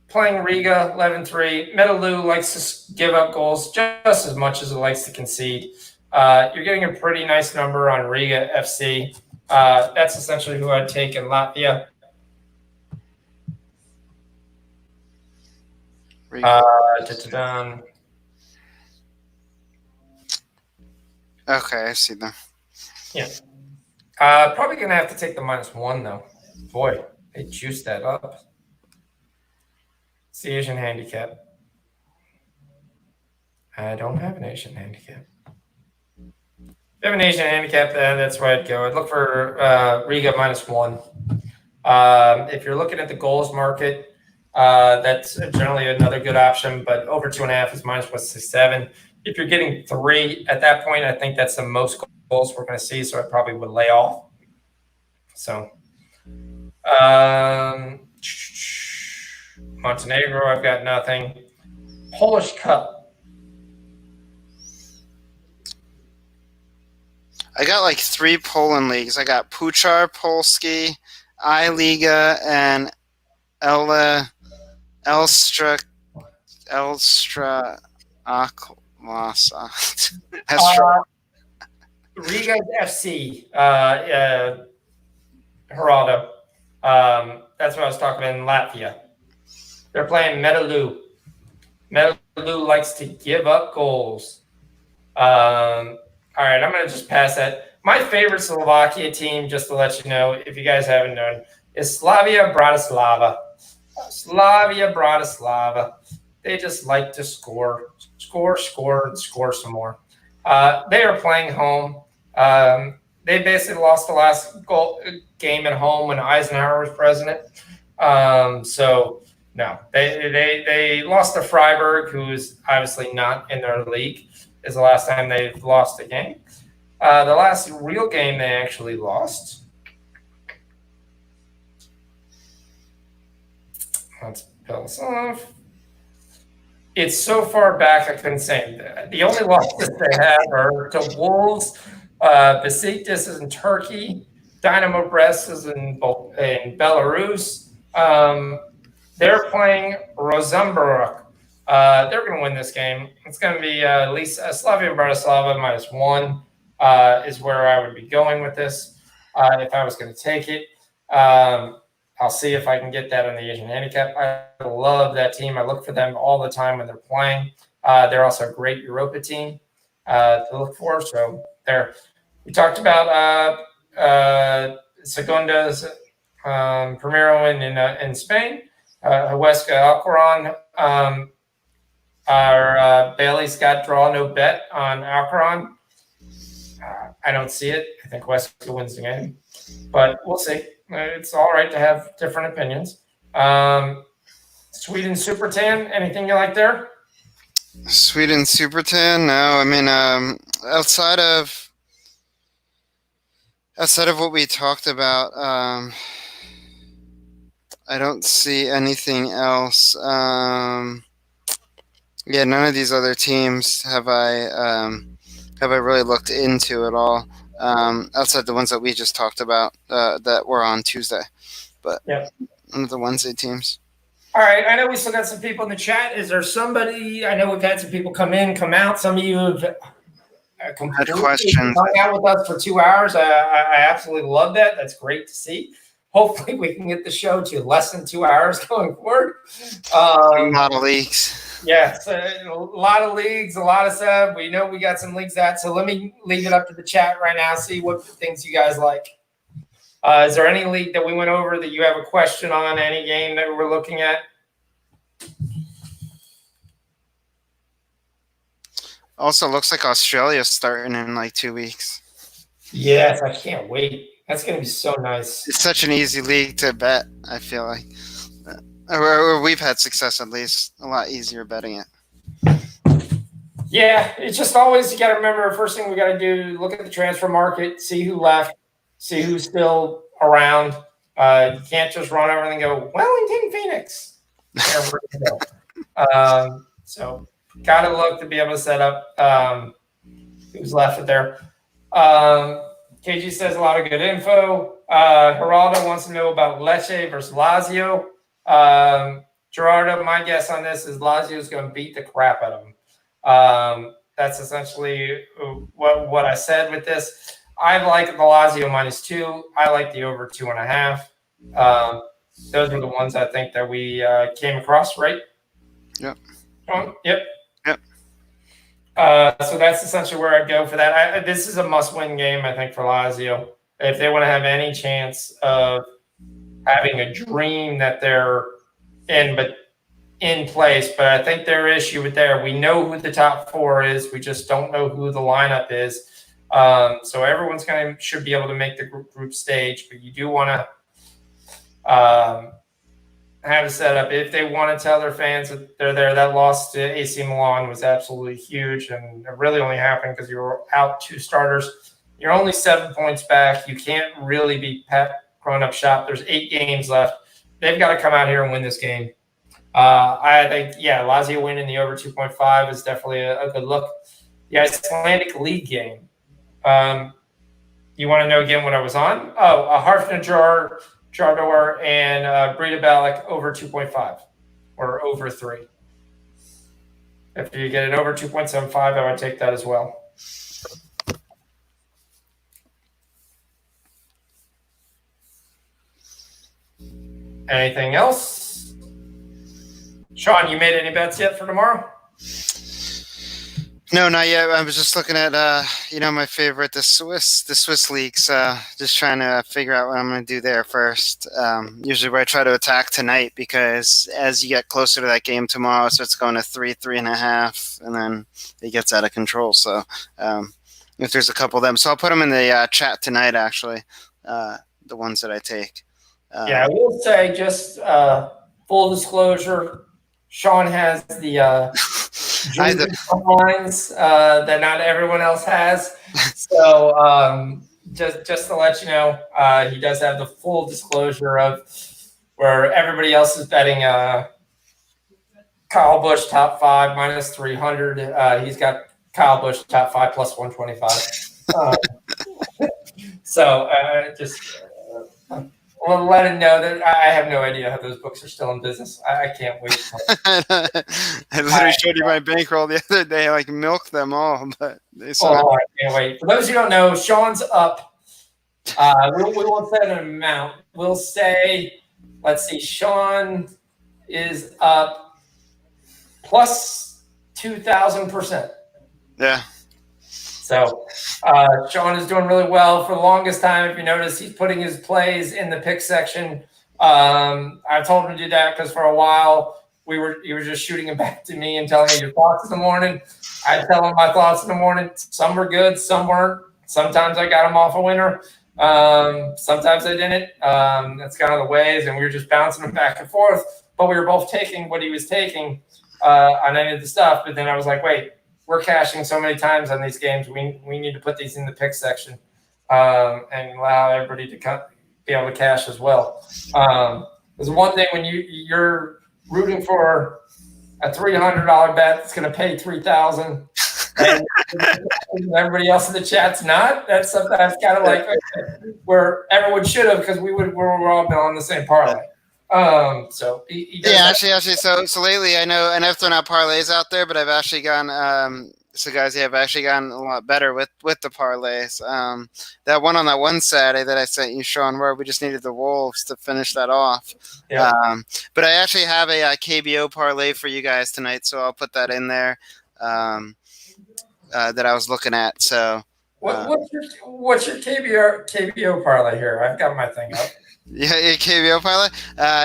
playing Riga 11-3. Metaloo likes to give up goals just as much as it likes to concede. You're getting a pretty nice number on Riga FC. That's essentially who I'd take in Latvia. Okay, I see them. Yeah. Probably going to have to take the -1, though. Boy, they juiced that up. It's the Asian handicap. I don't have an Asian handicap. If you have an Asian handicap, then that's where I'd go. I'd look for Riga -1. If you're looking at the goals market, that's generally another good option, but over 2.5 is -167. If you're getting 3 at that point, I think that's the most goals we're going to see, so I probably would lay off. So, Montenegro, I've got nothing. Polish Cup. I got like 3 Poland leagues. I got Puchar Polski, I Liga, and Elstra Akwasa. Riga FC, Geraldo. That's what I was talking about in Latvia. They're playing Metaloo. Metaloo likes to give up goals. All right, I'm going to just pass that. My favorite Slovakia team, just to let you know, if you guys haven't known, is Slavia Bratislava. Slavia Bratislava. They just like to score, and score some more. They are playing home. They basically lost the last game at home when Eisenhower was president. So no, they lost to Freiburg, who is obviously not in their league. Is the last time they've lost a game. The last real game they actually lost. Let's pull this off. It's so far back I couldn't say. The only losses they have are to Wolves, Besiktas is in Turkey, Dynamo Brest is in Belarus. They're playing Rosenborg. They're going to win this game. It's going to be at least Slavia Bratislava -1 is where I would be going with this if I was going to take it. I'll see if I can get that on the Asian handicap. I love that team. I look for them all the time when they're playing. They're also a great Europa team to look for. So we talked about Segundas, Primero in Spain, Huesca Alcoran. Our Bailey's got draw no bet on Alcoran. I don't see it. I think Huesca wins the game, but we'll see. It's all right to have different opinions. Sweden Super Tan, anything you like there? Sweden Super Tan? No, I mean, outside of what we talked about, I don't see anything else. Yeah, none of these other teams have I really looked into at all. Outside the ones that we just talked about that were on Tuesday, but none of the Wednesday teams. All right, I know we still got some people in the chat. Is there somebody? I know we've had some people come in, come out. Some of you have had questions. Hung out with us for 2 hours. I absolutely love that. That's great to see. Hopefully, we can get the show to less than 2 hours going forward. A lot of leagues. Yeah, a lot of leagues, a lot of stuff. We know we got some leagues out, so let me leave it up to the chat right now, see what things you guys like. Is there any league that we went over that you have a question on, any game that we're looking at? Also, looks like Australia's starting in like 2 weeks. Yes, I can't wait. That's going to be so nice. It's such an easy league to bet, I feel like. Or we've had success, at least. A lot easier betting it. Yeah, it's just always, you got to remember, first thing we got to do, look at the transfer market, see who left, see who's still around. You can't just run over and go, Wellington Phoenix. So got to look to be able to set up who's left there. KG says a lot of good info. Geraldo wants to know about Lecce versus Lazio. Gerardo, my guess on this is Lazio is going to beat the crap out of them. That's essentially what I said with this. I like the Lazio -2. I like the over 2.5. Those were the ones I think that we came across, right? Yep. Yep. So that's essentially where I'd go for that. This is a must-win game, I think, for Lazio. If they want to have any chance of having a dream that they're in place, but I think their issue with we know who the top 4 is. We just don't know who the lineup is. So everyone's should be able to make the group stage, but you do want to have a setup if they want to tell their fans that they're there. That loss to AC Milan was absolutely huge, and it really only happened because you were out 2 starters. You're only 7 points back. You can't really be grown up shop. There's 8 games left. They've got to come out here and win this game. I think, yeah, Lazio winning the over 2.5 is definitely a good look. The Icelandic League game. You want to know again what I was on? Oh, Jardor and Brita Balak over 2.5 or over 3. If you get it over 2.75, I would take that as well. Anything else? Shawn, you made any bets yet for tomorrow? No, not yet. I was just looking at my favorite, the Swiss leagues. Just trying to figure out what I'm going to do there first. Usually where I try to attack tonight, because as you get closer to that game tomorrow, it starts going to 3.5, and then it gets out of control. So if there's a couple of them, so I'll put them in the chat tonight. Actually, the ones that I take. Yeah, I will say, just full disclosure, Shawn has the lines that not everyone else has. So just to let you know, he does have the full disclosure of where everybody else is betting Kyle Busch top 5 minus 300. He's got Kyle Busch top 5 plus 125. So just we'll let him know that I have no idea how those books are still in business. I can't wait. I literally showed you my bankroll the other day. I like milked them all, but they I can't wait. For those who don't know, Shawn's up. We won't say an amount. We'll say, let's see, Shawn is up plus 2,000%. Yeah. So Shawn is doing really well. For the longest time, if you notice, he's putting his plays in the pick section. I told him to do that because for a while he was just shooting them back to me and telling me your thoughts in the morning. I tell him my thoughts in the morning. Some were good, some weren't. Sometimes I got him off a winner. Sometimes I didn't. That's kind of the ways, and we were just bouncing them back and forth. But we were both taking what he was taking on any of the stuff. But then I was like, wait. We're cashing so many times on these games. We need to put these in the pick section and allow everybody to be able to cash as well. There's one thing when you're rooting for a $300 bet that's going to pay $3,000, and everybody else in the chat's not. That's sometimes kind of like where everyone should have, because we're all on the same parlay. So he does actually, so lately I know, and I've thrown out parlays out there, but I've actually gone. I've actually gotten a lot better with the parlays. That one on that one Saturday that I sent you, Shawn, where we just needed the Wolves to finish that off. Yeah. But I actually have a KBO parlay for you guys tonight, so I'll put that in there. That I was looking at. So what's your KBO parlay here? I've got my thing up. Yeah, KBO pilot.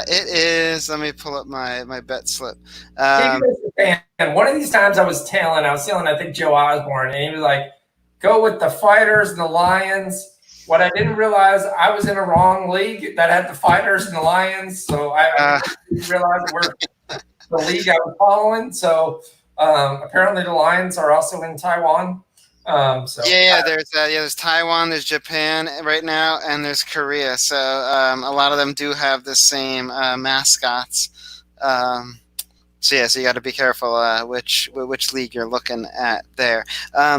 It is. Let me pull up my bet slip. And one of these times I was telling, I think Joe Osborne, and he was like, "Go with the Fighters and the Lions." What I didn't realize, I was in a wrong league that had the Fighters and the Lions, so I didn't realize we're the league I was following. So apparently the Lions are also in Taiwan. There's Taiwan, there's Japan right now, and there's Korea. So a lot of them do have the same mascots. So you got to be careful which league you're looking at there.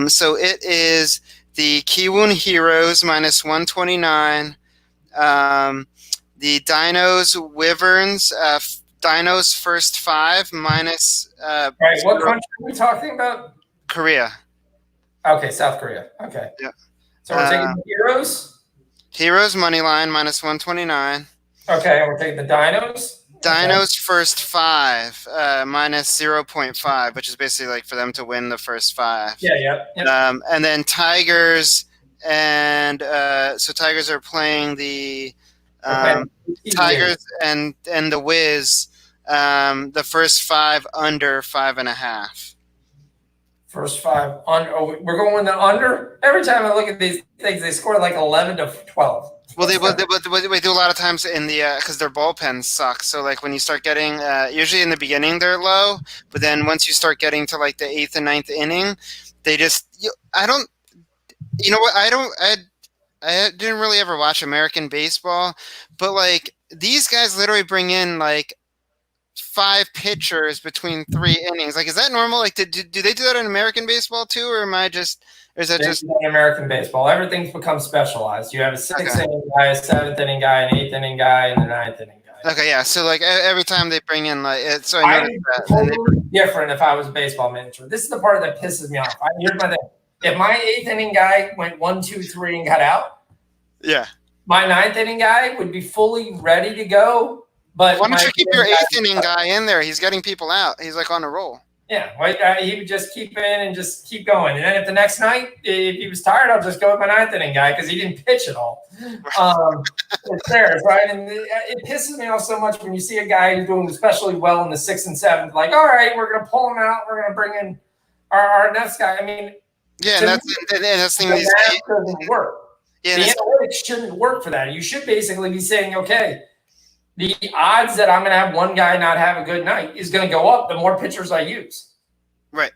So it is the Kiwoon Heroes minus 129. The Dinos Wyverns. Dinos first 5 minus. Right, what country are we talking about? Korea. Okay, South Korea. Okay. Yeah. So we're taking the Heroes? Heroes money line minus 129. Okay, and we're taking the Dinos? Dinos first 5 minus 0.5, which is basically like for them to win the first 5. Yeah. And then Tigers, and so Tigers are playing the Tigers and the Wiz, the first 5 under 5.5. First 5 under. Oh, we're going with the under. Every time I look at these things, they score like 11 to 12. Well, they do a lot of times in the because their bullpens suck. So like when you start getting usually in the beginning they're low, but then once you start getting to like the 8th and 9th inning, they just I didn't really ever watch American baseball, but like these guys literally bring in like 5 pitchers between 3 innings. Like, is that normal? Like, do they do that in American baseball too, or is that just in American baseball? Everything's become specialized. You have a 6-inning guy, a 7th-inning guy, an 8th-inning guy, and a 9th-inning guy. Okay, yeah. So like every time they bring in so I noticed that. Totally different if I was a baseball manager. This is the part that pisses me off. Here's my thing. If my 8th-inning guy went 1, 2, 3 and got out, yeah, my 9th-inning guy would be fully ready to go. But why don't you keep your 8th-inning guy in there? He's getting people out. He's like on a roll. Yeah, he would just keep in and just keep going. And then if the next night, if he was tired, I'll just go with my 9th-inning guy because he didn't pitch at all. It's theirs, right? And it pisses me off so much when you see a guy who's doing especially well in the 6th and 7th, like, all right, we're going to pull him out. We're going to bring in our next guy. I mean, yeah, that's the thing. The math doesn't work. Yeah, the analytics shouldn't work for that. You should basically be saying, okay, the odds that I'm going to have one guy not have a good night is going to go up the more pitchers I use. Right.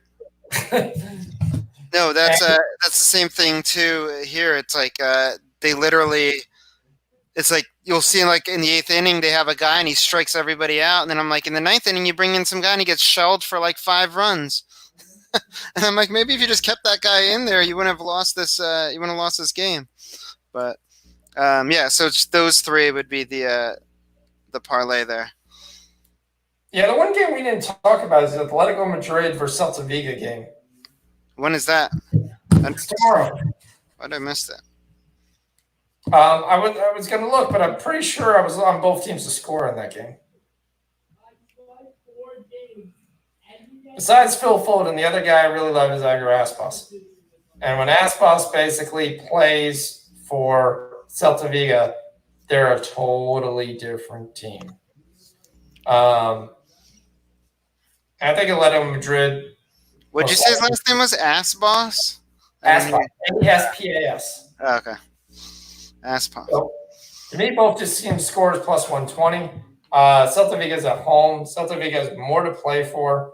No, that's the same thing too here. It's like they literally, it's like you'll see like in the 8th inning they have a guy and he strikes everybody out, and then I'm like in the 9th inning you bring in some guy and he gets shelled for like 5 runs, and I'm like maybe if you just kept that guy in there you wouldn't have lost this. You wouldn't have lost this game, but yeah. So those 3 would be the parlay there. Yeah, the one game we didn't talk about is the Atletico Madrid versus Celta Vigo game. When is that? It's tomorrow. Why did I miss that? I was going to look, but I'm pretty sure I was on both teams to score in that game. Besides Phil Foden, the other guy I really love is Edgar Aspas. And when Aspas basically plays for Celta Vigo, they're a totally different team. I think Atletico Madrid. What'd you say his last name was? Aspas? Aspas. A-S-P-A-S. Oh, okay. Aspas. So, to me, both just teams scores plus 120. Celta Vigo's at home. Celta Vigo has more to play for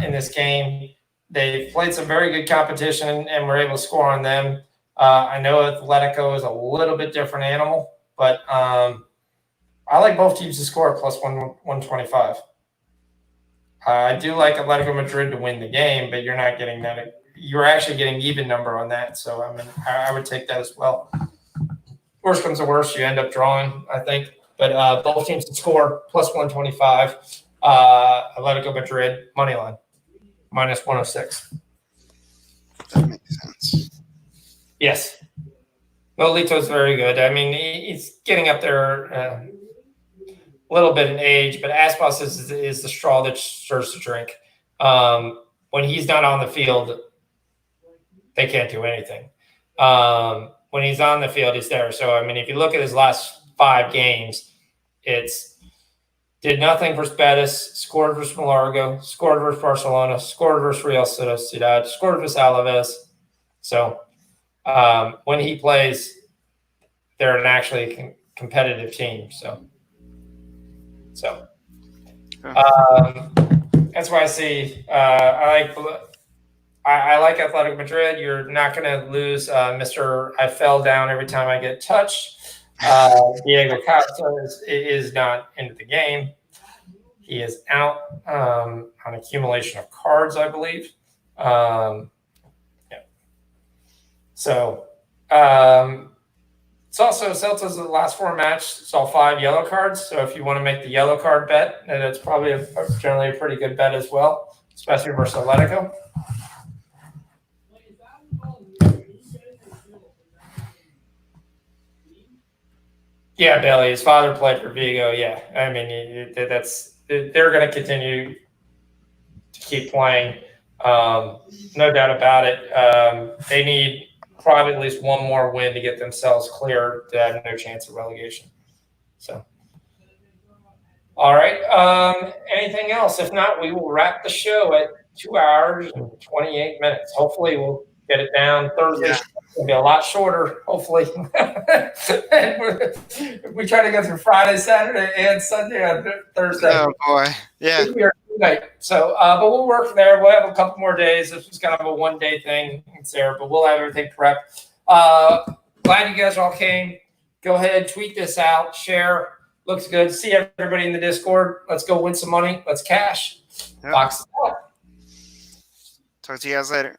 in this game. They've played some very good competition and were able to score on them. I know Atletico is a little bit different animal, but I like both teams to score plus 125. I do like Atletico Madrid to win the game, but you're not getting that. You're actually getting even number on that. So, I mean, I would take that as well. Worst comes to worst, you end up drawing, I think. But both teams to score plus 125. Atletico Madrid, money line, minus 106. That makes sense. Yes. Nolito's very good. I mean, he's getting up there a little bit in age, but Aspas is the straw that stirs the drink. When he's not on the field, they can't do anything. When he's on the field, he's there. So, I mean, if you look at his last 5 games, it's did nothing versus Betis, scored versus Malaga, scored versus Barcelona, scored versus Real Sociedad, scored versus Alaves. So, when he plays, they're an actually competitive team. So that's why I see. I like Atletico Madrid. You're not going to lose Mr. I fell down every time I get touched. Diego Costa is not into the game. He is out on accumulation of cards, I believe. Yeah. So it's also Celta's the last 4 matches. It's all 5 yellow cards. So if you want to make the yellow card bet, then it's probably generally a pretty good bet as well, especially versus Atletico. Yeah, Bailey. His father played for Vigo. Yeah, I mean they're going to continue to keep playing. No doubt about it. They need probably at least one more win to get themselves clear to have no chance of relegation. So, all right. Anything else? If not, we will wrap the show at 2 hours and 28 minutes. Hopefully, we'll get it down Thursday. Yeah. It'll be a lot shorter, hopefully. We try to go through Friday, Saturday, and Sunday on Thursday. Oh, boy. Yeah. So, but we'll work there. We'll have a couple more days. This was kind of a one-day thing. It's there, but we'll have everything prepped. Glad you guys all came. Go ahead, tweet this out, share. Looks good. See everybody in the Discord. Let's go win some money. Let's cash. Yep. Box. Talk to you guys later.